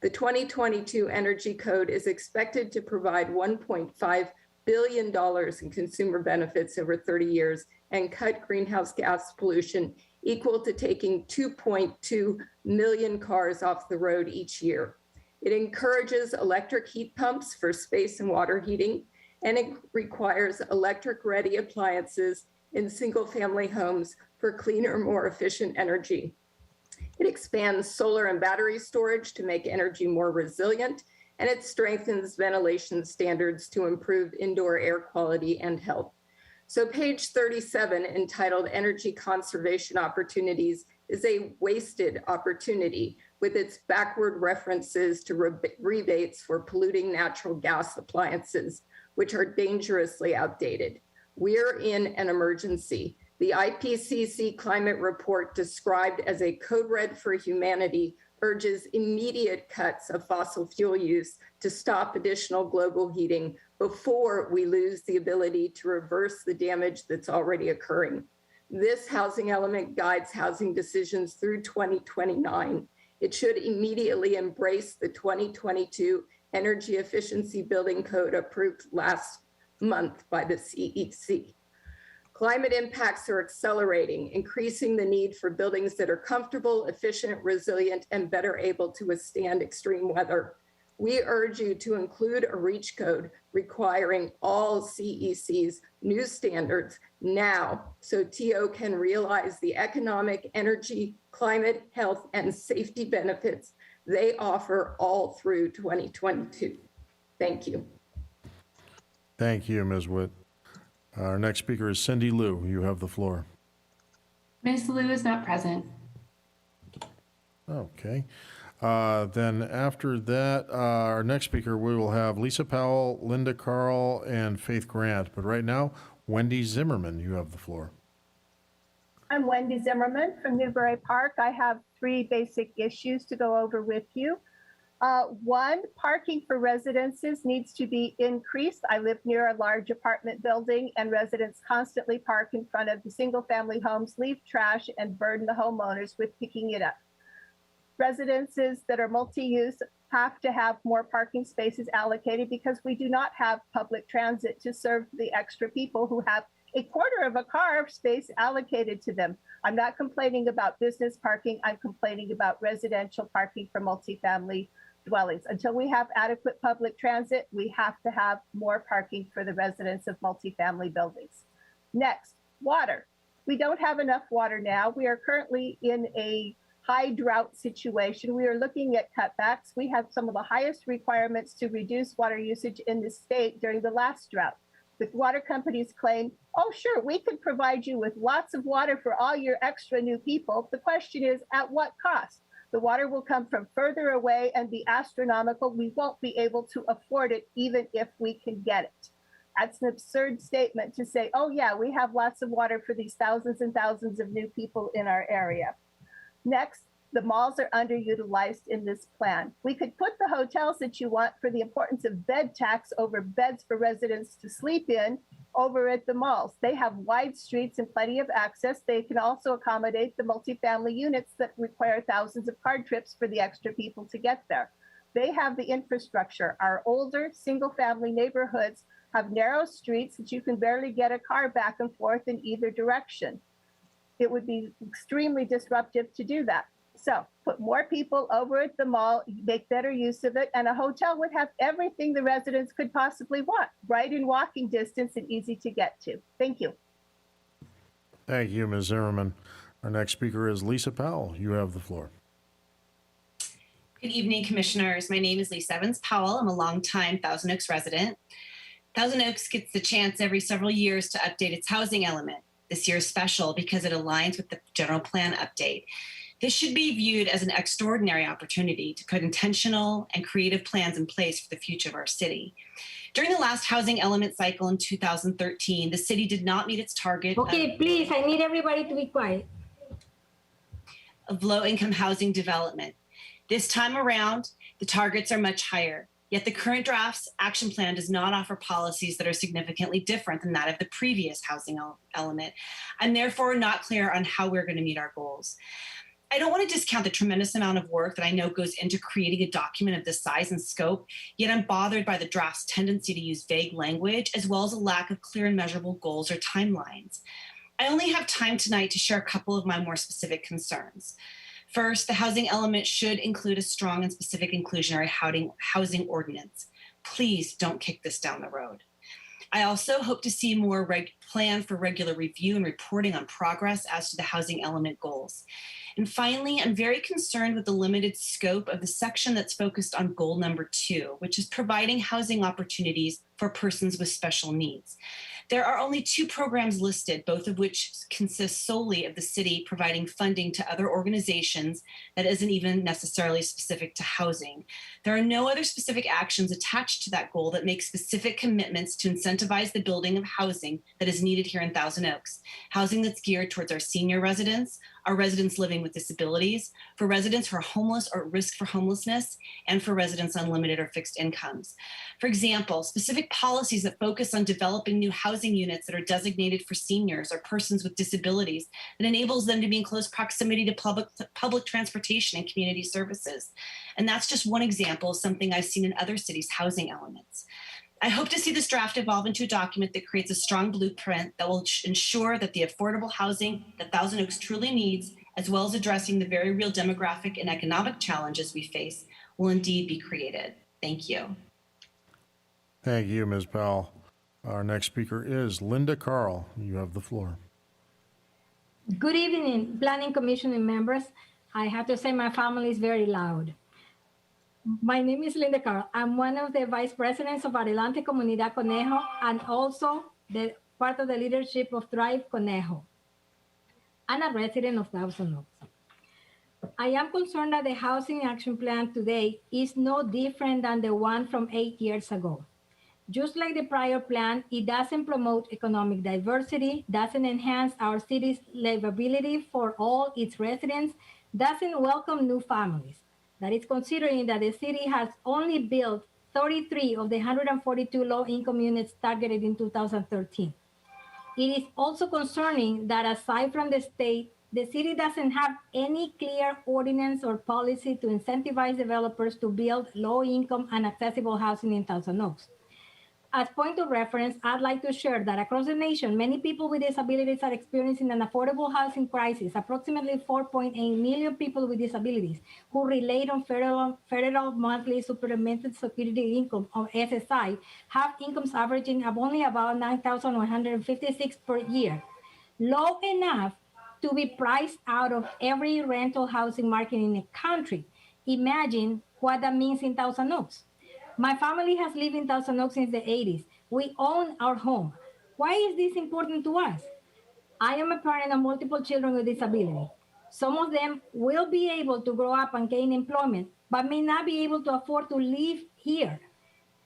The 2022 Energy Code is expected to provide $1.5 billion in consumer benefits over 30 years and cut greenhouse gas pollution equal to taking 2.2 million cars off the road each year. It encourages electric heat pumps for space and water heating, and it requires electric-ready appliances in single-family homes for cleaner, more efficient energy. It expands solar and battery storage to make energy more resilient, and it strengthens ventilation standards to improve indoor air quality and health. So page 37, entitled Energy Conservation Opportunities, is a wasted opportunity with its backward references to rebates for polluting natural gas appliances, which are dangerously outdated. We're in an emergency. The IPCC climate report, described as a code red for humanity, urges immediate cuts of fossil fuel use to stop additional global heating before we lose the ability to reverse the damage that's already occurring. This housing element guides housing decisions through 2029. It should immediately embrace the 2022 Energy Efficiency Building Code approved last month by the CEC. Climate impacts are accelerating, increasing the need for buildings that are comfortable, efficient, resilient, and better able to withstand extreme weather. We urge you to include a REACH code requiring all CEC's new standards now so TO can realize the economic, energy, climate, health, and safety benefits they offer all through 2022. Thank you. Thank you, Ms. Witt. Our next speaker is Cindy Lieu. You have the floor. Ms. Lieu is not present. Okay. Then after that, our next speaker, we will have Lisa Powell, Linda Carl, and Faith Grant. But right now, Wendy Zimmerman, you have the floor. I'm Wendy Zimmerman from Newbury Park. I have 3 basic issues to go over with you. 1, parking for residences needs to be increased. I live near a large apartment building, and residents constantly park in front of the single-family homes, leave trash, and burden the homeowners with picking it up. Residences that are multi-use have to have more parking spaces allocated because we do not have public transit to serve the extra people who have a quarter of a car space allocated to them. I'm not complaining about business parking. I'm complaining about residential parking for multifamily dwellings. Until we have adequate public transit, we have to have more parking for the residents of multifamily buildings. Next, water. We don't have enough water now. We are currently in a high drought situation. We are looking at cutbacks. We have some of the highest requirements to reduce water usage in the state during the last drought. The water companies claim, oh, sure, we could provide you with lots of water for all your extra new people. The question is, at what cost? The water will come from further away and be astronomical. We won't be able to afford it even if we can get it. That's an absurd statement to say, oh yeah, we have lots of water for these thousands and thousands of new people in our area. Next, the malls are underutilized in this plan. We could put the hotels that you want for the importance of bed tax over beds for residents to sleep in over at the malls. They have wide streets and plenty of access. They can also accommodate the multifamily units that require thousands of car trips for the extra people to get there. They have the infrastructure. Our older single-family neighborhoods have narrow streets that you can barely get a car back and forth in either direction. It would be extremely disruptive to do that. So put more people over at the mall, make better use of it, and a hotel would have everything the residents could possibly want, right in walking distance and easy to get to. Thank you. Thank you, Ms. Zimmerman. Our next speaker is Lisa Powell. You have the floor. Good evening, commissioners. My name is Lisa Evans Powell. I'm a longtime Thousand Oaks resident. Thousand Oaks gets the chance every several years to update its housing element. This year is special because it aligns with the general plan update. This should be viewed as an extraordinary opportunity to put intentional and creative plans in place for the future of our city. During the last housing element cycle in 2013, the city did not meet its target. Okay, please, I need everybody to be quiet. Of low-income housing development. This time around, the targets are much higher. Yet the current draft's action plan does not offer policies that are significantly different than that of the previous housing element. I'm therefore not clear on how we're going to meet our goals. I don't want to discount the tremendous amount of work that I know goes into creating a document of this size and scope, yet I'm bothered by the draft's tendency to use vague language as well as a lack of clear and measurable goals or timelines. I only have time tonight to share a couple of my more specific concerns. First, the housing element should include a strong and specific inclusionary housing ordinance. Please don't kick this down the road. I also hope to see more plan for regular review and reporting on progress as to the housing element goals. And finally, I'm very concerned with the limited scope of the section that's focused on goal number 2, which is providing housing opportunities for persons with special needs. There are only 2 programs listed, both of which consist solely of the city providing funding to other organizations that isn't even necessarily specific to housing. There are no other specific actions attached to that goal that make specific commitments to incentivize the building of housing that is needed here in Thousand Oaks. Housing that's geared towards our senior residents, our residents living with disabilities, for residents who are homeless or at risk for homelessness, and for residents on limited or fixed incomes. For example, specific policies that focus on developing new housing units that are designated for seniors or persons with disabilities that enables them to be in close proximity to public transportation and community services. And that's just one example of something I've seen in other cities' housing elements. I hope to see this draft evolve into a document that creates a strong blueprint that will ensure that the affordable housing that Thousand Oaks truly needs, as well as addressing the very real demographic and economic challenges we face, will indeed be created. Thank you. Thank you, Ms. Powell. Our next speaker is Linda Carl. You have the floor. Good evening, Planning Commission and members. I have to say my family is very loud. My name is Linda Carl. I'm one of the vice presidents of Adelante Comunidad Conejo and also the part of the leadership of Thrive Conejo. I'm a resident of Thousand Oaks. I am concerned that the housing action plan today is no different than the one from 8 years ago. Just like the prior plan, it doesn't promote economic diversity, doesn't enhance our city's livability for all its residents, doesn't welcome new families. That is considering that the city has only built 33 of the 142 low-income units targeted in 2013. It is also concerning that aside from the state, the city doesn't have any clear ordinance or policy to incentivize developers to build low-income and accessible housing in Thousand Oaks. As point of reference, I'd like to share that across the nation, many people with disabilities are experiencing an affordable housing crisis. Approximately 4.8 million people with disabilities who relate on federal monthly supplemental security income, or SSI, have incomes averaging of only about $9,156 per year, low enough to be priced out of every rental housing market in the country. Imagine what that means in Thousand Oaks. My family has lived in Thousand Oaks since the 80s. We own our home. Why is this important to us? I am a parent of multiple children with disability. Some of them will be able to grow up and gain employment, but may not be able to afford to live here.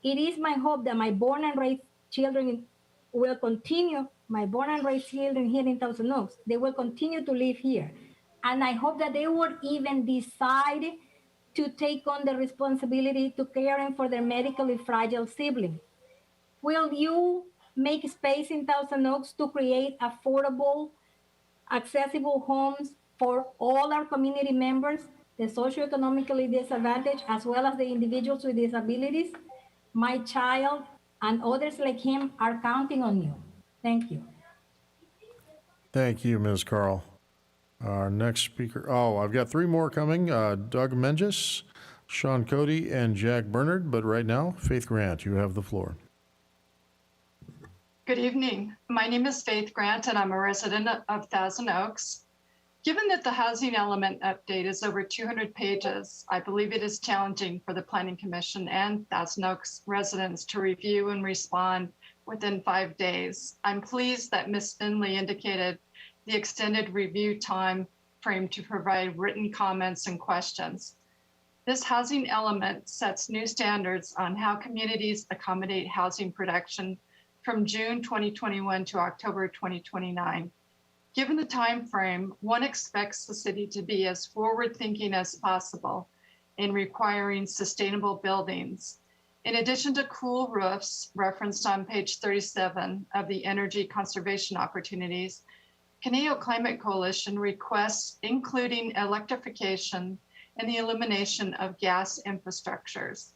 It is my hope that my born and raised children will continue, my born and raised children here in Thousand Oaks, they will continue to live here. And I hope that they would even decide to take on the responsibility to caring for their medically fragile sibling. Will you make space in Thousand Oaks to create affordable, accessible homes for all our community members, the socioeconomically disadvantaged, as well as the individuals with disabilities? My child and others like him are counting on you. Thank you. Thank you, Ms. Carl. Our next speaker, I've got three more coming. Doug Menges, Sean Cody, and Jack Bernard. But right now, Faith Grant, you have the floor. Good evening. My name is Faith Grant, and I'm a resident of Thousand Oaks. Given that the housing element update is over 200 pages, I believe it is challenging for the Planning Commission and Thousand Oaks residents to review and respond within 5 days. I'm pleased that Ms. Finley indicated the extended review time frame to provide written comments and questions. This housing element sets new standards on how communities accommodate housing production from June 2021 to October 2029. Given the time frame, one expects the city to be as forward-thinking as possible in requiring sustainable buildings. In addition to cool roofs referenced on page 37 of the energy conservation opportunities, Conejo Climate Coalition requests including electrification and the elimination of gas infrastructures.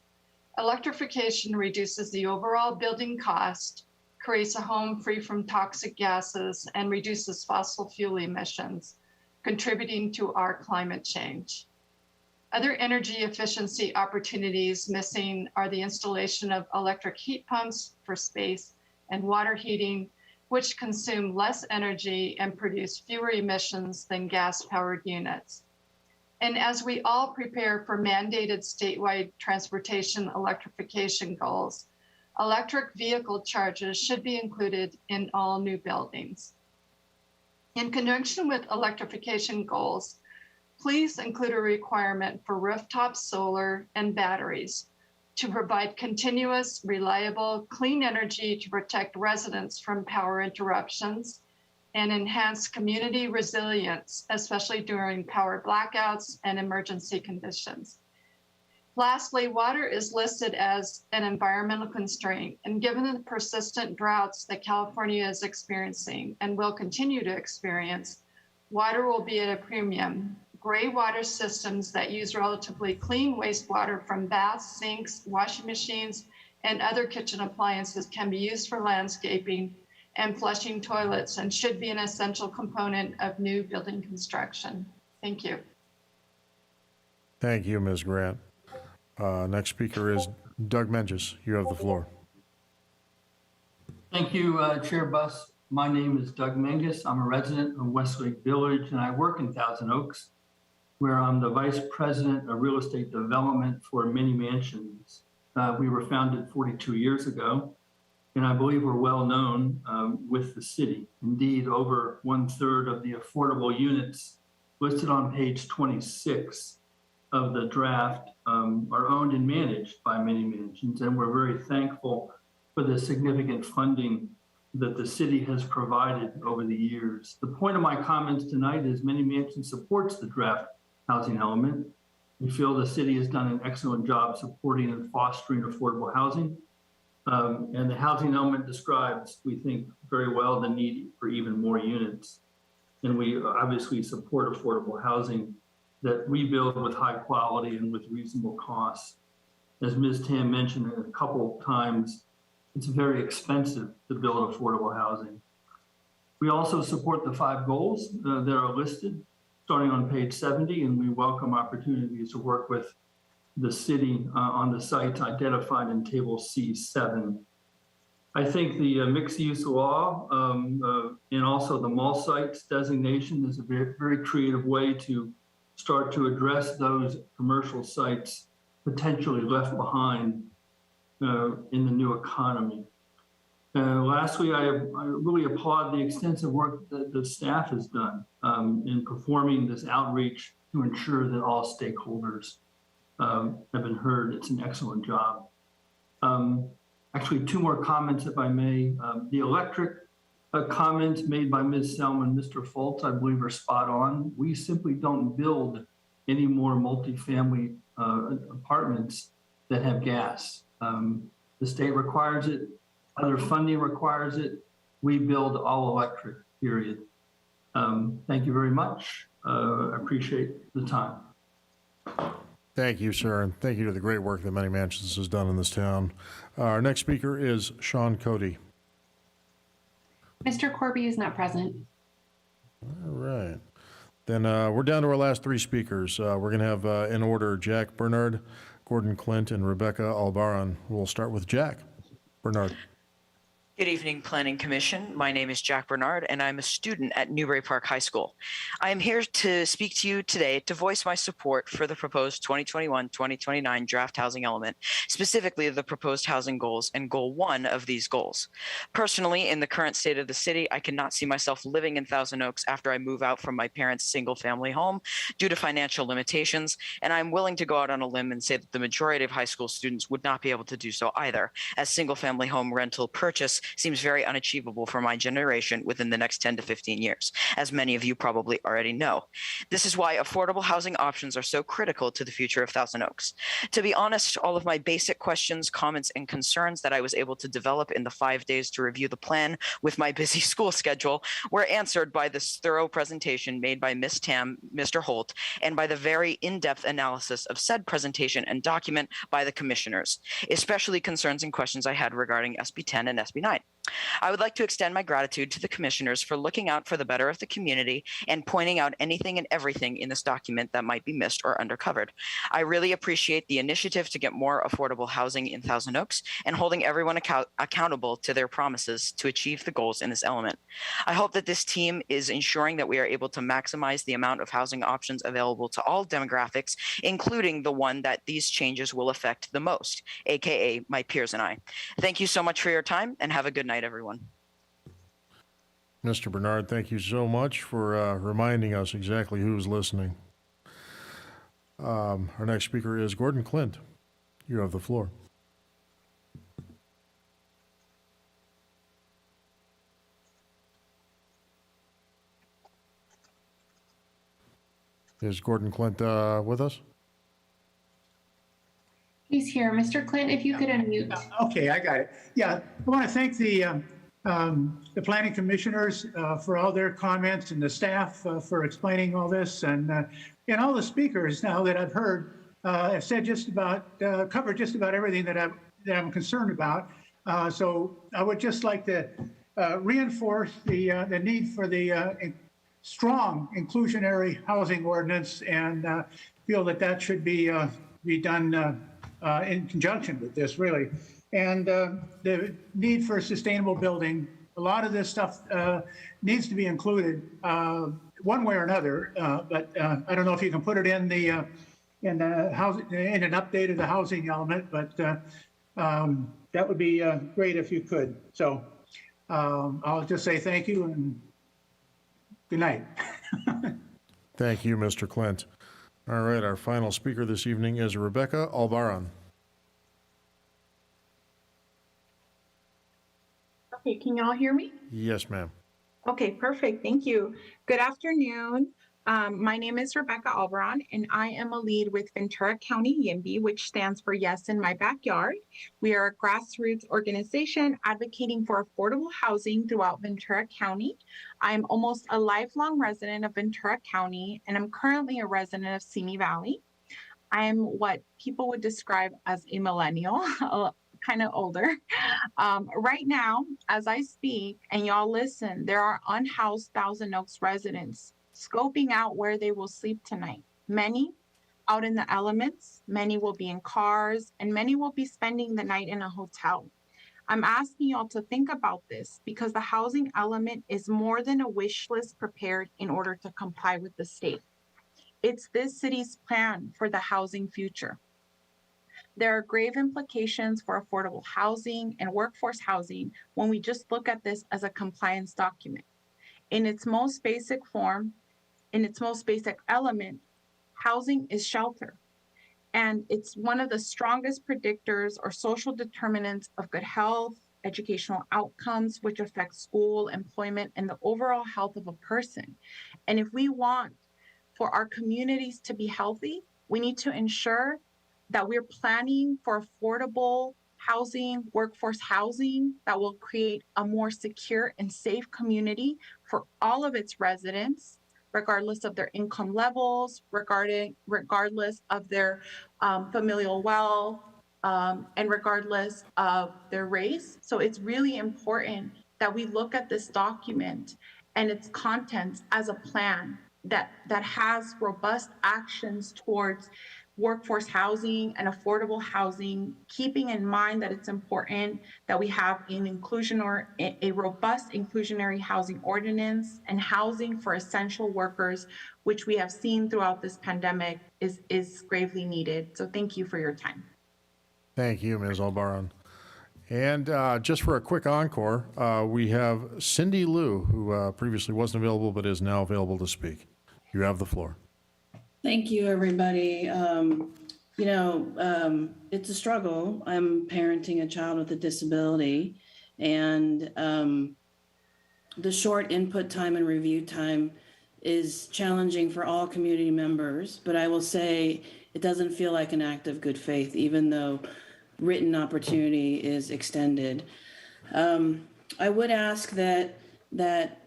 Electrification reduces the overall building cost, creates a home free from toxic gases, and reduces fossil fuel emissions, contributing to our climate change. Other energy efficiency opportunities missing are the installation of electric heat pumps for space and water heating, which consume less energy and produce fewer emissions than gas-powered units. And as we all prepare for mandated statewide transportation electrification goals, electric vehicle charges should be included in all new buildings. In conjunction with electrification goals, please include a requirement for rooftop solar and batteries to provide continuous, reliable, clean energy to protect residents from power interruptions and enhance community resilience, especially during power blackouts and emergency conditions. Lastly, water is listed as an environmental constraint, and given the persistent droughts that California is experiencing and will continue to experience, water will be at a premium. Gray water systems that use relatively clean wastewater from baths, sinks, washing machines, and other kitchen appliances can be used for landscaping and flushing toilets and should be an essential component of new building construction. Thank you. Thank you, Ms. Grant. Next speaker is Doug Menges. You have the floor. Thank you, Chair Buss. My name is Doug Menges. I'm a resident of Westlake Village, and I work in Thousand Oaks, where I'm the Vice President of Real Estate Development for Many Mansions. We were founded 42 years ago, and I believe we're well known with the city. Indeed, over 1/3 of the affordable units listed on page 26 of the draft are owned and managed by Many Mansions, and we're very thankful for the significant funding that the city has provided over the years. The point of my comments tonight is Many Mansions supports the draft housing element. We feel the city has done an excellent job supporting and fostering affordable housing. And the housing element describes, we think, very well the need for even more units. And we obviously support affordable housing that we build with high quality and with reasonable costs. As Ms. Tam mentioned a couple of times, it's very expensive to build affordable housing. We also support the 5 goals that are listed starting on page 70, and we welcome opportunities to work with the city on the sites identified in table C7. I think the mixed use law and also the mall sites designation is a very, very creative way to start to address those commercial sites potentially left behind in the new economy. Lastly, I really applaud the extensive work that the staff has done in performing this outreach to ensure that all stakeholders have been heard. It's an excellent job. Actually, 2 more comments, if I may. The electric comments made by Ms. Selman and Mr. Fultz, I believe, are spot on. We simply don't build any more multifamily apartments that have gas. The state requires it. Other funding requires it. We build all electric, period. Thank you very much. I appreciate the time. Thank you, sir, and thank you to the great work that Many Mansions has done in this town. Our next speaker is Sean Cody. Mr. Corby is not present. All right. Then we're down to our last 3 speakers. We're going to have, in order, Jack Bernard, Gordon Clint, and Rebecca Albaran. We'll start with Jack. Bernard. Good evening, Planning Commission. My name is Jack Bernard, and I'm a student at Newbury Park High School. I am here to speak to you today to voice my support for the proposed 2021-2029 draft housing element, specifically the proposed housing goals and Goal 1 of these goals. Personally, in the current state of the city, I cannot see myself living in Thousand Oaks after I move out from my parents' single-family home due to financial limitations, and I'm willing to go out on a limb and say that the majority of high school students would not be able to do so either, as single-family home rental purchase seems very unachievable for my generation within the next 10 to 15 years, as many of you probably already know. This is why affordable housing options are so critical to the future of Thousand Oaks. To be honest, all of my basic questions, comments, and concerns that I was able to develop in the 5 days to review the plan with my busy school schedule were answered by this thorough presentation made by Ms. Tam, Mr. Holt, and by the very in-depth analysis of said presentation and document by the commissioners, especially concerns and questions I had regarding SB 10 and SB 9. I would like to extend my gratitude to the commissioners for looking out for the better of the community and pointing out anything and everything in this document that might be missed or undercovered. I really appreciate the initiative to get more affordable housing in Thousand Oaks and holding everyone accountable to their promises to achieve the goals in this element. I hope that this team is ensuring that we are able to maximize the amount of housing options available to all demographics, including the one that these changes will affect the most, aka my peers and I. Thank you so much for your time and have a good night, everyone. Mr. Bernard, thank you so much for reminding us exactly who's listening. Our next speaker is Gordon Clint. You have the floor. Is Gordon Clint with us? He's here. Mr. Clint, if you could unmute. Okay, I got it. Yeah, I want to thank the planning commissioners for all their comments and the staff for explaining all this, and all the speakers now that I've heard have said covered just about everything that I'm concerned about. So I would just like to reinforce the need for the strong inclusionary housing ordinance, and feel that should be done in conjunction with this, really. And the need for sustainable building, a lot of this stuff needs to be included one way or another. But I don't know if you can put it in an update of the housing element, but that would be great if you could. So I'll just say thank you and good night. Thank you, Mr. Clint. All right, our final speaker this evening is Rebecca Albaran. Okay, can y'all hear me? Yes, ma'am. Okay, perfect. Thank you. Good afternoon. My name is Rebecca Albaran, and I am a lead with Ventura County YIMBY, which stands for Yes in My Backyard. We are a grassroots organization advocating for affordable housing throughout Ventura County. I'm almost a lifelong resident of Ventura County, and I'm currently a resident of Simi Valley. I am what people would describe as a millennial, kind of older. Right now, as I speak and y'all listen, there are unhoused Thousand Oaks residents scoping out where they will sleep tonight. Many out in the elements, many will be in cars, and many will be spending the night in a hotel. I'm asking y'all to think about this because the housing element is more than a wish list prepared in order to comply with the state. It's this city's plan for the housing future. There are grave implications for affordable housing and workforce housing when we just look at this as a compliance document. In its most basic form, in its most basic element, housing is shelter. And it's one of the strongest predictors or social determinants of good health, educational outcomes, which affect school, employment, and the overall health of a person. And if we want for our communities to be healthy, we need to ensure that we're planning for affordable housing, workforce housing that will create a more secure and safe community for all of its residents, regardless of their income levels, regardless of their familial wealth, and regardless of their race. So it's really important that we look at this document and its contents as a plan that has robust actions towards workforce housing and affordable housing, keeping in mind that it's important that we have a robust inclusionary housing ordinance and housing for essential workers, which we have seen throughout this pandemic is gravely needed. So thank you for your time. Thank you, Ms. Albaran. And just for a quick encore, we have Cindy Lieu, who previously wasn't available but is now available to speak. You have the floor. Thank you, everybody. It's a struggle. I'm parenting a child with a disability, and the short input time and review time is challenging for all community members, but I will say it doesn't feel like an act of good faith, even though written opportunity is extended. I would ask that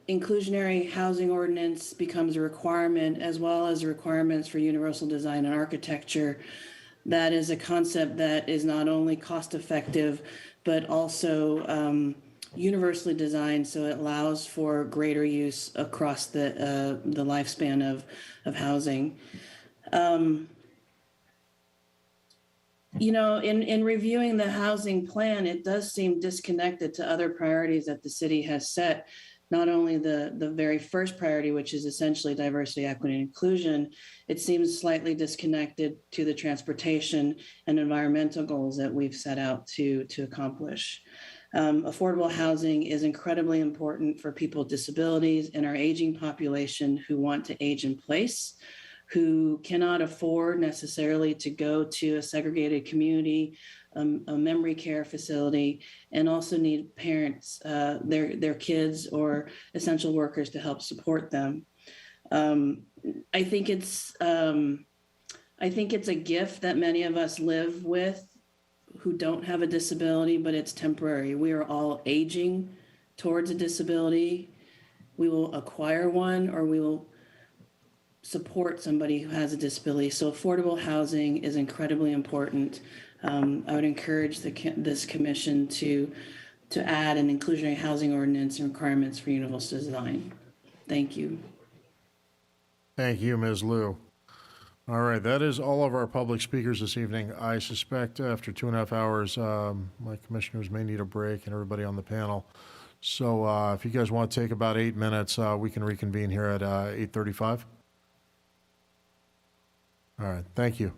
inclusionary housing ordinance becomes a requirement, as well as requirements for universal design and architecture. That is a concept that is not only cost effective, but also universally designed, so it allows for greater use across the lifespan of housing. In reviewing the housing plan, it does seem disconnected to other priorities that the city has set. Not only the very first priority, which is essentially diversity, equity, and inclusion, it seems slightly disconnected to the transportation and environmental goals that we've set out to accomplish. Affordable housing is incredibly important for people with disabilities and our aging population who want to age in place, who cannot afford necessarily to go to a segregated community, a memory care facility, and also need parents, their kids or essential workers to help support them. I think it's a gift that many of us live with who don't have a disability, but it's temporary. We are all aging towards a disability. We will acquire one, or we will support somebody who has a disability. So affordable housing is incredibly important. I would encourage this commission to add an inclusionary housing ordinance and requirements for universal design. Thank you. Thank you, Ms. Lieu. All right, that is all of our public speakers this evening. I suspect after 2.5 hours, my commissioners may need a break and everybody on the panel. So if you guys want to take about 8 minutes, we can reconvene here at 8:35. All right, thank you.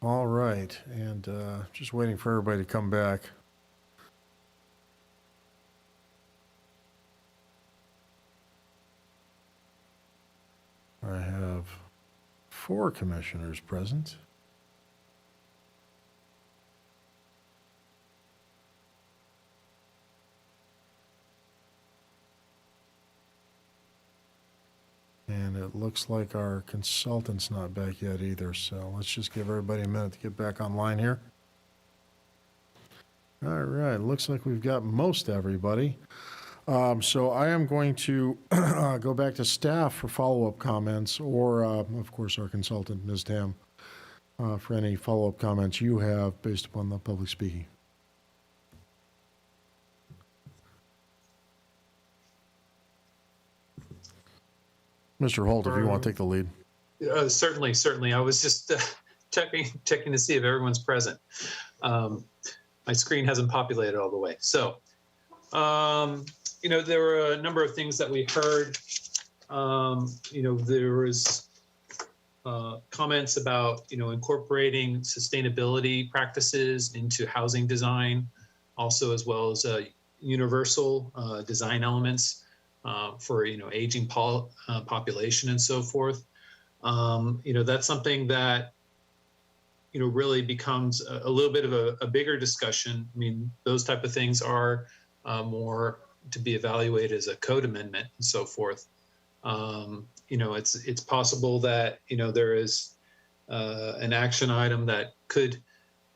All right, and just waiting for everybody to come back. I have 4 commissioners present. And it looks like our consultant's not back yet either, so let's just give everybody a minute to get back online here. All right, looks like we've got most everybody. So I am going to go back to staff for follow-up comments, or of course our consultant, Ms. Tam, for any follow-up comments you have based upon the public speaking. Mr. Holt, if you want to take the lead. Certainly. I was just checking to see if everyone's present. My screen hasn't populated all the way. So, there were a number of things that we heard. There was comments about, incorporating sustainability practices into housing design, also as well as universal design elements. For aging population and so forth, that's something that really becomes a little bit of a bigger discussion. I mean, those type of things are more to be evaluated as a code amendment and so forth. It's possible that there is an action item that could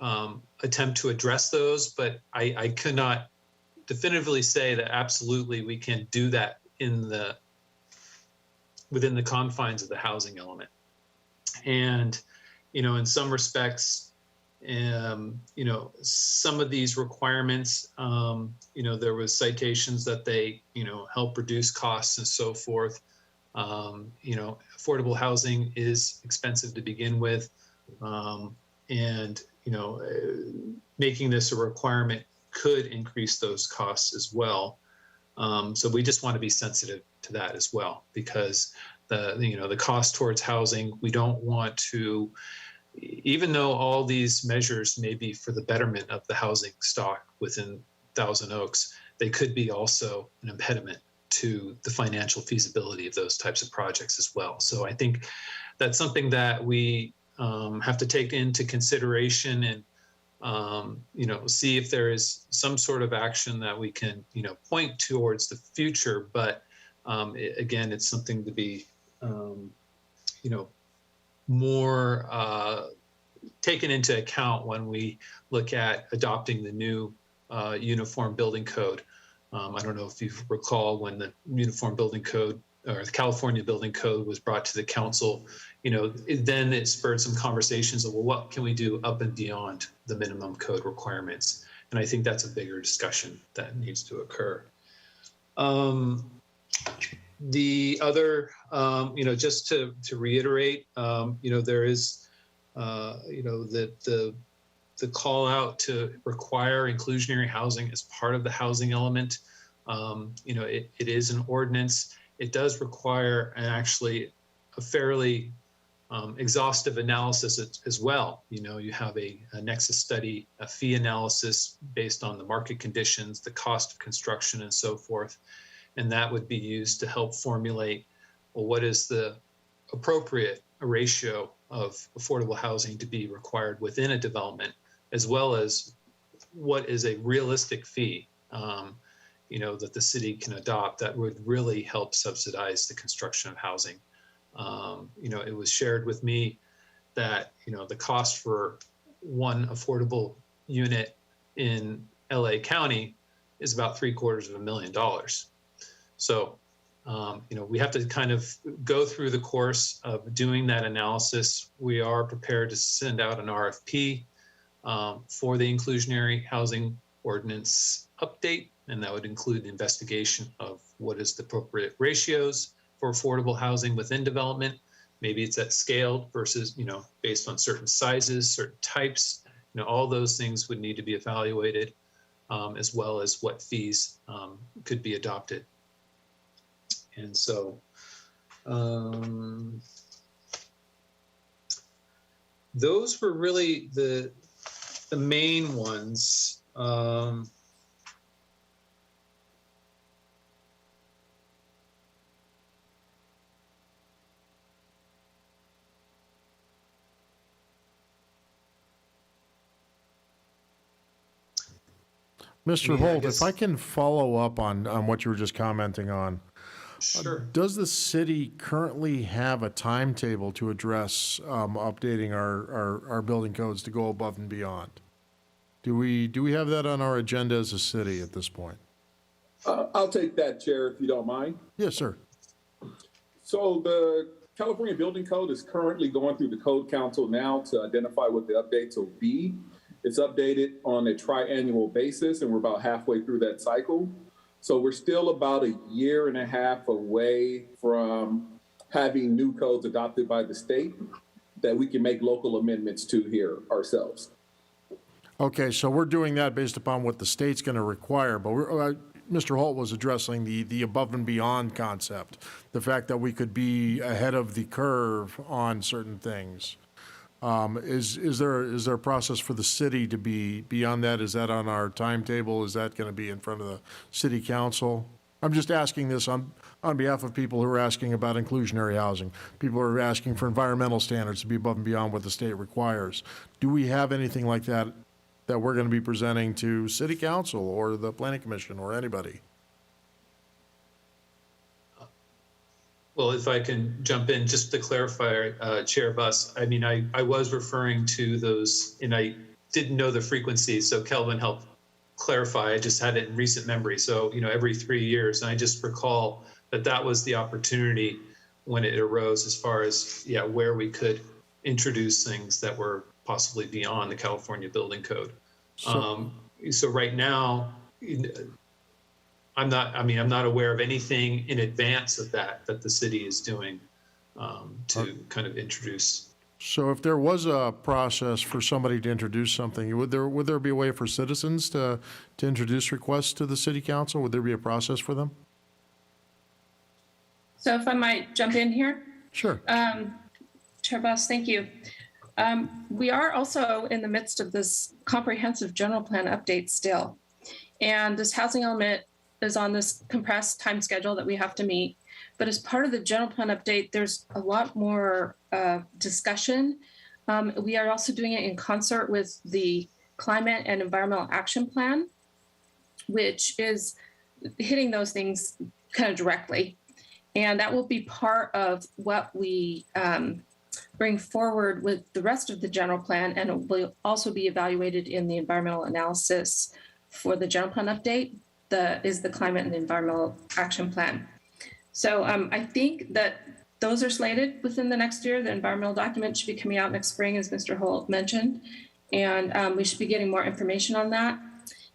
attempt to address those, but I could not definitively say that absolutely we can do that within the confines of the housing element. And, in some respects, some of these requirements, there was citations that they, help reduce costs and so forth. Affordable housing is expensive to begin with. And, making this a requirement could increase those costs as well. So we just want to be sensitive to that as well, because the cost towards housing, we don't want to, even though all these measures may be for the betterment of the housing stock within Thousand Oaks, they could be also an impediment to the financial feasibility of those types of projects as well. So I think that's something that we have to take into consideration and see if there is some sort of action that we can, point towards the future. But again, it's something to be, more taken into account when we look at adopting the new Uniform Building Code. I don't know if you recall when the Uniform Building Code or the California Building Code was brought to the council, then it spurred some conversations of, well, what can we do up and beyond the minimum code requirements? And I think that's a bigger discussion that needs to occur. The other, just to reiterate, there is, the call out to require inclusionary housing as part of the housing element. It is an ordinance. It does require actually a fairly exhaustive analysis as well. You have a nexus study, a fee analysis based on the market conditions, the cost of construction and so forth. And that would be used to help formulate, well, what is the appropriate ratio of affordable housing to be required within a development, as well as what is a realistic fee that the city can adopt that would really help subsidize the construction of housing. It was shared with me that, the cost for one affordable unit in LA County is about $750,000. So, we have to kind of go through the course of doing that analysis. We are prepared to send out an RFP for the inclusionary housing ordinance update, and that would include the investigation of what is the appropriate ratios for affordable housing within development. Maybe it's at scale versus, based on certain sizes, certain types. All those things would need to be evaluated, as well as what fees could be adopted. And so those were really the main ones. Mr. Holt, if I can follow up on what you were just commenting on. Sure. Does the city currently have a timetable to address updating our building codes to go above and beyond? Do we have that on our agenda as a city at this point? I'll take that, Chair, if you don't mind. Yes, sir. So the California Building Code is currently going through the Code Council now to identify what the updates will be. It's updated on a triannual basis, and we're about halfway through that cycle. So we're still about a year and a half away from having new codes adopted by the state that we can make local amendments to here ourselves. Okay, so we're doing that based upon what the state's going to require, but Mr. Holt was addressing the above and beyond concept, the fact that we could be ahead of the curve on certain things. Is there a process for the city to be beyond that? Is that on our timetable? Is that going to be in front of the city council? I'm just asking this on behalf of people who are asking about inclusionary housing. People who are asking for environmental standards to be above and beyond what the state requires. Do we have anything like that we're going to be presenting to city council or the planning commission or anybody? Well, if I can jump in, just to clarify, Chair Buss, I mean, I was referring to those, and I didn't know the frequency, so Kelvin helped clarify. I just had it in recent memory. So, every 3 years, and I just recall that was the opportunity when it arose as far as, where we could introduce things that were possibly beyond the California Building Code. So right now, I'm not aware of anything in advance of that the city is doing to kind of introduce. So if there was a process for somebody to introduce something, would there be a way for citizens to introduce requests to the city council? Would there be a process for them? So if I might jump in here? Sure. Chair Buss, thank you. We are also in the midst of this comprehensive general plan update still. And this housing element is on this compressed time schedule that we have to meet. But as part of the general plan update, there's a lot more discussion. We are also doing it in concert with the Climate and Environmental Action Plan, which is hitting those things kind of directly. And that will be part of what we bring forward with the rest of the general plan, and it will also be evaluated in the environmental analysis for the general plan update. Is the Climate and Environmental Action Plan. So I think that those are slated within the next year. The environmental document should be coming out next spring, as Mr. Holt mentioned, and we should be getting more information on that.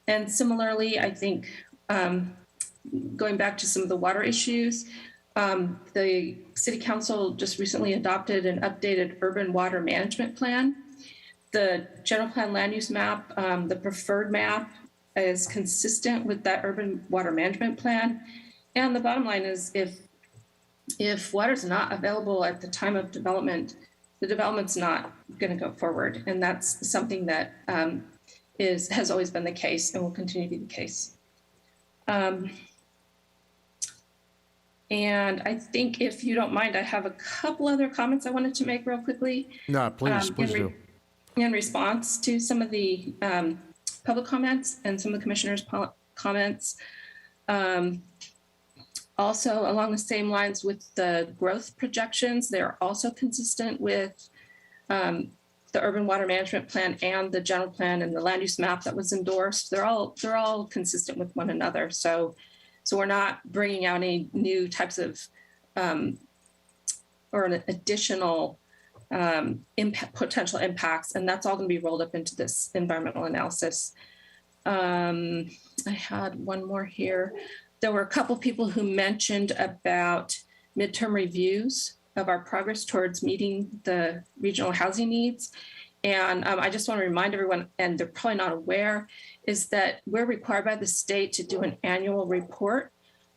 And similarly, I think going back to some of the water issues, the City Council just recently adopted an updated urban water management plan. The general plan land use map, the preferred map, is consistent with that urban water management plan. And the bottom line is if water is not available at the time of development, the development's not going to go forward. And that's something that has always been the case and will continue to be the case. And I think, if you don't mind, I have a couple other comments I wanted to make real quickly. No, please do. In response to some of the public comments and some of the commissioners' comments. Also, along the same lines with the growth projections, they're also consistent with the urban water management plan and the general plan and the land use map that was endorsed. They're all consistent with one another. So we're not bringing out any new types of or an additional potential impacts, and that's all going to be rolled up into this environmental analysis. I had one more here. There were a couple people who mentioned about midterm reviews of our progress towards meeting the regional housing needs. And I just want to remind everyone, and they're probably not aware, is that we're required by the state to do an annual report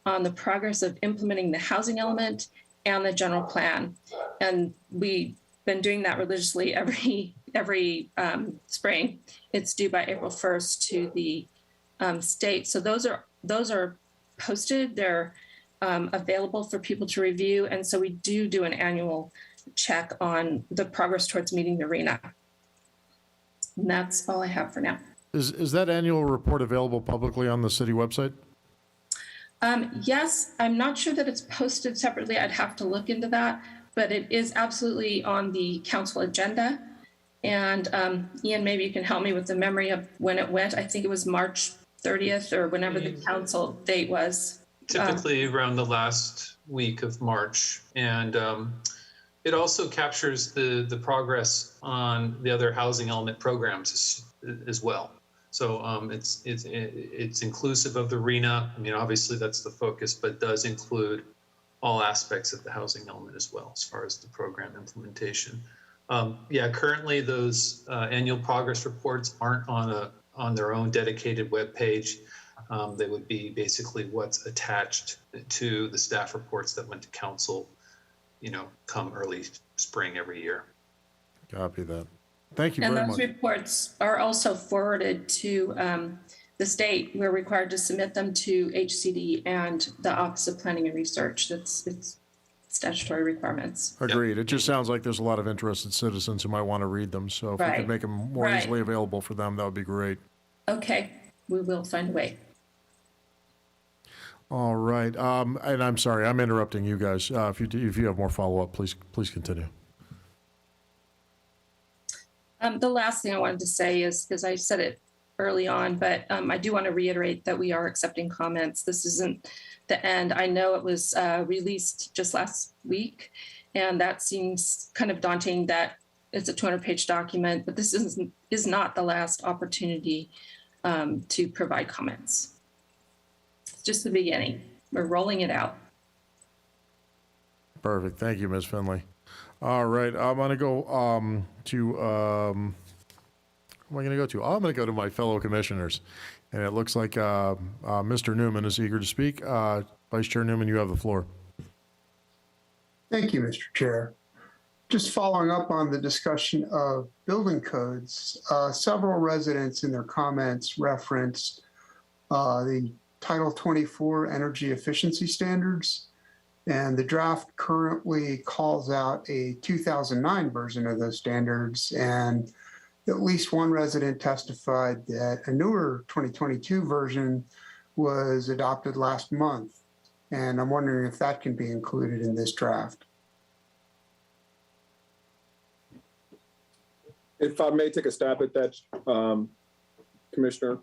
on the progress of implementing the housing element and the general plan. And we been doing that religiously every spring. It's due by April 1st to the state. So those are posted. They're available for people to review. And so we do an annual check on the progress towards meeting the RHNA. And that's all I have for now. Is that annual report available publicly on the city website? Yes, I'm not sure that it's posted separately. I'd have to look into that, but it is absolutely on the council agenda. And Ian, maybe you can help me with the memory of when it went. I think it was March 30th or whenever the council date was. Typically around the last week of March. And it also captures the progress on the other housing element programs as well. So it's inclusive of the RHNA. I mean, obviously that's the focus, but does include all aspects of the housing element as well, as far as the program implementation. Yeah, currently those annual progress reports aren't on their own dedicated web page. They would be basically what's attached to the staff reports that went to council, come early spring every year. Copy that. Thank you very much. And those reports are also forwarded to the state. We're required to submit them to HCD and the Office of Planning and Research. It's statutory requirements. Agreed. It just sounds like there's a lot of interested citizens who might want to read them. So if we could make them more easily available for them, that would be great. Okay, we will find a way. All right. And I'm sorry, I'm interrupting you guys. If you have more follow-up, please continue. The last thing I wanted to say is I said it early on, but I do want to reiterate that we are accepting comments. This isn't the end. I know it was released just last week, and that seems kind of daunting that it's a 200-page document, but this is not the last opportunity to provide comments. It's just the beginning. We're rolling it out. Perfect. Thank you, Ms. Finley. All right, I'm going to go to, who am I going to go to? I'm going to go to my fellow commissioners. And it looks like Mr. Newman is eager to speak. Vice Chair Newman, you have the floor. Thank you, Mr. Chair. Just following up on the discussion of building codes, several residents in their comments referenced the Title 24 energy efficiency standards. And the draft currently calls out a 2009 version of those standards. And at least one resident testified that a newer 2022 version was adopted last month. And I'm wondering if that can be included in this draft. If I may take a stab at that, Commissioner.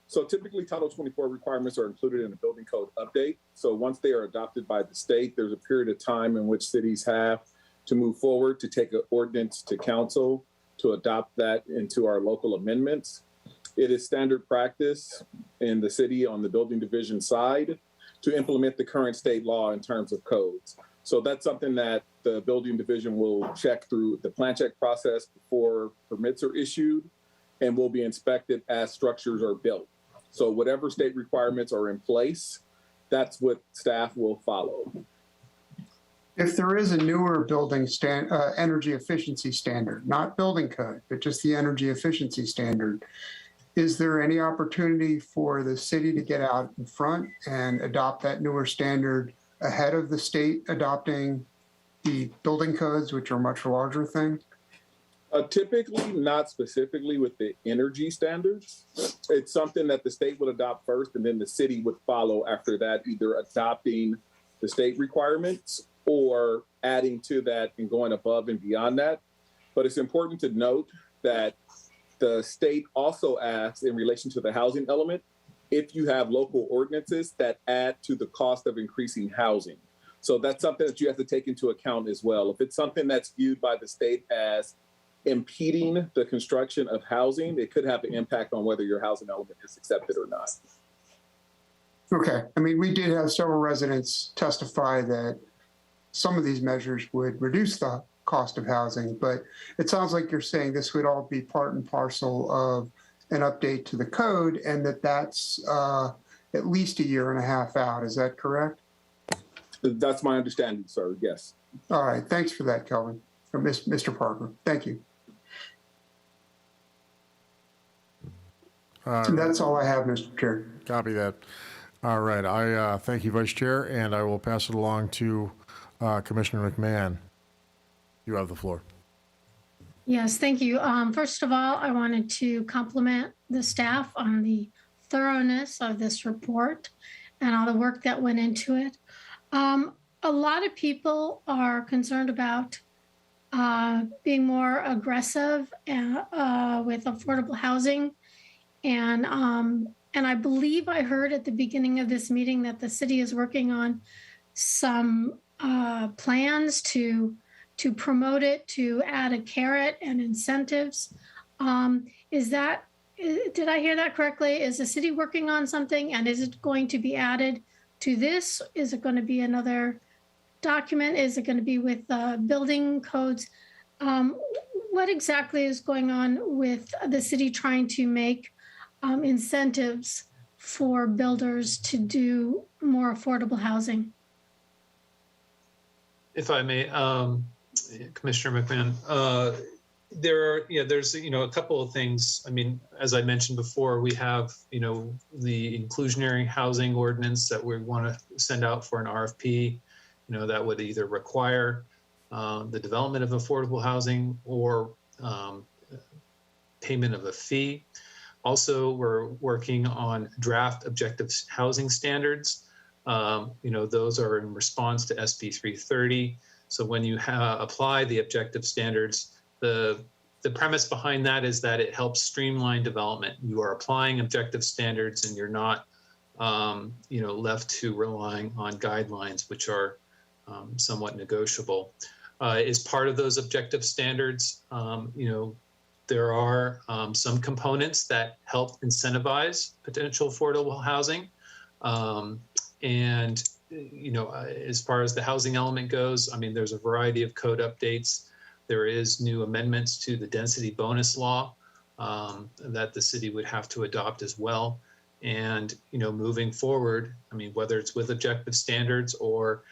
So typically Title 24 requirements are included in the building code update. So once they are adopted by the state, there's a period of time in which cities have to move forward to take an ordinance to council to adopt that into our local amendments. It is standard practice in the city on the building division side to implement the current state law in terms of codes. So that's something that the building division will check through the plan check process before permits are issued and will be inspected as structures are built. So whatever state requirements are in place, that's what staff will follow. If there is a newer building energy efficiency standard, not building code, but just the energy efficiency standard, is there any opportunity for the city to get out in front and adopt that newer standard ahead of the state adopting the building codes, which are a much larger thing? Typically, not specifically with the energy standards. It's something that the state would adopt first, and then the city would follow after that, either adopting the state requirements or adding to that and going above and beyond that. But it's important to note that the state also asks, in relation to the housing element, if you have local ordinances that add to the cost of increasing housing. So that's something that you have to take into account as well. If it's something that's viewed by the state as impeding the construction of housing, it could have an impact on whether your housing element is accepted or not. Okay. I mean, we did have several residents testify that some of these measures would reduce the cost of housing, but it sounds like you're saying this would all be part and parcel of an update to the code, and that's at least a year and a half out. Is that correct? That's my understanding, sir. Yes. All right. Thanks for that, Kelvin. or Mr. Parker. Thank you. So that's all I have, Mr. Chair. Copy that. All right. I thank you, Vice Chair, and I will pass it along to Commissioner McMahon. You have the floor. Yes, thank you. First of all, I wanted to compliment the staff on the thoroughness of this report and all the work that went into it. A lot of people are concerned about being more aggressive with affordable housing. And I believe I heard at the beginning of this meeting that the city is working on some plans to promote it, to add a carrot and incentives. Did I hear that correctly? Is the city working on something, and is it going to be added to this? Is it going to be another document? Is it going to be with building codes? What exactly is going on with the city trying to make incentives for builders to do more affordable housing? If I may, Commissioner McMahon, there's a couple of things. I mean, as I mentioned before, we have the inclusionary housing ordinance that we want to send out for an RFP. That would either require the development of affordable housing or payment of a fee. Also, we're working on draft objective housing standards. Those are in response to SB 330. So when you apply the objective standards, the premise behind that is that it helps streamline development. You are applying objective standards, and you're not, left to relying on guidelines, which are somewhat negotiable. As part of those objective standards, there are some components that help incentivize potential affordable housing. As far as the housing element goes, I mean, there's a variety of code updates. There is new amendments to the density bonus law that the city would have to adopt as well. And, moving forward, I mean, whether it's with objective standards or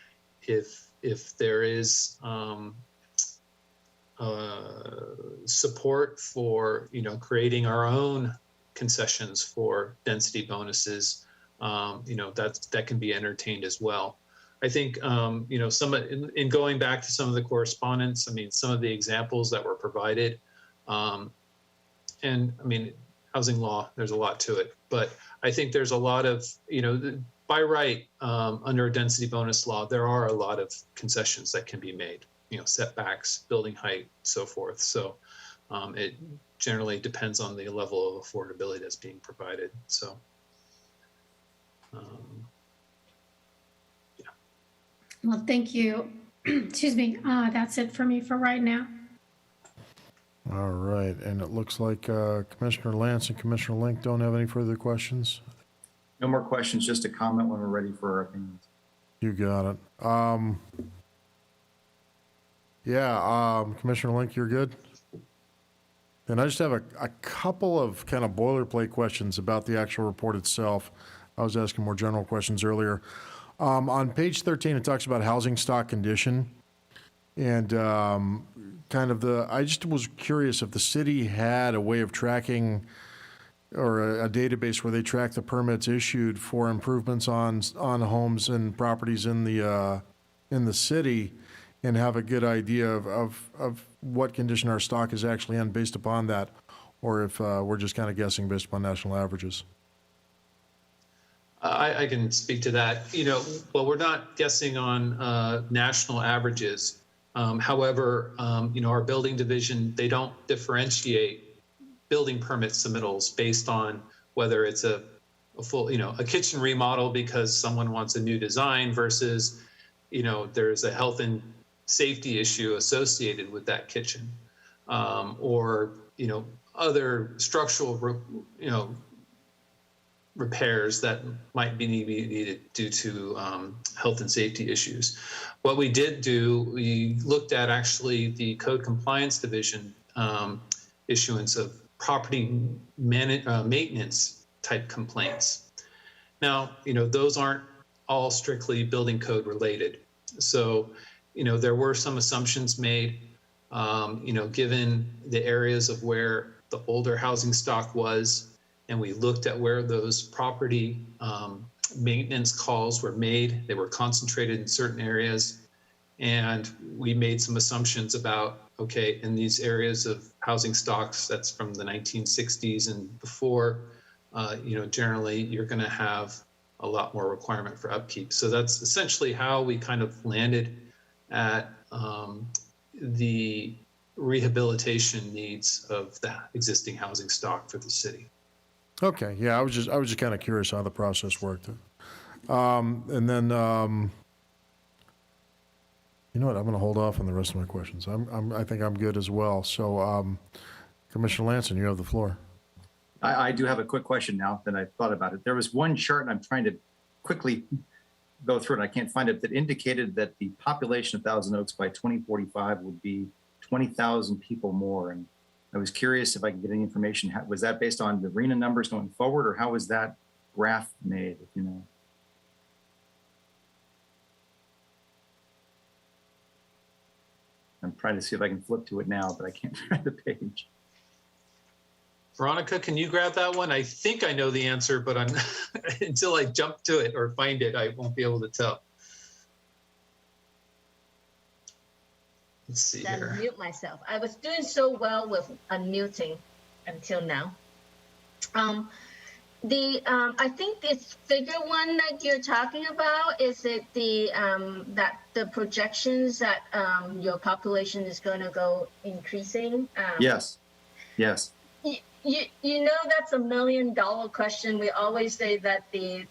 if there is support for, creating our own concessions for density bonuses, that can be entertained as well. I think, in going back to some of the correspondence, I mean, some of the examples that were provided, and I mean, housing law, there's a lot to it, but I think there's a lot of, by right, under a density bonus law, there are a lot of concessions that can be made, setbacks, building height, so forth. So it generally depends on the level of affordability that's being provided. So. Well, thank you. Excuse me. That's it for me for right now. All right. And it looks like Commissioner Lance and Commissioner Link don't have any further questions. No more questions, just a comment when we're ready for our opinions. You got it. Commissioner Link, you're good? And I just have a couple of kind of boilerplate questions about the actual report itself. I was asking more general questions earlier. On page 13, it talks about housing stock condition. And I just was curious if the city had a way of tracking or a database where they track the permits issued for improvements on homes and properties in the city, and have a good idea of what condition our stock is actually in based upon that, or if we're just kind of guessing based upon national averages. I can speak to that. Well, we're not guessing on national averages. However, our building division, they don't differentiate building permit submittals based on whether it's a full, a kitchen remodel because someone wants a new design versus, there's a health and safety issue associated with that kitchen, or, other structural, repairs that might be needed due to health and safety issues. What we did do, we looked at actually the code compliance division issuance of property maintenance type complaints. Now, those aren't all strictly building code related. So, there were some assumptions made given the areas of where the older housing stock was, and we looked at where those property maintenance calls were made. They were concentrated in certain areas. And we made some assumptions about, okay, in these areas of housing stocks, that's from the 1960s and before, generally you're going to have a lot more requirement for upkeep. So that's essentially how we kind of landed at the rehabilitation needs of the existing housing stock for the city. Okay, yeah, I was just kind of curious how the process worked. And then, you know what, I'm going to hold off on the rest of my questions. I think I'm good as well. So, Commissioner Lanson, you have the floor. I do have a quick question now that I thought about it. There was one chart, and I'm trying to quickly go through it, and I can't find it, that indicated that the population of Thousand Oaks by 2045 would be 20,000 people more. And I was curious if I could get any information. Was that based on the RENA numbers going forward, or how was that graph made, if you know? I'm trying to see if I can flip to it now, but I can't find the page. Veronica, can you grab that one? I think I know the answer, but I'm until I jump to it or find it, I won't be able to tell. Let's see here. Unmute myself. I was doing so well with unmuting until now. I think this figure one that you're talking about, is it the that the projections that your population is going to go increasing? Yes. Yes. You know, that's $1 million question. We always say that the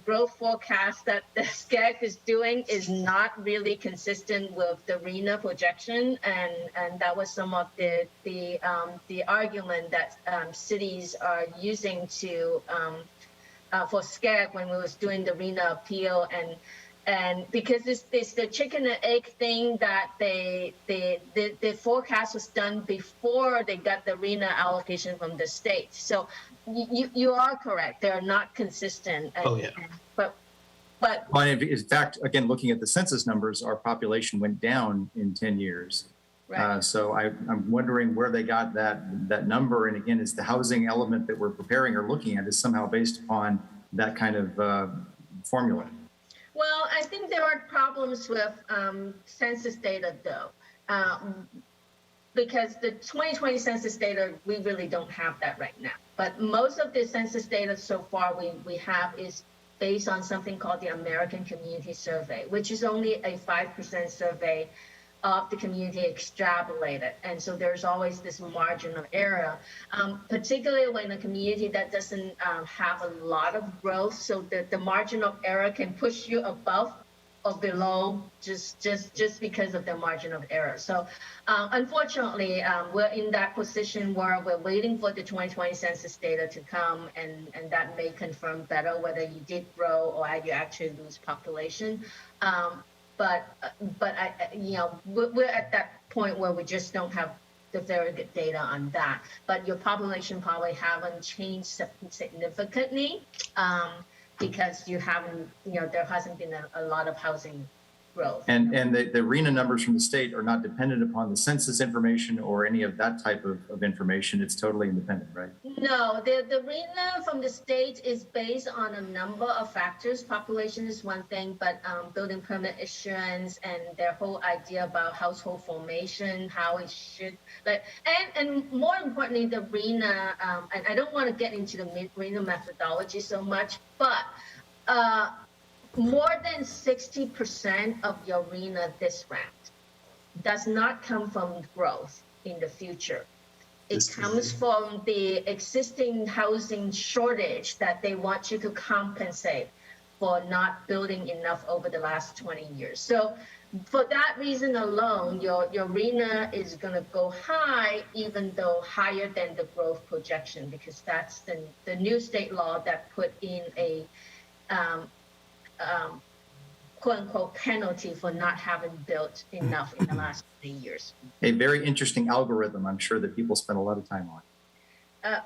growth forecast that the SCAG is doing is not really consistent with the RENA projection, and that was some of the argument that cities are using to for SCAG when we was doing the RENA appeal, and because it's the chicken and egg thing that the forecast was done before they got the RENA allocation from the state. So you are correct; they're not consistent. Oh yeah. But well, in fact, again, looking at the census numbers, our population went down in 10 years. Right. So I'm wondering where they got that number. And again, is the housing element that we're preparing or looking at is somehow based upon that kind of formula? Well, I think there are problems with census data, though, because the 2020 census data, we really don't have that right now. But most of the census data so far we have is based on something called the American Community Survey, which is only a 5% survey of the community extrapolated. And so there's always this margin of error, particularly when a community that doesn't have a lot of growth. So the margin of error can push you above or below just because of the margin of error. So unfortunately, we're in that position where we're waiting for the 2020 census data to come, and that may confirm better whether you did grow or you actually lose population. But I, we're at that point where we just don't have the very good data on that. But your population probably haven't changed significantly because you haven't, there hasn't been a lot of housing growth. And the RENA numbers from the state are not dependent upon the census information or any of that type of information. It's totally independent, right? No, the RENA from the state is based on a number of factors. Population is one thing, but building permit issuance and their whole idea about household formation, how it should, and more importantly, the RENA, and I don't want to get into the RENA methodology so much, but more than 60% of your RENA this round does not come from growth in the future. It comes from the existing housing shortage that they want you to compensate for not building enough over the last 20 years. So for that reason alone, your RENA is going to go high, even though higher than the growth projection, because that's the new state law that put in a quote unquote penalty for not having built enough in the last 3 years. A very interesting algorithm, I'm sure, that people spend a lot of time on.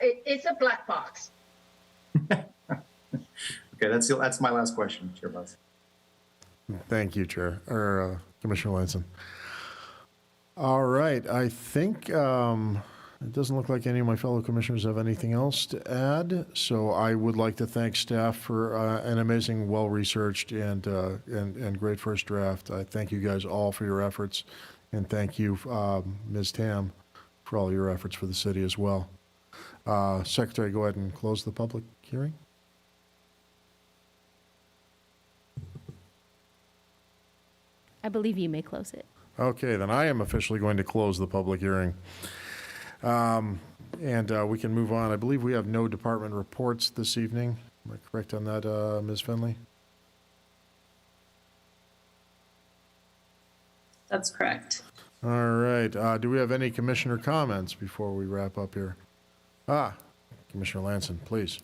It's a black box. Okay, that's my last question, Chair Buzz. Thank you, Chair, or Commissioner Lanson. All right, I think it doesn't look like any of my fellow commissioners have anything else to add, so I would like to thank staff for an amazing, well-researched and great first draft. I thank you guys all for your efforts, and thank you, Ms. Tam, for all your efforts for the city as well. Secretary, go ahead and close the public hearing. I believe you may close it. Okay, then I am officially going to close the public hearing. And we can move on. I believe we have no department reports this evening. Am I correct on that, Ms. Finley? That's correct. All right. Do we have any commissioner comments before we wrap up here? Commissioner Lanson, please.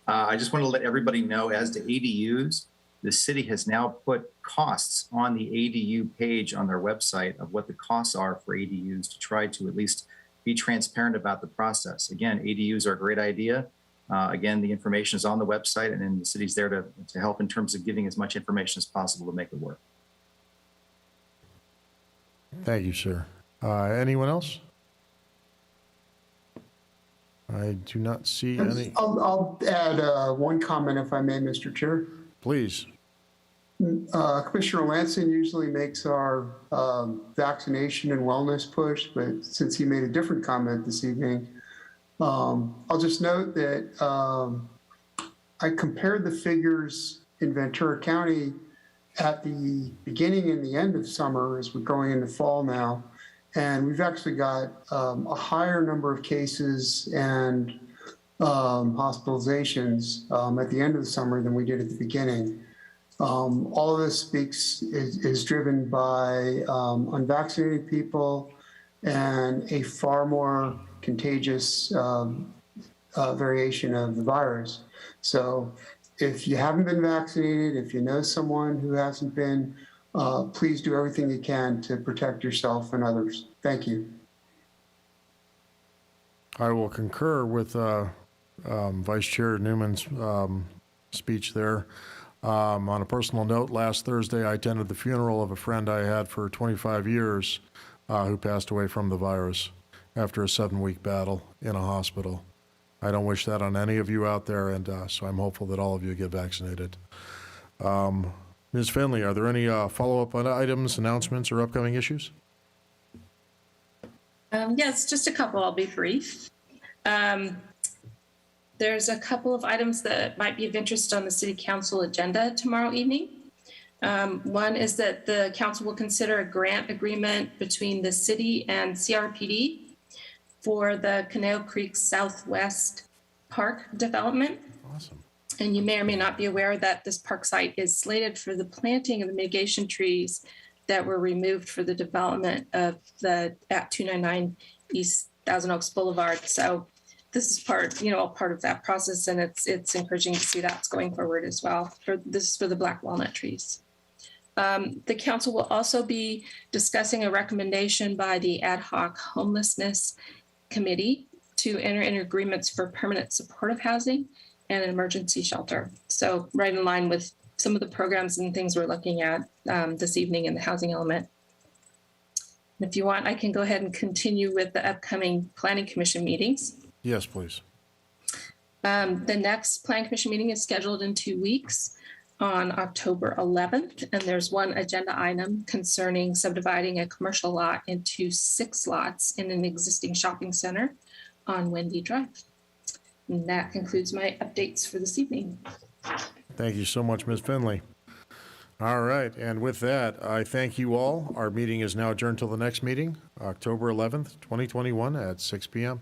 I just want to let everybody know, as to ADUs, the city has now put costs on the ADU page on their website of what the costs are for ADUs to try to at least be transparent about the process. Again, ADUs are a great idea. Again, the information is on the website, and then the city's there to help in terms of giving as much information as possible to make it work. Thank you, sir. Anyone else? I do not see any. I'll add one comment, if I may, Mr. Chair. Please. Commissioner Lanson usually makes our vaccination and wellness push, but since he made a different comment this evening, I'll just note that I compared the figures in Ventura County at the beginning and the end of summer as we're going into fall now, and we've actually got a higher number of cases and hospitalizations at the end of the summer than we did at the beginning. All of this is driven by unvaccinated people and a far more contagious variation of the virus. So if you haven't been vaccinated, if you know someone who hasn't been, please do everything you can to protect yourself and others. Thank you. I will concur with Vice Chair Newman's speech there. On a personal note, last Thursday I attended the funeral of a friend I had for 25 years who passed away from the virus after a 7-week battle in a hospital. I don't wish that on any of you out there, and so I'm hopeful that all of you get vaccinated. Ms. Finley, are there any follow-up items, announcements, or upcoming issues? Yes, just a couple. I'll be brief. There's a couple of items that might be of interest on the City Council agenda tomorrow evening. One is that the council will consider a grant agreement between the city and CRPD for the Conejo Creek Southwest Park development. Awesome. And you may or may not be aware that this park site is slated for the planting of the mitigation trees that were removed for the development of the at 299 East Thousand Oaks Boulevard. So this is part of that process, and it's encouraging to see that's going forward as well. This is for the black walnut trees. The council will also be discussing a recommendation by the Ad Hoc Homelessness Committee to enter into agreements for permanent supportive housing and an emergency shelter. So right in line with some of the programs and things we're looking at this evening in the housing element. And if you want, I can go ahead and continue with the upcoming Planning Commission meetings. Yes, please. The next Plan Commission meeting is scheduled in 2 weeks on October 11th, and there's one agenda item concerning subdividing a commercial lot into 6 lots in an existing shopping center on Wendy Drive. And that concludes my updates for this evening. Thank you so much, Ms. Finley. All right, and with that, I thank you all. Our meeting is now adjourned till the next meeting, October 11th, 2021 at 6 p.m.